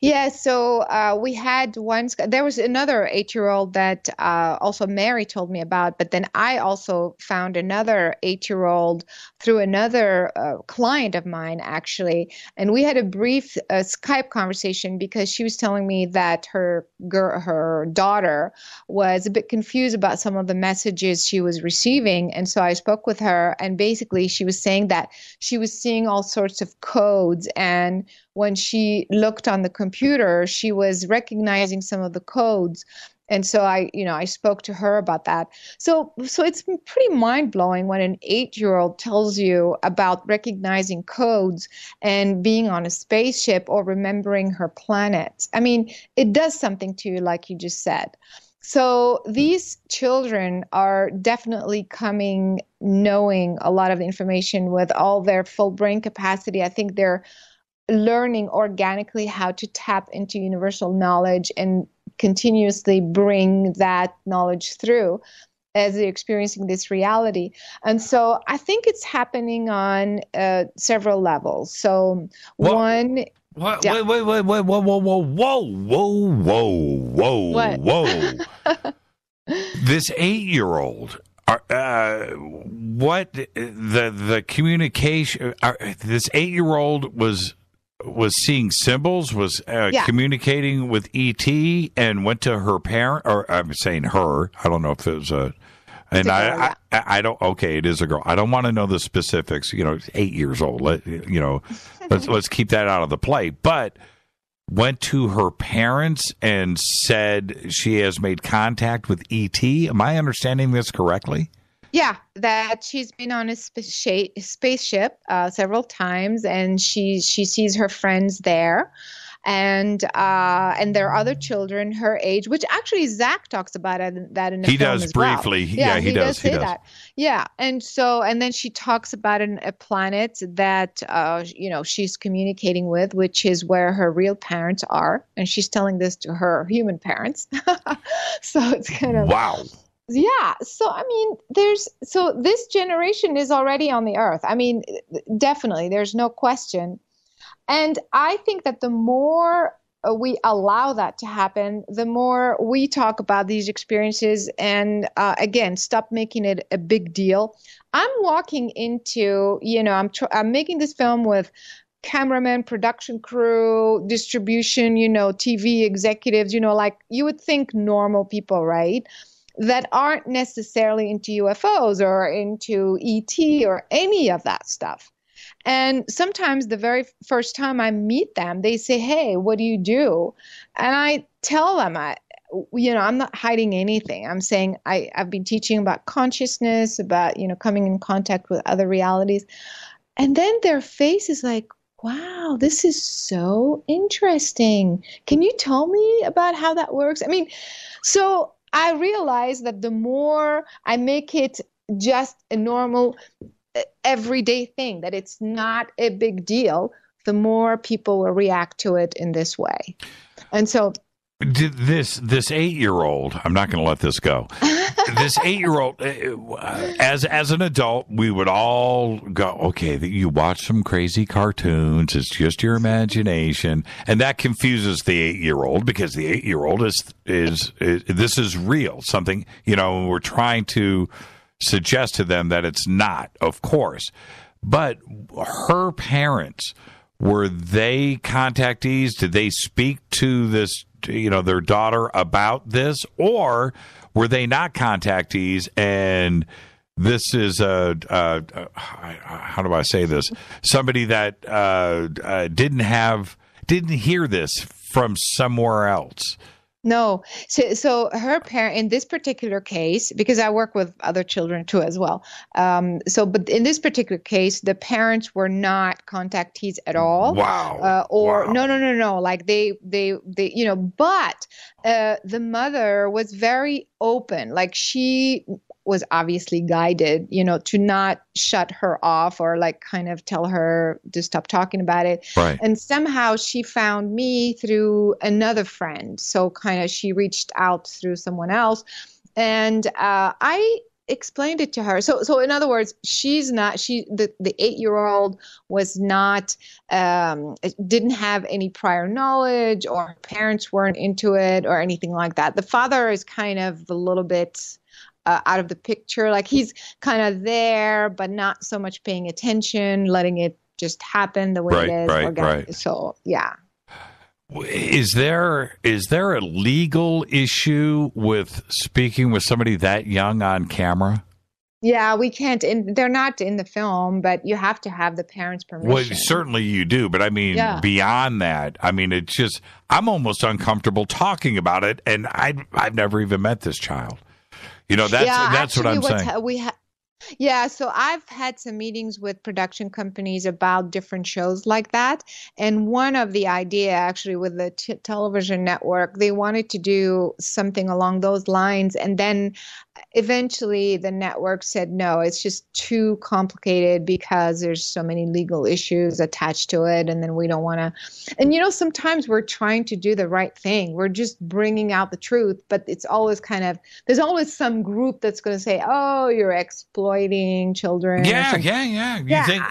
Yeah, so we had there was another 8-year-old that also Mary told me about, but then I also found another 8-year-old through another client of mine, actually. And we had a brief Skype conversation because she was telling me that her daughter was a bit confused about some of the messages she was receiving. And so I spoke with her, and basically she was saying that she was seeing all sorts of codes, and when she looked on the computer, she was recognizing some of the codes. And so I spoke to her about that. So it's pretty mind-blowing when an 8-year-old tells you about recognizing codes and being on a spaceship or remembering her planet. I mean, it does something to you, like you just said. So these children are definitely knowing a lot of information with all their full brain capacity. I think they're learning organically how to tap into universal knowledge and continuously bring that knowledge through as they're experiencing this reality. And so I think it's happening on several levels. So one... What? Yeah. Wait, whoa. This 8-year-old, what the communication, this 8-year-old was seeing symbols, was communicating with ET, and went to her parent, or I'm saying her, I don't know if it was and I don't. Okay, it is a girl. I don't want to know the specifics. 8 years old. Let's keep that out of the play. But went to her parents and said she has made contact with ET. Am I understanding this correctly? Yeah, that she's been on a spaceship several times, and she sees her friends there. And there are other children her age, which actually Zach talks about that in the film He does as well. briefly. Yeah, he does say that. Yeah, and then she talks about a planet that she's communicating with, which is where her real parents are, and she's telling this to her human parents. So it's kind of wow. Yeah. So, I mean, this generation is already on the earth. I mean, definitely, there's no question. And I think that the more we allow that to happen, the more we talk about these experiences and, again, stop making it a big deal. I'm walking into, I'm making this film with cameraman, production crew, distribution, TV executives, like you would think normal people, right? That aren't necessarily into UFOs or into ET or any of that stuff. And sometimes the very first time I meet them, they say, "Hey, what do you do?" And I tell them, I'm not hiding anything. I'm saying I've been teaching about consciousness, about, coming in contact with other realities. And then their face is like, "Wow, this is so interesting. Can you tell me about how that works?" I mean, so I realize that the more I make it just a normal, everyday thing, that it's not a big deal, the more people will react to it in this way. And so this 8-year-old, I'm not going to let this go. This 8-year-old, as an adult, we would all go, okay, you watch some crazy cartoons. It's just your imagination. And that confuses the 8-year-old, because the 8-year-old is this is real. Something, we're trying to suggest to them that it's not, of course. But her parents, were they contactees? Did they speak to this, their daughter about this? Or were they not contactees, and this is how do I say this? Somebody that didn't hear this from somewhere else? No. So her parent, in this particular case, because I work with other children too as well. But in this particular case, the parents were not contactees at all. Wow. No. Like they, but the mother was very open. Like she was obviously guided, to not shut her off or like kind of tell her to stop talking about it. Right. And somehow she found me through another friend. So kind of she reached out through someone else. And explained it to her. So in other words, the 8-year-old was not, didn't have any prior knowledge, or her parents weren't into it or anything like that. The father is kind of a little bit out of the picture. Like, he's kind of there, but not so much paying attention, letting it just happen the way it is. Right. So, yeah. Is there a legal issue with speaking with somebody that young on camera? Yeah, we can't. And they're not in the film, but you have to have the parents' permission. Well, certainly you do, but I mean, beyond that, I mean, it's just, I'm almost uncomfortable talking about it, and I've never even met this child. You know, that's what I'm saying. Yeah, so I've had some meetings with production companies about different shows like that. And one of the idea, actually, with the television network, they wanted to do something along those lines. And then eventually the network said, no, it's just too complicated because there's so many legal issues attached to it. And then we don't want to. And, sometimes we're trying to do the right thing. We're just bringing out the truth. But it's always there's always some group that's going to say, oh, you're exploiting children. Yeah. Think?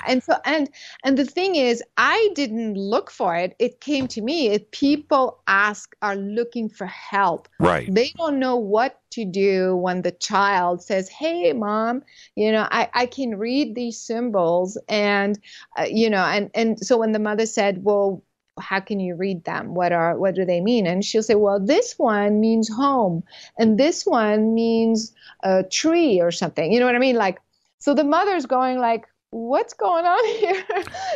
And the thing is, I didn't look for it. It came to me. If people are looking for help. Right. They don't know what to do when the child says, hey, mom, I can read these symbols. And, and so when the mother said, well, how can you read them? What do they mean? And she'll say, well, this one means home, and this one means a tree or something. You know what I mean? Like, so the mother's going like, what's going on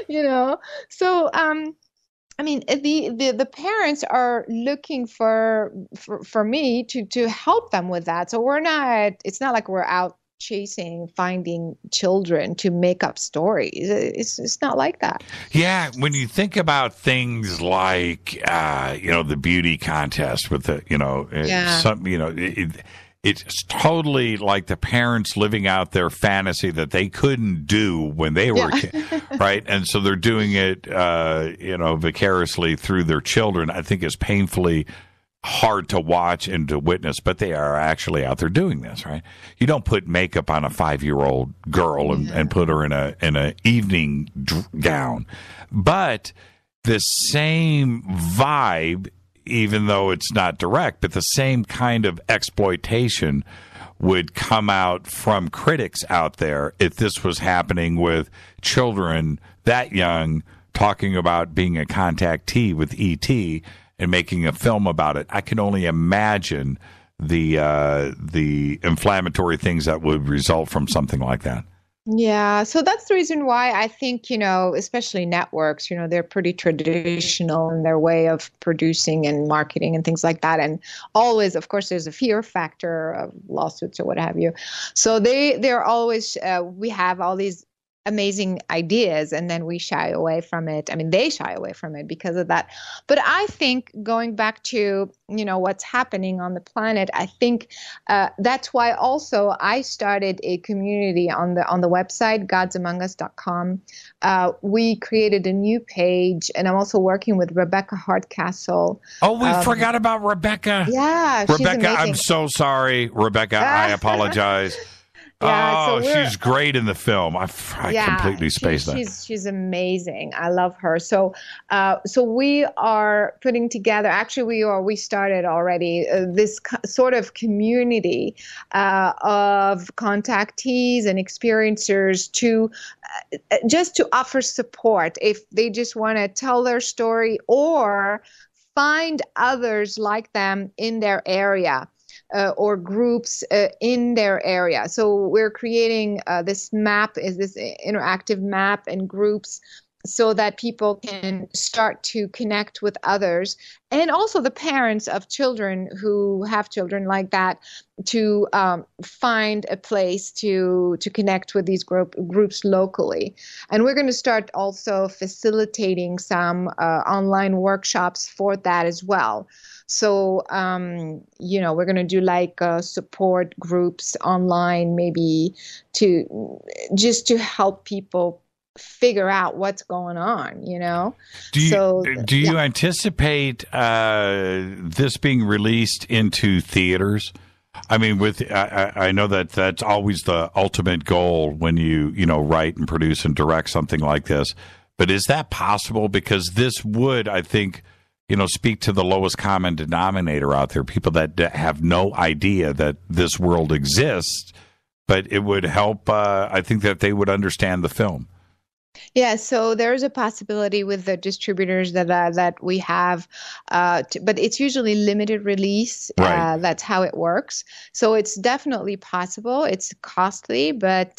here? So, I mean, the parents are looking for me to help them with that. So it's not like we're out finding children to make up stories. It's not like that. Yeah, when you think about things like the beauty contest with the it's totally like the parents living out their fantasy that they couldn't do when they were kids, right? And so they're doing it vicariously through their children. I think is painfully hard to watch and to witness, but they are actually out there doing this, right? You don't put makeup on a 5-year-old girl and put her in a evening gown, but the same vibe, even though it's not direct, but the same kind of exploitation would come out from critics out there if this was happening with children that young talking about being a contactee with ET and making a film about it. I can only imagine the inflammatory things that would result from something like that. Yeah, so that's the reason why I think, especially networks, they're pretty traditional in their way of producing and marketing and things like that. And always, of course, there's a fear factor of lawsuits or what have you. So they're always, we have all these amazing ideas, and then we shy away from it. I mean, they shy away from it because of that. But I think going back to, what's happening on the planet, I think that's why also I started a community on the website, godsamongus.com. We created a new page, and I'm also working with Rebecca Hardcastle. Oh, we forgot about Rebecca. Yeah, Rebecca, I'm so sorry, Rebecca. I apologize. Yeah, she's great in the film. I completely spaced that. She's amazing. I love her. So we are putting together. Actually, we started already this sort of community of contactees and experiencers to just to offer support if they just want to tell their story or find others like them in their area. Or groups in their area. So we're creating this interactive map and groups so that people can start to connect with others, and also the parents of children who have children like that to find a place to connect with these groups locally. And we're going to start also facilitating some online workshops for that as well. So, we're going to do like support groups online, maybe just to help people figure out what's going on, Do you anticipate this being released into theaters? I mean, I know that that's always the ultimate goal when you write and produce and direct something like this. But is that possible? Because this would, I think, speak to the lowest common denominator out there, people that have no idea that this world exists. But it would help, I think, that they would understand the film. Yeah, so there's a possibility with the distributors that we have, but it's usually limited release. Right. That's how it works. So it's definitely possible. It's costly, but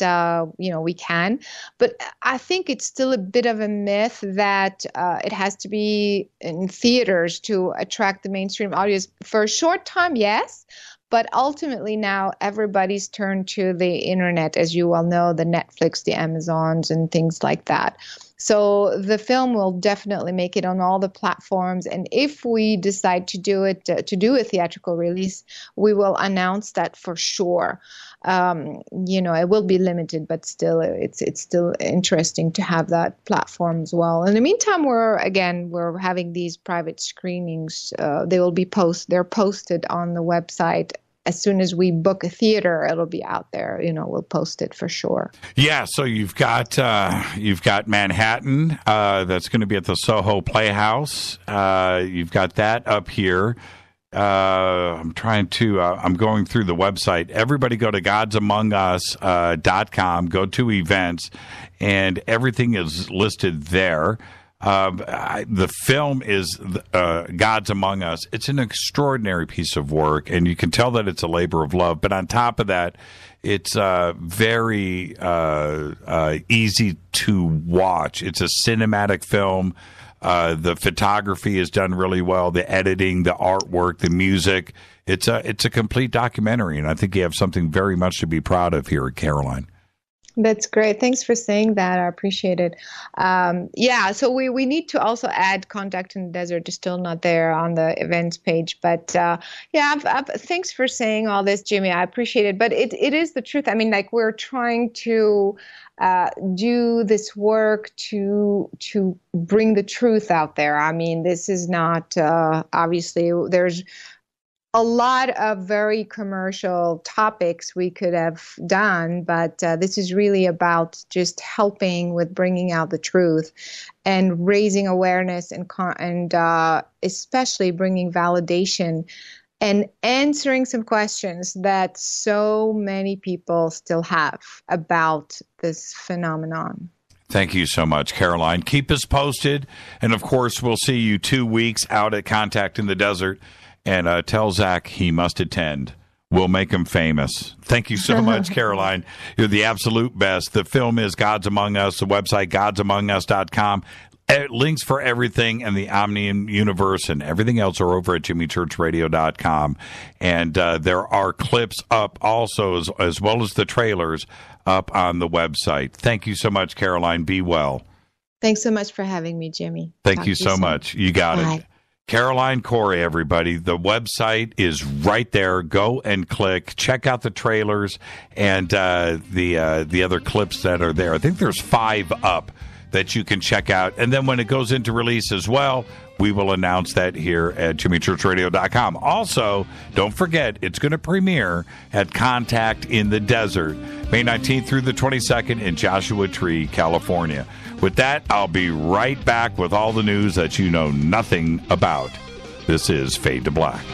we can. But I think it's still a bit of a myth that it has to be in theaters to attract the mainstream audience. For a short time, yes. But ultimately now everybody's turned to the internet, as you well know, the Netflix, the Amazons, and things like that. So the film will definitely make it on all the platforms. And if we decide to do it, to do a theatrical release, we will announce that for sure. It will be limited, but still, it's still interesting to have that platform as well. In the meantime, we're having these private screenings. They will be they're posted on the website. As soon as we book a theater, it'll be out there. We'll post it for sure. Yeah, so you've got Manhattan. That's going to be at the Soho Playhouse. You've got that up here. I'm going through the website. Everybody go to godsamongus.com, go to events, and everything is listed there. The film is Gods Among Us. It's an extraordinary piece of work, and you can tell that it's a labor of love. But on top of that, it's very easy to watch. It's a cinematic film. The photography is done really well. The editing, the artwork, the music. It's a complete documentary, and I think you have something very much to be proud of here at Caroline. That's great. Thanks for saying that. I appreciate it. So we need to also add Contact in the Desert. It's still not there on the events page. But thanks for saying all this, Jimmy. I appreciate it. But it is the truth. I mean, we're trying to do this work to bring the truth out there. I mean, this is not obviously there's a lot of very commercial topics we could have done, but this is really about just helping with bringing out the truth and raising awareness and especially bringing validation and answering some questions that so many people still have about this phenomenon. Thank you so much, Caroline. Keep us posted. And, of course, we'll see you 2 weeks out at Contact in the Desert. And tell Zach he must attend. We'll make him famous. Thank you so much, Caroline. You're the absolute best. The film is Gods Among Us, the website godsamongus.com. Links for everything and the Omnium universe and everything else are over at jimmychurchradio.com. And there are clips up also, as well as the trailers, up on the website. Thank you so much, Caroline. Be well. Thanks so much for having me, Jimmy. Thank you so much. You got it. Caroline Cory, everybody. The website is right there. Go and click. Check out the trailers and the other clips that are there. I think there's 5 up that you can check out. And then when it goes into release as well, we will announce that here at jimmychurchradio.com. Also, don't forget, it's going to premiere at Contact in the Desert, May 19th through the 22nd in Joshua Tree, California. With that, I'll be right back with all the news that you know nothing about. This is Fade to Black.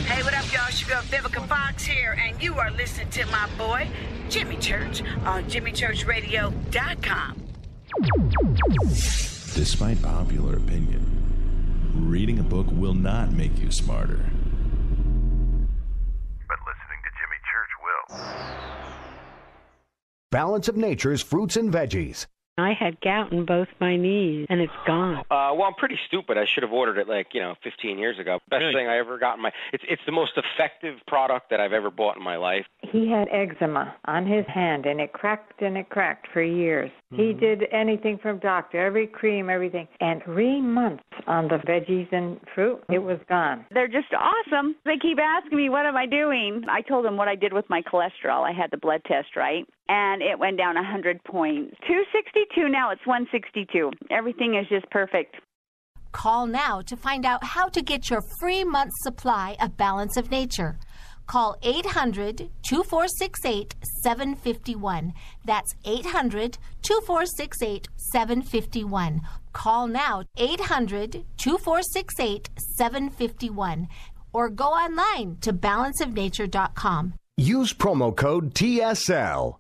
Hey, what up, y'all? It's your girl Vivica Fox here, and you are listening to my boy, Jimmy Church, on jimmychurchradio.com. Despite popular opinion, reading a book will not make you smarter. But listening to Jimmy Church will. Balance of Nature's fruits and veggies. I had gout in both my knees, and it's gone. Well, I'm pretty stupid. I should have ordered it 15 years ago. Best thing I ever got in my... It's the most effective product that I've ever bought in my life. He had eczema on his hand, and it cracked for years. He did anything from doctor, every cream, everything. And 3 months on the veggies and fruit, it was gone. They're just awesome. They keep asking me, what am I doing? I told them what I did with my cholesterol. I had the blood test, right? and it went down 100 points. 262 now, it's 162. Everything is just perfect. Call now to find out how to get your free month's supply of Balance of Nature. Call 800-2468-751. That's 800-2468-751. Call now, 800-2468-751. Or go online to balanceofnature.com. Use promo code TSL.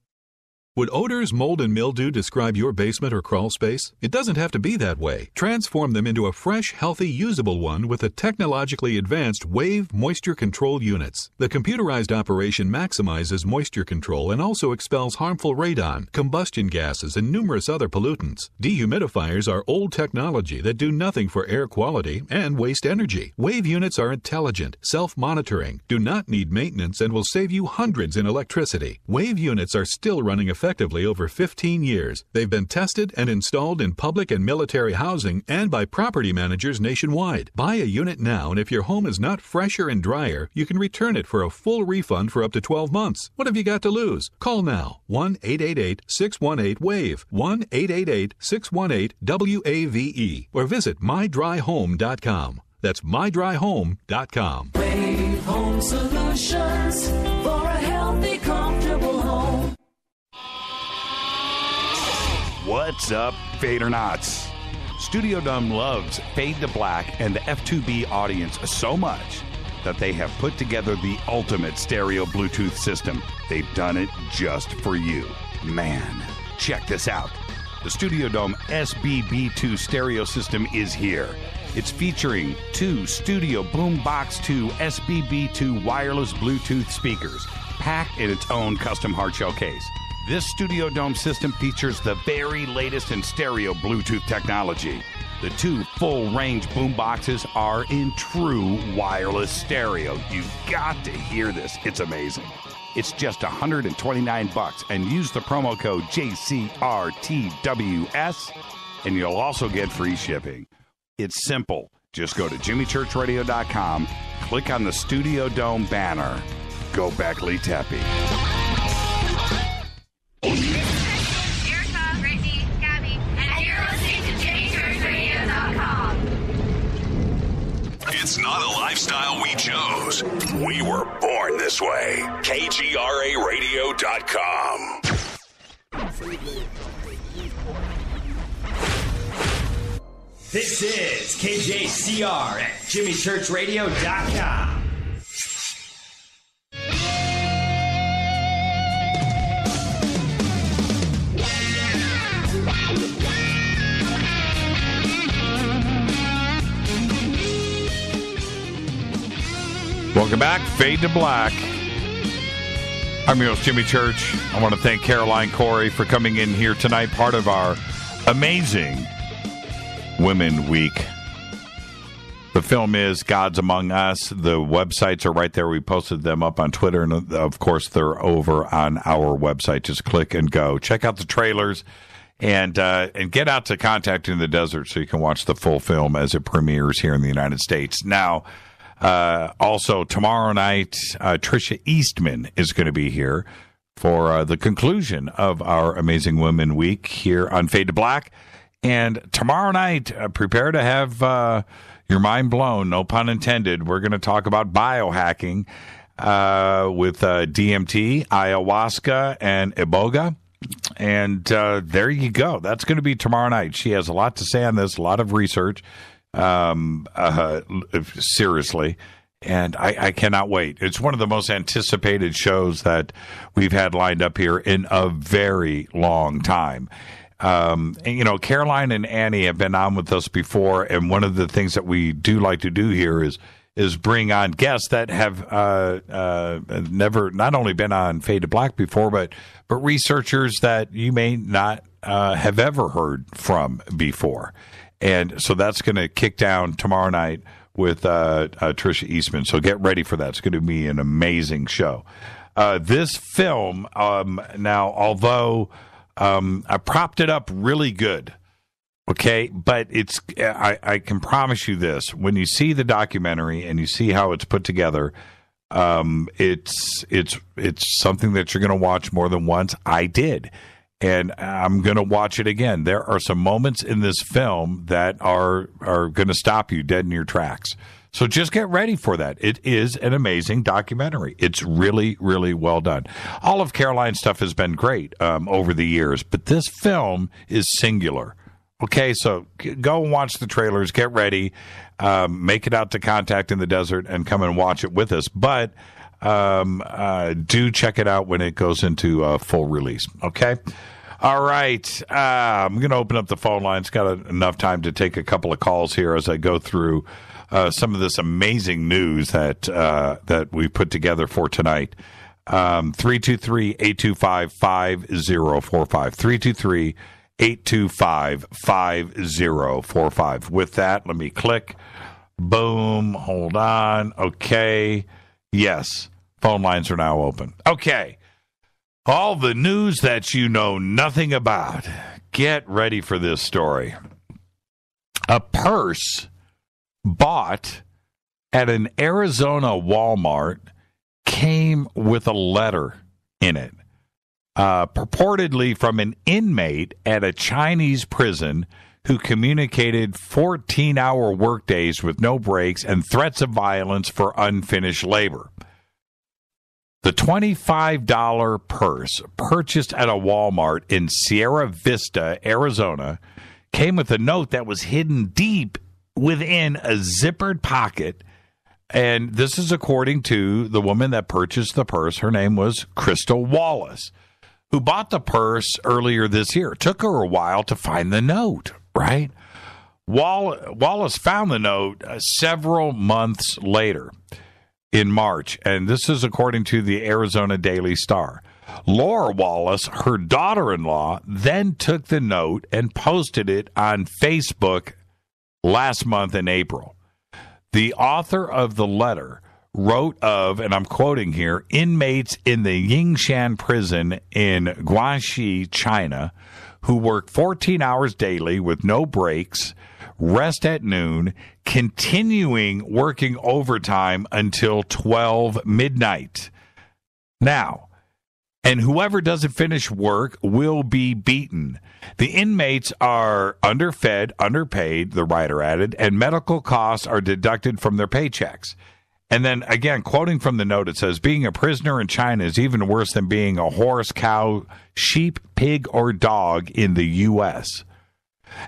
Would odors, mold, and mildew describe your basement or crawl space? It doesn't have to be that way. Transform them into a fresh, healthy, usable one with the technologically advanced Wave Moisture Control Units. The computerized operation maximizes moisture control and also expels harmful radon, combustion gases, and numerous other pollutants. Dehumidifiers are old technology that do nothing for air quality and waste energy. Wave units are intelligent, self-monitoring, do not need maintenance, and will save you hundreds in electricity. Wave units are still running effectively over 15 years. They've been tested and installed in public and military housing and by property managers nationwide. Buy a unit now, and if your home is not fresher and drier, you can return it for a full refund for up to 12 months. What have you got to lose? Call now. 1-888-618-WAVE. 1-888-618-WAVE. Or visit mydryhome.com. That's mydryhome.com. Wave Home Solutions for a healthy, comfortable home. What's up, Fadernauts? Studio Dome loves Fade to Black and the F2B audience so much that they have put together the ultimate stereo Bluetooth system. They've done it just for you. Man, check this out. The Studio Dome SBB2 stereo system is here. It's featuring 2 Studio Boombox 2 SBB2 wireless Bluetooth speakers, packed in its own custom hardshell case. This Studio Dome system features the very latest in stereo Bluetooth technology. The 2 full-range boomboxes are in true wireless stereo. You've got to hear this. It's amazing. It's just $129, and use the promo code JCRTWS, and you'll also get free shipping. It's simple. Just go to jimmychurchradio.com, click on the Studio Dome banner. Go Beckley Teppy. It's not a lifestyle we chose. We were born this way. KGRAradio.com. This is KJCR at JimmyChurchRadio.com. Welcome back, Fade to Black. I'm your host, Jimmy Church. I want to thank Caroline Cory for coming in here tonight, part of our amazing Women Week. The film is Gods Among Us. The websites are right there. We posted them up on Twitter, and of course, they're over on our website. Just click and go. Check out the trailers, and get out to Contacting the Desert so you can watch the full film as it premieres here in the United States. Now, also tomorrow night, Tricia Eastman is going to be here for the conclusion of our Amazing Women Week here on Fade to Black. And tomorrow night, prepare to have your mind blown, no pun intended. We're going to talk about biohacking with DMT, ayahuasca, and iboga. And there you go. That's going to be tomorrow night. She has a lot to say on this, a lot of research. Seriously. And I cannot wait. It's one of the most anticipated shows that we've had lined up here in a very long time. And, you know, Caroline and Annie have been on with us before, and one of the things that we do like to do here is bring on guests that have never not only been on Fade to Black before, but researchers that you may not have ever heard from before. And so that's going to kick down tomorrow night with Tricia Eastman. So get ready for that. It's going to be an amazing show. This film, now, although I propped it up really good, okay, but it's I can promise you this. When you see the documentary and you see how it's put together, It's something that you're going to watch more than once. I did, and I'm going to watch it again. There are some moments in this film that are going to stop you dead in your tracks. So just get ready for that. It is an amazing documentary. It's really, really well done. All of Caroline's stuff has been great over the years, but this film is singular. Okay, so go and watch the trailers. Get ready. Make it out to Contact in the Desert and come and watch it with us. But do check it out when it goes into full release. Okay? All right. I'm going to open up the phone lines. Got enough time to take a couple of calls here as I go through some of this amazing news that we put together for tonight. 323-825-5045. 323-825-5045. With that, let me click. Boom. Hold on. Okay. Yes. Phone lines are now open. Okay. All the news that you know nothing about. Get ready for this story. A purse bought at an Arizona Walmart came with a letter in it, purportedly from an inmate at a Chinese prison who communicated 14-hour workdays with no breaks and threats of violence for unfinished labor. The $25 purse purchased at a Walmart in Sierra Vista, Arizona, came with a note that was hidden deep within a zippered pocket. And this is according to the woman that purchased the purse. Her name was Crystal Wallace, who bought the purse earlier this year. It took her a while to find the note, right? Wallace found the note several months later in March, and this is according to the Arizona Daily Star. Laura Wallace, her daughter-in-law, then took the note and posted it on Facebook last month in April. The author of the letter wrote of, and I'm quoting here, inmates in the Yingshan prison in Guangxi, China, who work 14 hours daily with no breaks, rest at noon, continuing working overtime until 12 midnight. Now, and whoever doesn't finish work will be beaten. The inmates are underfed, underpaid, the writer added, and medical costs are deducted from their paychecks. And then, again, quoting from the note, it says, being a prisoner in China is even worse than being a horse, cow, sheep, pig, or dog in the U.S.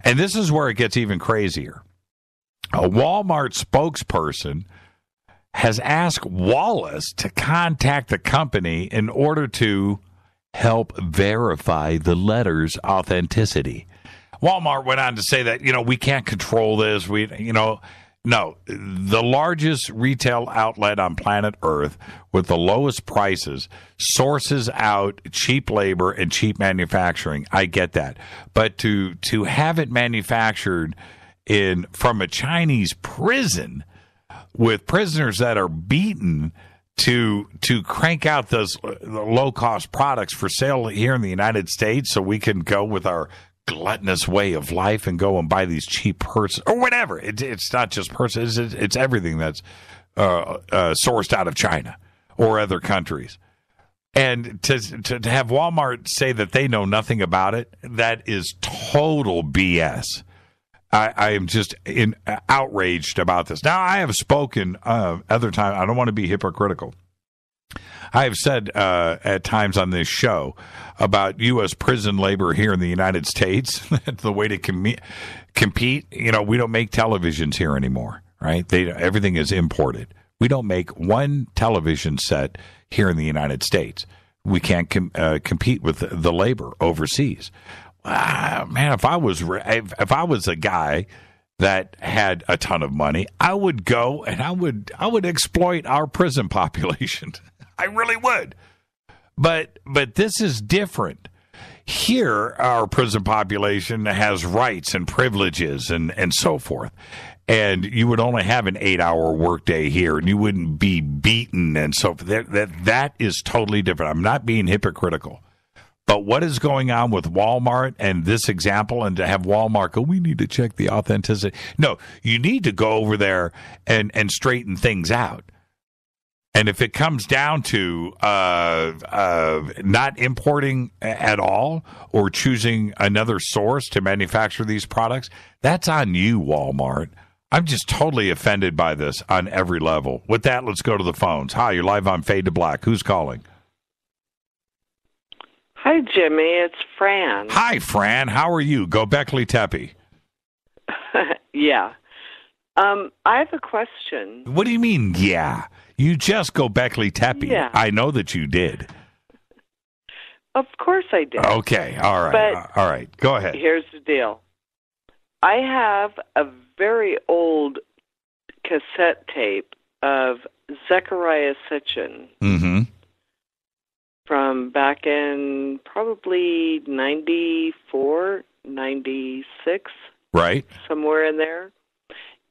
And this is where it gets even crazier. A Walmart spokesperson has asked Wallace to contact the company in order to help verify the letter's authenticity. Walmart went on to say that, we can't control this. No, the largest retail outlet on planet Earth with the lowest prices sources out cheap labor and cheap manufacturing. I get that. But to have it manufactured from a Chinese prison with prisoners that are beaten to crank out those low-cost products for sale here in the United States so we can go with our gluttonous way of life and go and buy these cheap purses or whatever. It's not just purses. It's everything that's sourced out of China or other countries. And to have Walmart say that they know nothing about it, that is total BS. I am just outraged about this. Now, I have spoken other times. I don't want to be hypocritical. I have said at times on this show about U.S. prison labor here in the United States, the way to compete, we don't make televisions here anymore, right? Everything is imported. We don't make one television set here in the United States. We can't compete with the labor overseas. Man, if I was a guy that had a ton of money, I would go and I would exploit our prison population. I really would. But this is different. Here, our prison population has rights and privileges and so forth. And you would only have an 8-hour workday here, and you wouldn't be beaten and so forth. That is totally different. I'm not being hypocritical. But what is going on with Walmart and this example, and to have Walmart go, we need to check the authenticity. No, you need to go over there and straighten things out. And if it comes down to not importing at all or choosing another source to manufacture these products, that's on you, Walmart. I'm just totally offended by this on every level. With that, let's go to the phones. Hi, you're live on Fade to Black. Who's calling? Hi, Jimmy. It's Fran. Hi, Fran. How are you? Go Beckley Tepe. Yeah. I have a question. What do you mean, yeah? You just go Beckley Tepe. Yeah. I know that you did. Of course I did. Okay. All right. But all right. Go ahead. Here's the deal. I have a very old cassette tape of Zechariah Sitchin from back in probably 94, 96. Right. Somewhere in there.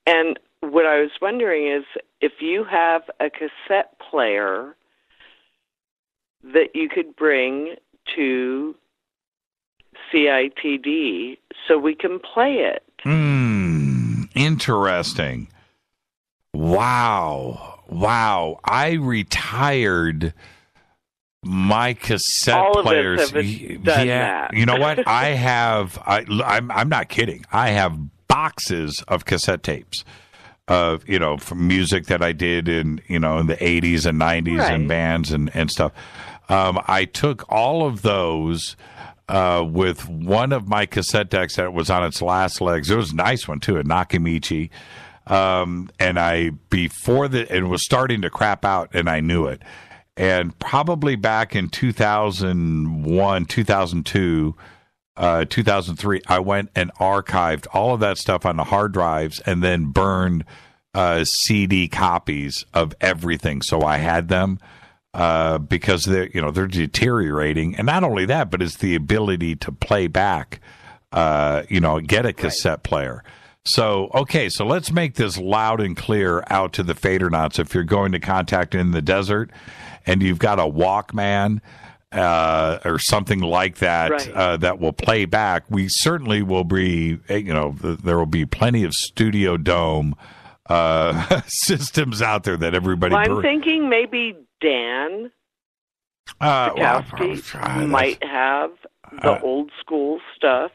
And what I was wondering is if you have a cassette player that you could bring to CITD so we can play it. Interesting. Wow. I retired my cassette All players. Of us have done that. You know what? I'm not kidding. I have boxes of cassette tapes of, from music that I did in the 80s and 90s and bands and stuff. I took all of those with one of my cassette decks that was on its last legs. It was a nice one too, a Nakamichi. And it was starting to crap out and I knew it. And probably back in 2001, 2002, 2003, I went and archived all of that stuff on the hard drives and then burned CD copies of everything. So I had them because they're deteriorating. And not only that, but it's the ability to play back, get a cassette player. So, okay, so let's make this loud and clear out to the Fadernauts. If you're going to contact in the desert and you've got a Walkman or something like that that will play back, we certainly will be, there will be plenty of Studio Dome systems out there that everybody... Well, I'm thinking maybe Dan Bukowski might have the old school stuff.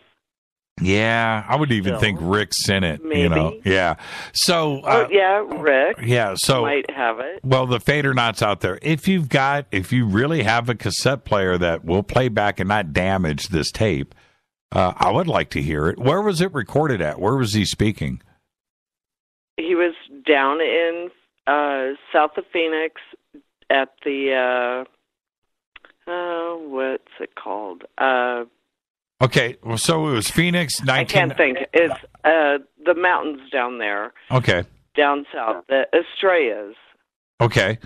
Yeah, I would even think Rick Sinnott, maybe. Yeah. So, Rick. Yeah, so might have it. Well, the Fadernauts out there, if you really have a cassette player that will play back and not damage this tape, I would like to hear it. Where was it recorded at? Where was he speaking? He was down in south of Phoenix at the what's it called? Okay, well, so it was Phoenix. I can't think. It's the mountains down there. Okay. Down south, the Estrellas. Okay.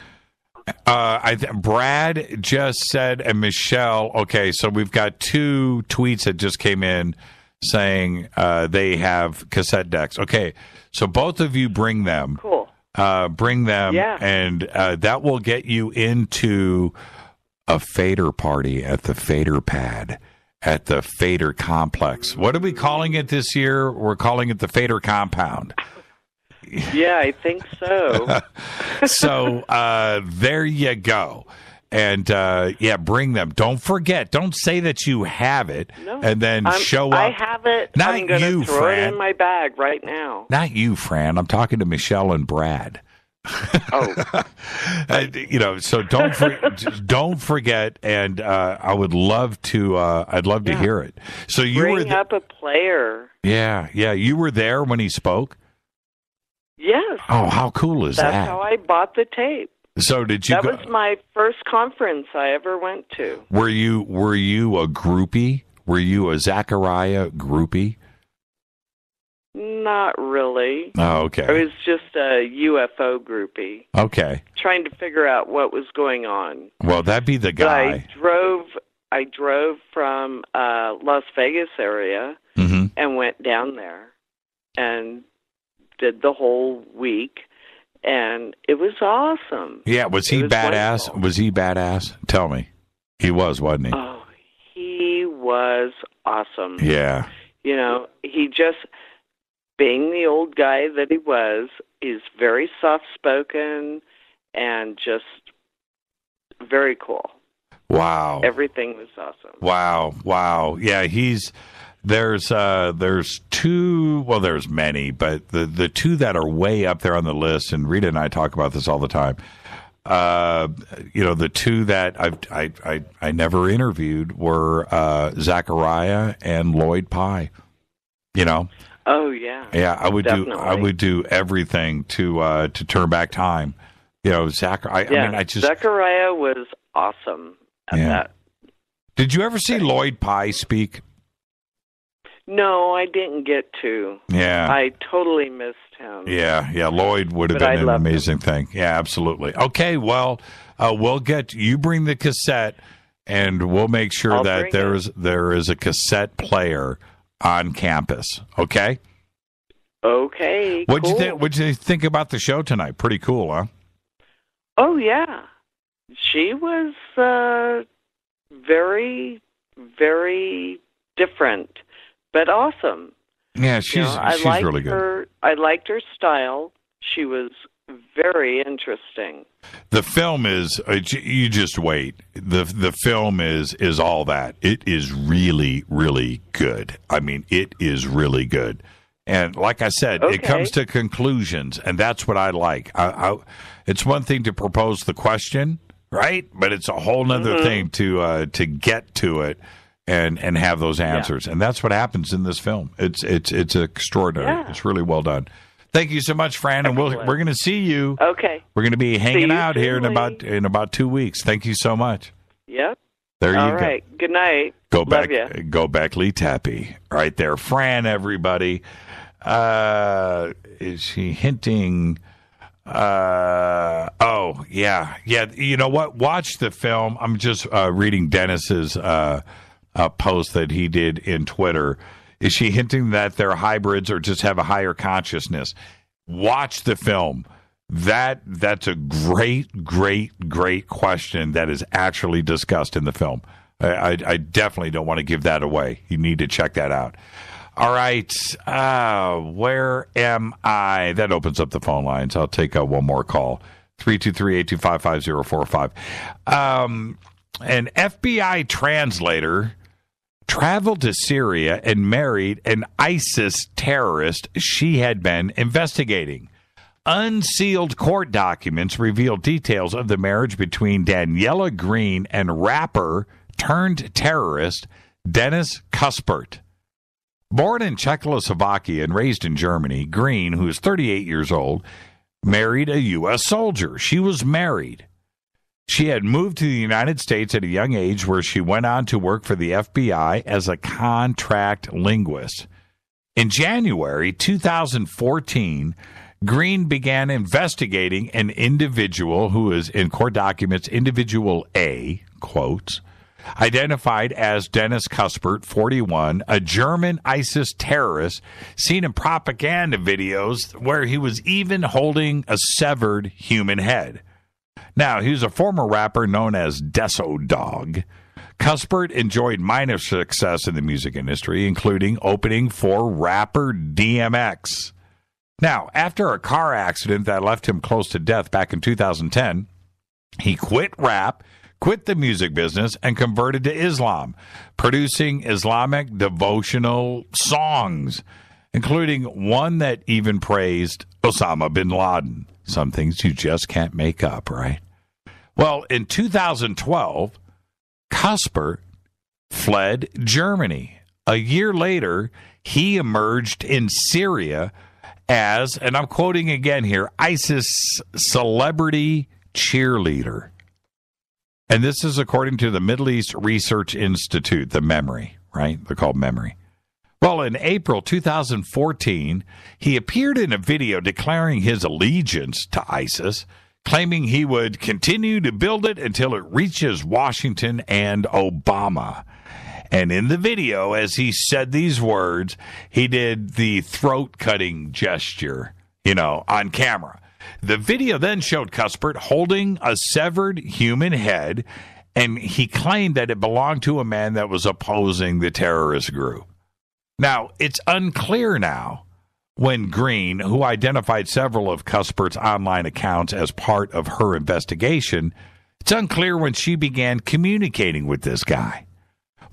Brad just said, and Michelle. Okay, so we've got two tweets that just came in saying they have cassette decks. Okay, so both of you bring them. Cool. Bring them, yeah. And that will get you into a fader party at the Fader Pad. At the Fader Complex. What are we calling it this year? We're calling it the Fader Compound. Yeah, I think so. So there you go. And, bring them. Don't forget. Don't say that you have it and then show up. I have it. Not I'm going to throw Fran. it in my bag right now. Not you, Fran. I'm talking to Michelle and Brad. Oh, so don't forget, and I would love to. I'd love to hear it. So you bring up a player. Yeah. You were there when he spoke. Yes. Oh, how cool is that? That's how I bought the tape. So did you? That was my first conference I ever went to. Were you a groupie? Were you a Zachariah groupie? Not really. Oh, okay. I was just a UFO groupie. Okay. Trying to figure out what was going on. Well, that'd be the guy. I drove from Las Vegas area and went down there and did the whole week, and it was awesome. Yeah, was he badass? Wonderful. Was he badass? Tell me. He was, wasn't he? Oh, he was awesome. Yeah. He just... Being the old guy that he was, is very soft-spoken and just very cool. Wow. Everything was awesome. Wow. Yeah, there's two, well, there's many, but the two that are way up there on the list, and Rita and I talk about this all the time. The two that I never interviewed were Zachariah and Lloyd Pye. Oh yeah. Yeah, I would definitely. do everything to turn back time. Zachariah. Yeah, I mean, Zachariah was awesome at that. Did you ever see Lloyd Pye speak? No, I didn't get to. Yeah. I totally missed him. Yeah. Lloyd would have But been I an loved amazing thing. Yeah, absolutely. Okay, well, we'll you bring the cassette, and we'll make sure I'll that bring there is a cassette player on campus. Okay. Okay. What'd cool. you think? What'd you think about the show tonight? Pretty cool, huh? Oh yeah, she was very, very different, but awesome. Yeah, she's really good. I liked her style. She was very interesting. The film is you just wait. The film is all that. It is really, really good. I mean, it is really good. And like I said, it comes to conclusions, and that's what I like. It's one thing to propose the question, right? But it's a whole other thing to get to it and have those answers. And that's what happens in this film. It's extraordinary. Yeah. It's really well done. Thank you so much, Fran, and we're going to see you. Okay. We're going to be hanging out here Lee. in about 2 weeks. Thank you so much. Yep. There you go. All right. Good night. Go back. Go back, Lee Tappy. Right there, Fran. Everybody. Is she hinting? Oh yeah. You know what? Watch the film. I'm just reading Dennis's post that he did in Twitter. Is she hinting that they're hybrids or just have a higher consciousness? Watch the film. That's a great question that is actually discussed in the film. I definitely don't want to give that away. You need to check that out. All right. Where am I? That opens up the phone lines. I'll take one more call. 323-825-5045. An FBI translator traveled to Syria and married an ISIS terrorist she had been investigating. Unsealed court documents reveal details of the marriage between Daniela Green and rapper turned terrorist Dennis Cuthbert. Born in Czechoslovakia and raised in Germany, Green, who is 38 years old, married a U.S. soldier. She was married. She had moved to the United States at a young age where she went on to work for the FBI as a contract linguist. In January 2014, Green began investigating an individual who is, in court documents, individual A, quotes, identified as Dennis Cuthbert, 41, a German ISIS terrorist seen in propaganda videos where he was even holding a severed human head. Now, he was a former rapper known as Deso Dog. Cuthbert enjoyed minor success in the music industry, including opening for rapper DMX. Now, after a car accident that left him close to death back in 2010, he quit rap, quit the music business, and converted to Islam, producing Islamic devotional songs, including one that even praised Osama bin Laden. Some things you just can't make up, right? Well, in 2012, Cuthbert fled Germany. A year later, he emerged in Syria as, and I'm quoting again here, ISIS celebrity cheerleader. And this is according to the Middle East Research Institute, the MEMRI, right? They're called MEMRI. Well, in April 2014, he appeared in a video declaring his allegiance to ISIS, claiming he would continue to build it until it reaches Washington and Obama. And in the video, as he said these words, he did the throat-cutting gesture, on camera. The video then showed Cuthbert holding a severed human head, and he claimed that it belonged to a man that was opposing the terrorist group. Now, it's unclear now when Green, who identified several of Cuspert's online accounts as part of her investigation, it's unclear when she began communicating with this guy.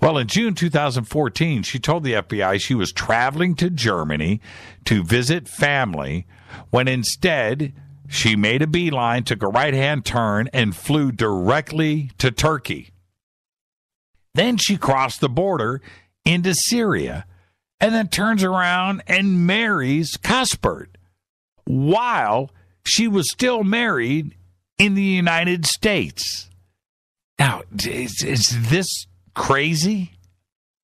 Well, in June 2014, she told the FBI she was traveling to Germany to visit family, when instead she made a beeline, took a right-hand turn, and flew directly to Turkey. Then she crossed the border into Syria, and then turns around and marries Cuspert while she was still married in the United States. Now, is this crazy?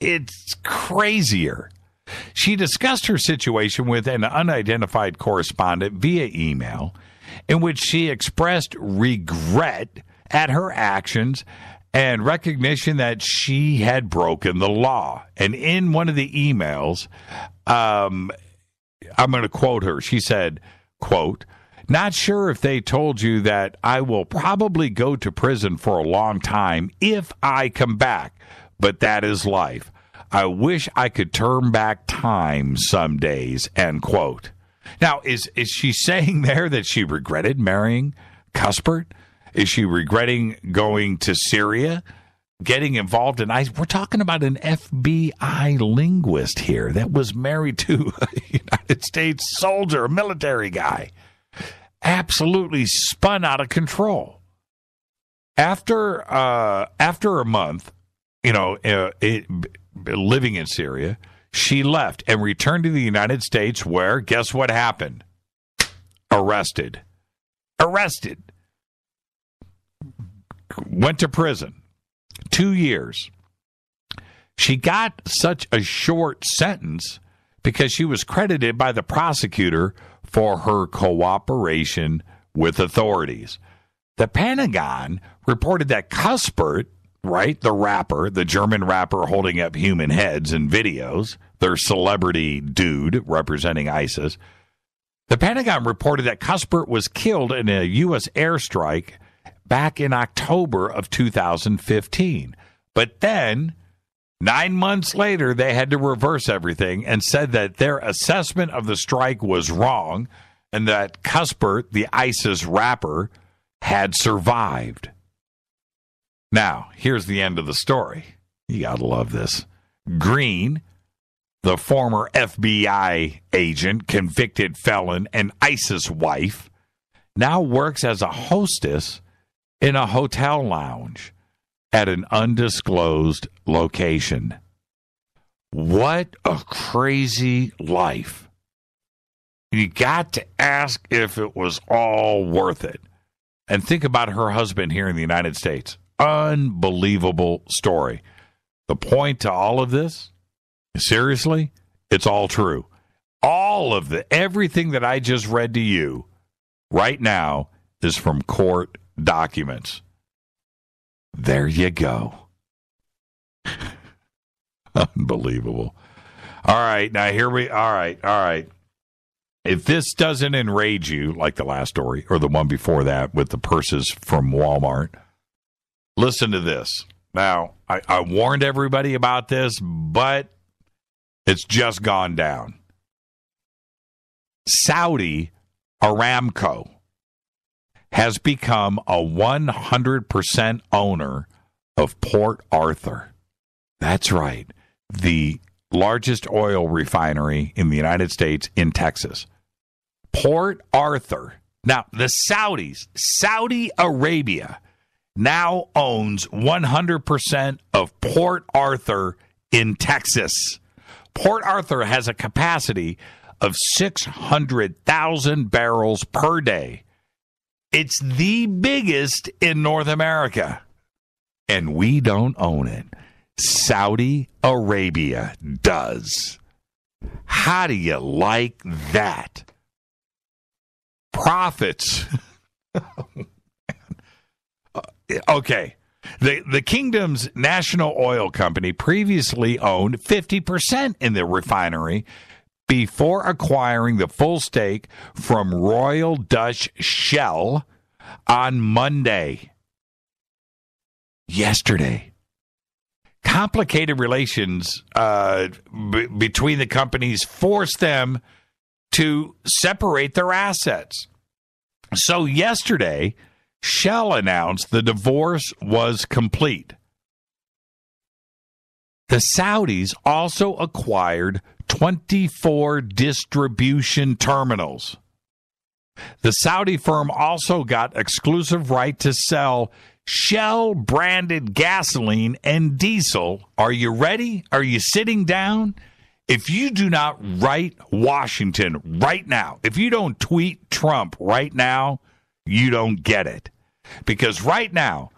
It's crazier. She discussed her situation with an unidentified correspondent via email, in which she expressed regret at her actions and recognition that she had broken the law. And in one of the emails, I'm going to quote her. She said, quote, "Not sure if they told you that I will probably go to prison for a long time if I come back, but that is life. I wish I could turn back time some days," end quote. Now, is she saying there that she regretted marrying Cuspert? Is she regretting going to Syria, getting involved in ICE? We're talking about an FBI linguist here that was married to a United States soldier, a military guy. Absolutely spun out of control. After a month, living in Syria, she left and returned to the United States, where, guess what happened? Arrested. Went to prison. 2 years. She got such a short sentence because she was credited by the prosecutor for her cooperation with authorities. The Pentagon reported that Cuspert, right, the German rapper holding up human heads in videos, their celebrity dude representing ISIS, the Pentagon reported that Cuspert was killed in a U.S. airstrike back in October of 2015. But then, 9 months later, they had to reverse everything and said that their assessment of the strike was wrong and that Cuspert, the ISIS rapper, had survived. Now, here's the end of the story. You gotta love this. Green, the former FBI agent, convicted felon, and ISIS wife, now works as a hostess in a hotel lounge at an undisclosed location. What a crazy life. You got to ask if it was all worth it. And think about her husband here in the United States. Unbelievable story. The point to all of this, seriously, it's all true. Everything that I just read to you right now is from court documents. There you go. Unbelievable. All right, now all right. If this doesn't enrage you, like the last story, or the one before that with the purses from Walmart, listen to this. Now, I warned everybody about this, but it's just gone down. Saudi Aramco has become a 100% owner of Port Arthur. That's right. The largest oil refinery in the United States in Texas. Port Arthur. Now, the Saudis, Saudi Arabia, now owns 100% of Port Arthur in Texas. Port Arthur has a capacity of 600,000 barrels per day. It's the biggest in North America, and we don't own it. Saudi Arabia does. How do you like that? Profits. Okay. The kingdom's national oil company previously owned 50% in the refinery before acquiring the full stake from Royal Dutch Shell on Monday. Yesterday. Complicated relations between the companies forced them to separate their assets. So yesterday, Shell announced the divorce was complete. The Saudis also acquired 24 distribution terminals. The Saudi firm also got exclusive right to sell Shell-branded gasoline and diesel. Are you ready? Are you sitting down? If you do not write Washington right now, if you don't tweet Trump right now, you don't get it. Because right now,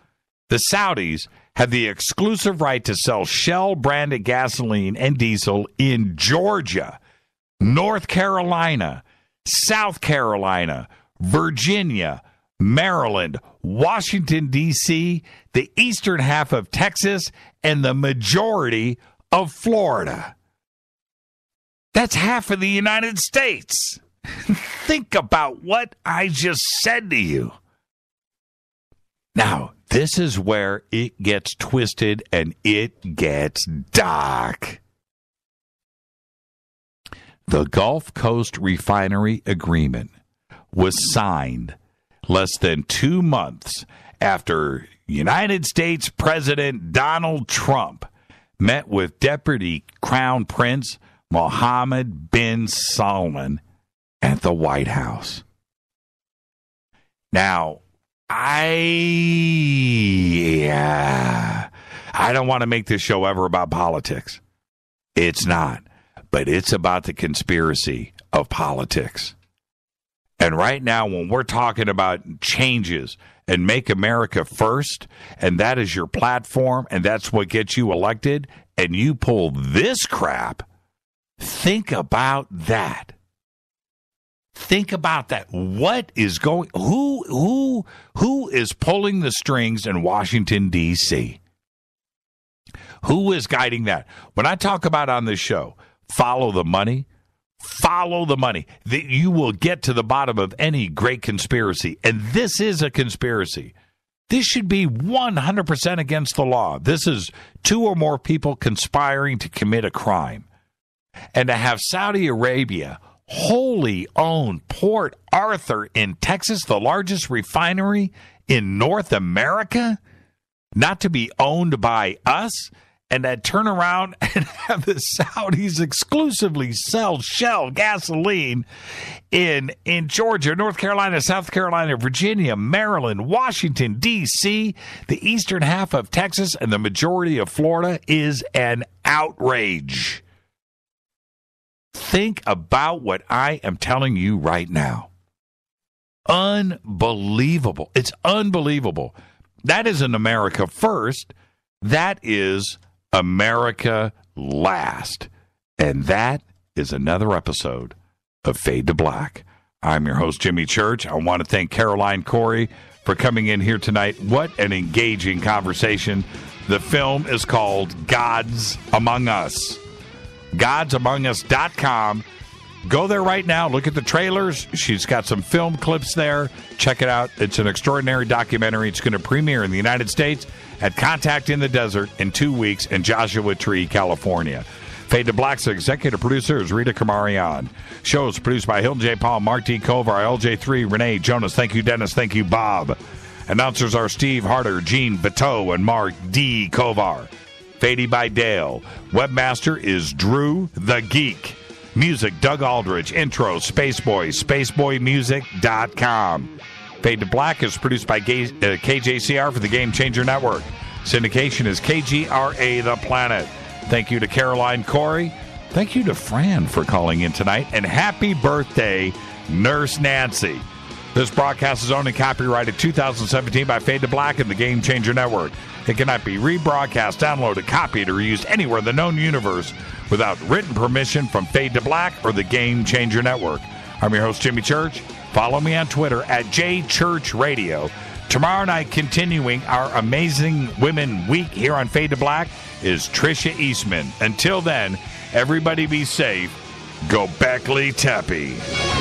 the Saudis have the exclusive right to sell Shell-branded gasoline and diesel in Georgia, North Carolina, South Carolina, Virginia, Maryland, Washington, D.C., the eastern half of Texas, and the majority of Florida. That's half of the United States. Think about what I just said to you. Now, this is where it gets twisted and it gets dark. The Gulf Coast Refinery Agreement was signed less than 2 months after United States President Donald Trump met with Deputy Crown Prince Mohammed bin Salman at the White House. Now, I don't want to make this show ever about politics. It's not. But it's about the conspiracy of politics. And right now, when we're talking about changes and make America first, and that is your platform, and that's what gets you elected, and you pull this crap, think about that. Think about that. What is going? Who is pulling the strings in Washington, D.C.? Who is guiding that? When I talk about on this show, follow the money. Follow the money. You will get to the bottom of any great conspiracy. And this is a conspiracy. This should be 100% against the law. This is 2 or more people conspiring to commit a crime. And to have Saudi Arabia wholly own Port Arthur in Texas, the largest refinery in North America, not to be owned by us, and then turn around and have the Saudis exclusively sell Shell gasoline in Georgia, North Carolina, South Carolina, Virginia, Maryland, Washington, D.C., the eastern half of Texas, and the majority of Florida is an outrage. Think about what I am telling you right now. Unbelievable. It's unbelievable. That isn't America first. That is America last. And that is another episode of Fade to Black. I'm your host, Jimmy Church. I want to thank Caroline Cory for coming in here tonight. What an engaging conversation. The film is called Gods Among Us. GodsAmongUs.com. Go there right now. Look at the trailers. She's got some film clips there. Check it out. It's an extraordinary documentary. It's going to premiere in the United States at Contact in the Desert in 2 weeks in Joshua Tree, California. Fade to Black's executive producer is Rita Kamarian. Show is produced by Hilton J. Paul, Mark D. Kovar, LJ3, Renee, Jonas. Thank you, Dennis. Thank you, Bob. Announcers are Steve Harder, Gene Bateau, and Mark D. Kovar. Fady by Dale. Webmaster is Drew the Geek. Music, Doug Aldrich. Intro, Spaceboy, spaceboymusic.com. Fade to Black is produced by KJCR for the Game Changer Network. Syndication is KGRA The Planet. Thank you to Caroline Cory. Thank you to Fran for calling in tonight. And happy birthday, Nurse Nancy. This broadcast is owned and copyrighted 2017 by Fade to Black and the Game Changer Network. It cannot be rebroadcast, downloaded, copied, or used anywhere in the known universe without written permission from Fade to Black or the Game Changer Network. I'm your host, Jimmy Church. Follow me on Twitter at JChurchRadio. Tomorrow night, continuing our Amazing Women Week here on Fade to Black, is Trisha Eastman. Until then, everybody be safe. Go Beckley Teppy.